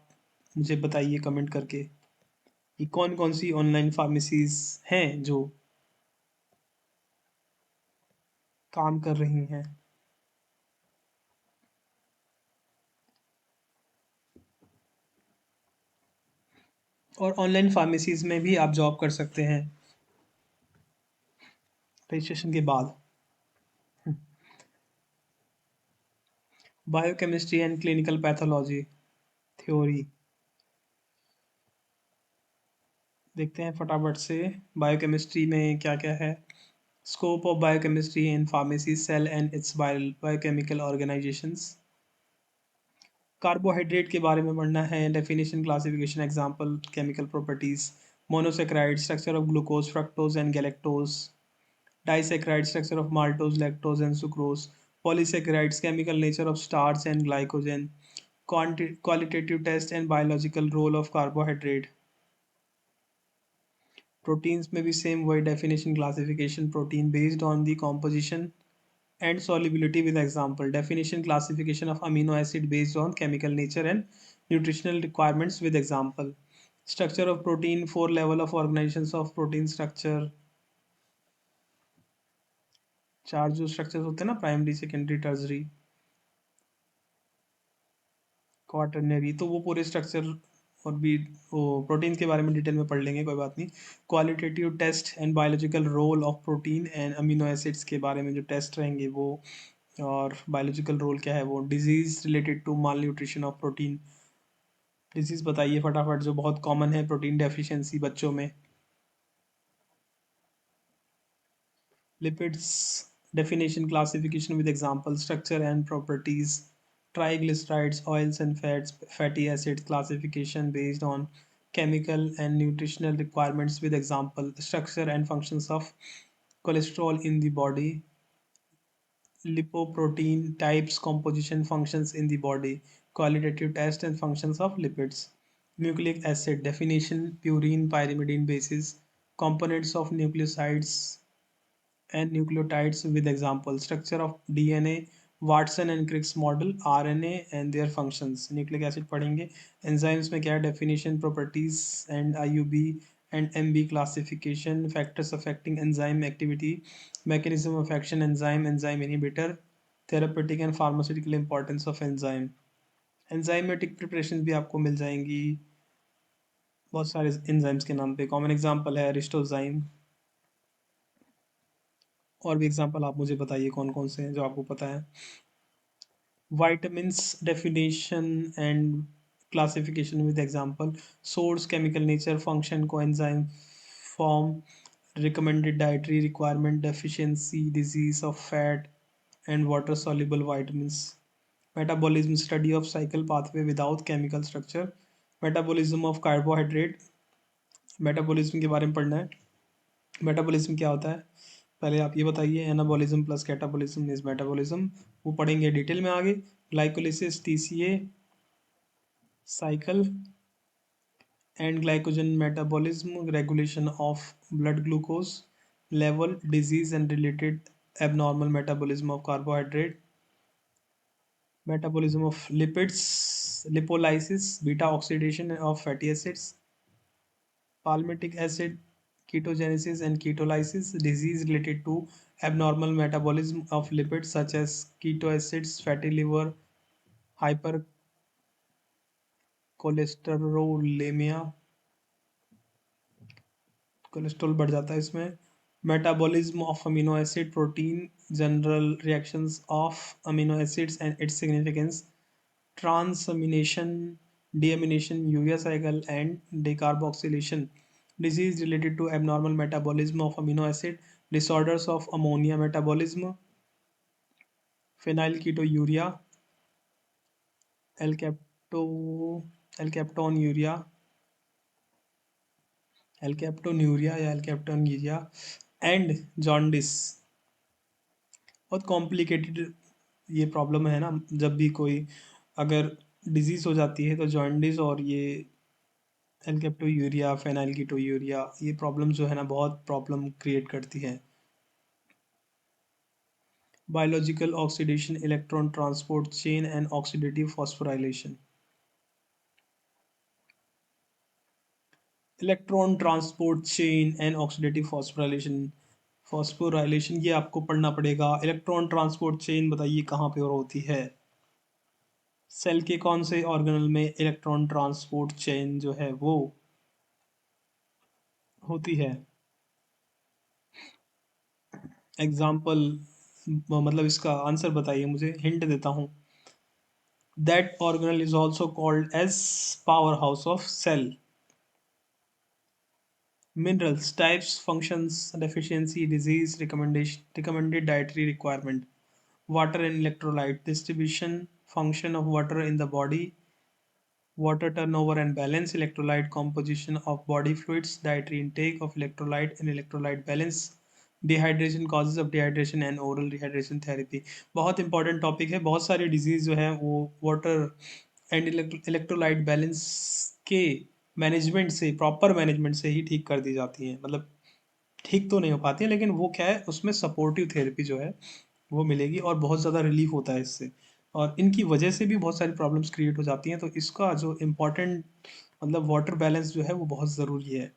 मुझे बताइए कमेंट करके कि कौन कौन सी ऑनलाइन फार्मेसीज हैं जो काम कर रही हैं। और ऑनलाइन फार्मेसीज में भी आप जॉब कर सकते हैं रजिस्ट्रेशन के बाद। Biochemistry and clinical pathology theory देखते हैं फटाफट से। बायोकेमिस्ट्री में क्या क्या है। Scope of biochemistry in pharmacy cell and its biochemical organisations. Carbohydrate के बारे में पढ़ना है। Definition, classification, example, chemical properties. Monosaccharide, structure of glucose, fructose and galactose. Disaccharide, structure of maltose, lactose and sucrose. Polysaccharides, chemical nature of starch and glycogen. Qualitative test and biological role of carbohydrate. Proteins में भी same वही definition, classification, protein based on the composition and solubility with example. Definition, classification of amino acid based on chemical nature and nutritional requirements with example. Structure of protein, four level of organizations of protein structure। चार जो structures होते हैं ना, primary, secondary, tertiary, quaternary, तो वो पूरे structure और भी वो प्रोटीन के बारे में डिटेल में पढ़ लेंगे, कोई बात नहीं। Qualitative test and biological role of protein and amino acids के बारे में जो टेस्ट रहेंगे वो। और बायोलॉजिकल रोल क्या है वो। Disease related to malnutrition of protein. Disease बताइए फटाफट जो बहुत कॉमन है प्रोटीन डेफिशिएंसी बच्चों में। Lipids, definition, classification with example, structure and properties, triglycerides, oils and fats, fatty acids, classification based on chemical and nutritional requirements with example, structure and functions of cholesterol in the body, lipoprotein types, composition, functions in the body, qualitative test and functions of lipids. Nucleic acid definition, purine, pyrimidine bases, components of nucleosides and nucleotides with example, structure of DNA, Watson and Crick's model, RNA and their functions। Nucleic acid पढ़ेंगे। Enzymes में क्या है, definition, properties and IUB and MB classification, factors affecting enzyme activity, mechanism of action, enzyme inhibitor, therapeutic and pharmaceutical importance of enzyme। Enzymatic preparation भी आपको मिल जाएंगी बहुत सारे enzymes के नाम पे। कॉमन एग्जांपल है रिस्टोजाइम। और भी एग्जांपल आप मुझे बताइए कौन कौन से हैं जो आपको पता है। vitamins definition and classification with example, source, chemical nature, function, coenzyme, form, recommended dietary requirement, deficiency, disease of fat and water soluble vitamins। metabolism, study of cycle pathway without chemical structure। metabolism of carbohydrate, metabolism के बारे में पढ़ना है। Metabolism क्या होता है पहले आप ये बताइए। Anabolism plus catabolism is metabolism, वो पढ़ेंगे डिटेल में आगे। Glycolysis, TCA cycle and glycogen metabolism, regulation of blood glucose level, disease and related abnormal metabolism of carbohydrate. Metabolism of lipids, lipolysis, beta oxidation of fatty acids, palmitic acid, ketogenesis and ketolysis, disease related to abnormal metabolism of lipids such as keto acids, fatty liver, hypercholesterolemia, cholesterol बढ़ जाता है इसमें। Metabolism of amino acid protein, general reactions of amino acids and its significance, transamination, deamination, urea cycle, and decarboxylation। Disease related to abnormal metabolism of amino acid, disorders of ammonia metabolism, phenylketonuria, L-capto, L-captonuria, L-captonuria या L-captonuria, and jaundice। बहुत complicated ये problem है ना, जब भी कोई अगर disease हो जाती है तो जॉन्डिस और ये एल्केप्टोयूरिया, फेनाइलकीटोयूरिया, ये प्रॉब्लम जो है ना बहुत प्रॉब्लम क्रिएट करती है। Biological oxidation, electron transport chain and oxidative phosphorylation. Electron transport chain and oxidative phosphorylation. Phosphorylation ये आपको पढ़ना पड़ेगा। इलेक्ट्रॉन ट्रांसपोर्ट चेन बताइए कहाँ पे और होती है। सेल के कौन से ऑर्गेनल में इलेक्ट्रॉन ट्रांसपोर्ट चेन जो है वो होती है। एग्जाम्पल, मतलब इसका आंसर बताइए, मुझे हिंट देता हूँ। That organelle is also called as power house of cell. Minerals, types, functions, deficiency, disease, recommendation, recommended dietary requirement. Water and electrolyte distribution, function of water in the body, water turnover and balance, electrolyte composition of body fluids, dietary intake of electrolyte and electrolyte balance, dehydration, causes of dehydration and oral dehydration therapy. बहुत important topic है। बहुत सारी disease जो है वो water and electrolyte balance के management से, proper management से ही ठीक कर दी जाती हैं। मतलब ठीक तो नहीं हो पाती है, लेकिन वो क्या है, उसमें सपोर्टिव थेरेपी जो है वो मिलेगी और बहुत ज़्यादा रिलीफ होता है इससे। और इनकी वजह से भी बहुत सारी प्रॉब्लम्स क्रिएट हो जाती हैं, तो इसका जो इम्पोर्टेंट मतलब वाटर बैलेंस जो है वो बहुत ज़रूरी है।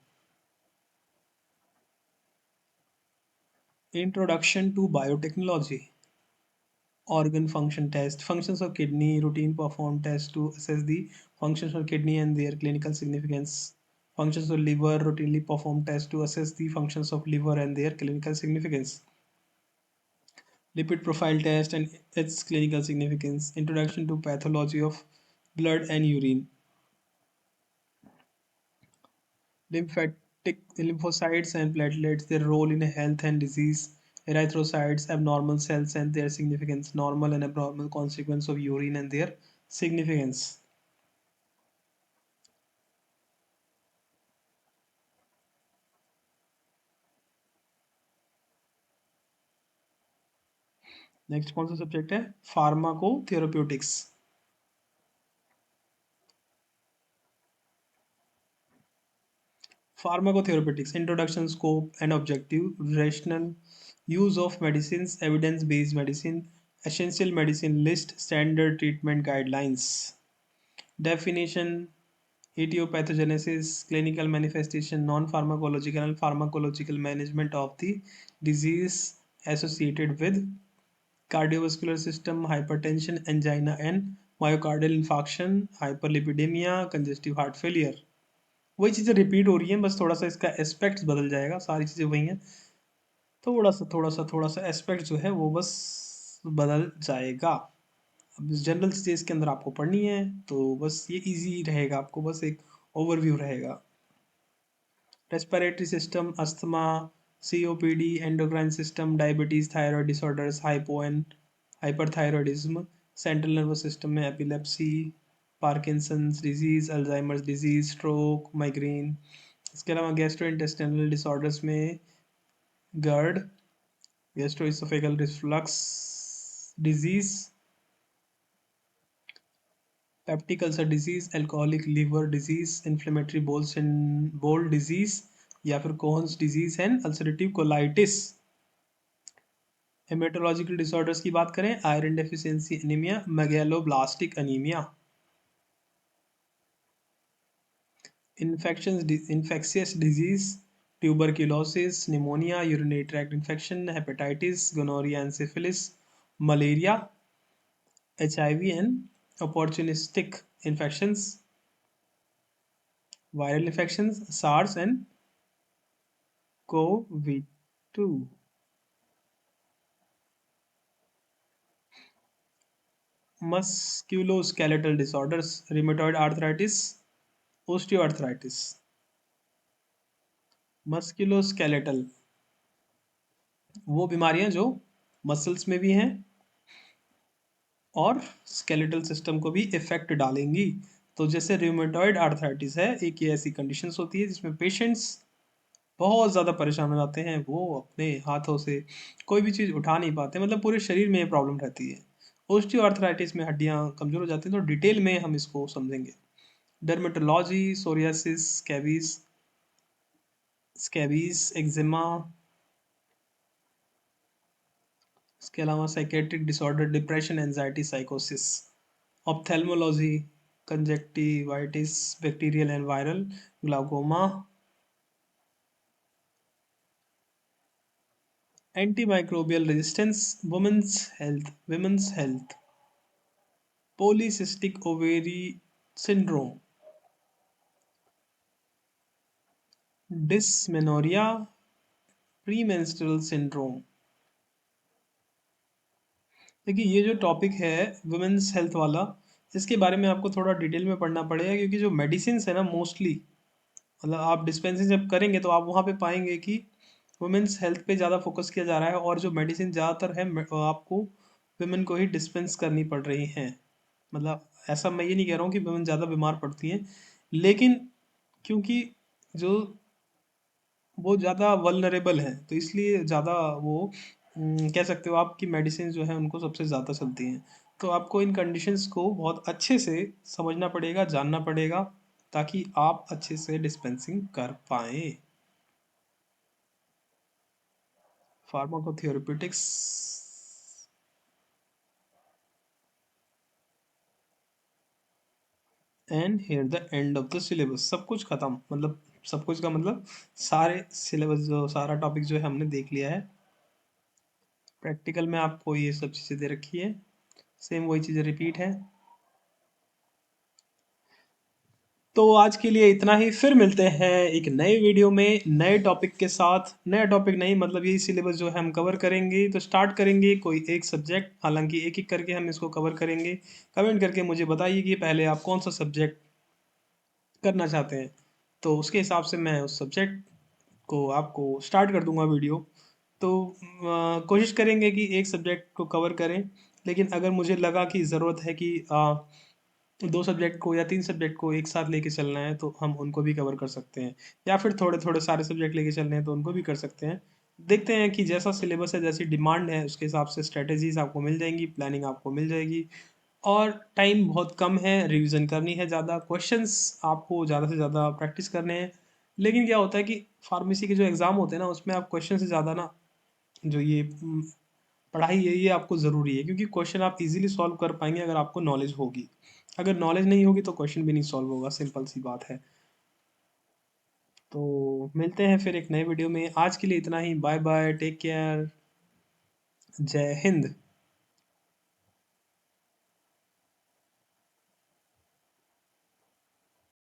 Introduction to biotechnology. Organ function test, functions of kidney, routine perform test to assess the functions of kidney and their clinical significance. Functions of liver, routinely perform test to assess the functions of liver and their clinical significance. Lipid profile test and its clinical significance. Introduction to pathology of blood and urine. Lymphatic lymphocytes and platelets, their role in health and disease. Erythrocytes, abnormal cells and their significance. Normal and abnormal consequence of urine and their significance. Next कौन सा subject है, pharmacotherapeutics. Pharmacotherapeutics, introduction, scope and objective, rational use of medicine, evidence based medicine, essential medicine list, standard treatment guidelines. Definition, etiopathogenesis, clinical manifestation, non-pharmacological and pharmacological management of the disease associated with cardiovascular system, hypertension, angina and myocardial infarction, hyperlipidemia, congestive heart failure। वही चीज़ें repeat हो रही हैं, बस थोड़ा सा इसका aspects बदल जाएगा, सारी चीज़ें वही हैं। थोड़ा सा एस्पेक्ट जो है वो बस बदल जाएगा। अब जनरल चीज़ें इसके अंदर आपको पढ़नी है, तो बस ये इजी रहेगा, आपको बस एक ओवरव्यू रहेगा। Respiratory system, asthma, COPD, endocrine system, diabetes, thyroid disorders, hypo and hyperthyroidism. Central nervous system में epilepsy, Parkinson's disease, Alzheimer's disease, stroke, migraine. इसके अलावा गैस्ट्रो इंटेस्टिनल डिसऑर्डर्स में GERD, gastroesophageal reflux disease, peptic ulcer disease, alcoholic liver disease, inflammatory bowel disease या फिर Crohn's disease and ulcerative colitis. Haematological disorders की बात करें, iron deficiency anaemia, megaloblastic anaemia. Infectious disease, tuberculosis, pneumonia, urinary tract infection, hepatitis, gonorrhoea and syphilis, malaria, HIV and opportunistic infections, viral infections, SARS and COVID-2। Musculoskeletal disorders, rheumatoid arthritis, osteoarthritis। Musculoskeletal वो बीमारियां जो muscles में भी हैं और skeletal system को भी effect डालेंगी। तो जैसे रिमेटॉइड आर्थराइटिस है, एक ये ऐसी कंडीशंस होती है जिसमें पेशेंट्स बहुत ज़्यादा परेशान हो जाते हैं, वो अपने हाथों से कोई भी चीज़ उठा नहीं पाते, मतलब पूरे शरीर में ये प्रॉब्लम रहती है। ओस्टियोआर्थराइटिस में हड्डियाँ कमज़ोर हो जाती हैं, तो डिटेल में हम इसको समझेंगे। Dermatology, psoriasis, scabies, eczema. इसके अलावा साइकेट्रिक डिसऑर्डर, डिप्रेशन, एंजाइटी, साइकोसिस। Ophthalmology, conjunctivitis, bacterial and viral, glaucoma, antimicrobial resistance, women's health, polycystic ovary syndrome, dysmenorrhoea, premenstrual syndrome. देखिए ये जो टॉपिक है वुमेन्स हेल्थ वाला, इसके बारे में आपको थोड़ा डिटेल में पढ़ना पड़ेगा, क्योंकि जो मेडिसिन है ना मोस्टली, मतलब आप डिस्पेंसिंग जब करेंगे तो आप वहाँ पे पाएंगे कि वुमेन्स हेल्थ पे ज़्यादा फोकस किया जा रहा है, और जो मेडिसिन ज़्यादातर है आपको वुमेन को ही डिस्पेंस करनी पड़ रही हैं। मतलब ऐसा मैं ये नहीं कह रहा हूँ कि वुमेन ज़्यादा बीमार पड़ती हैं, लेकिन क्योंकि जो वो ज़्यादा वल्नरेबल हैं तो इसलिए ज़्यादा वो कह सकते हो आपकी मेडिसिन जो है उनको सबसे ज़्यादा चलती हैं। तो आपको इन कंडीशंस को बहुत अच्छे से समझना पड़ेगा, जानना पड़ेगा, ताकि आप अच्छे से डिस्पेंसिंग कर पाएँ। Pharmacotherapeutics and here the end of the syllabus. सब कुछ खत्म, मतलब सब कुछ का मतलब सारे सिलेबस जो सारा टॉपिक जो है हमने देख लिया है। प्रैक्टिकल में आपको ये सब चीज़ें दे रखी है, सेम वही चीज़ें रिपीट है। तो आज के लिए इतना ही, फिर मिलते हैं एक नए वीडियो में नए टॉपिक के साथ। नया टॉपिक नहीं, मतलब यही सिलेबस जो है हम कवर करेंगे। तो स्टार्ट करेंगे कोई एक सब्जेक्ट, हालांकि एक एक करके हम इसको कवर करेंगे। कमेंट करके मुझे बताइए कि पहले आप कौन सा सब्जेक्ट करना चाहते हैं, तो उसके हिसाब से मैं उस सब्जेक्ट को आपको स्टार्ट कर दूंगा वीडियो। तो कोशिश करेंगे कि एक सब्जेक्ट को कवर करें, लेकिन अगर मुझे लगा कि ज़रूरत है कि दो सब्जेक्ट को या तीन सब्जेक्ट को एक साथ लेके चलना है तो हम उनको भी कवर कर सकते हैं, या फिर थोड़े थोड़े सारे सब्जेक्ट लेके चलने हैं तो उनको भी कर सकते हैं। देखते हैं कि जैसा सिलेबस है, जैसी डिमांड है, उसके हिसाब से स्ट्रेटेजीज आपको मिल जाएंगी, प्लानिंग आपको मिल जाएगी। और टाइम बहुत कम है, रिवीजन करनी है ज़्यादा, क्वेश्चंस आपको ज़्यादा से ज़्यादा प्रैक्टिस करने हैं। लेकिन क्या होता है कि फार्मेसी के जो एग्ज़ाम होते हैं ना, उसमें आप क्वेश्चन से ज़्यादा ना, जो ये पढ़ाई है, ये आपको ज़रूरी है, क्योंकि क्वेश्चन आप इजीली सॉल्व कर पाएंगे अगर आपको नॉलेज होगी। अगर नॉलेज नहीं होगी तो क्वेश्चन भी नहीं सॉल्व होगा, सिंपल सी बात है। तो मिलते हैं फिर एक नए वीडियो में। आज के लिए इतना ही, बाय बाय, टेक केयर, जय हिंद।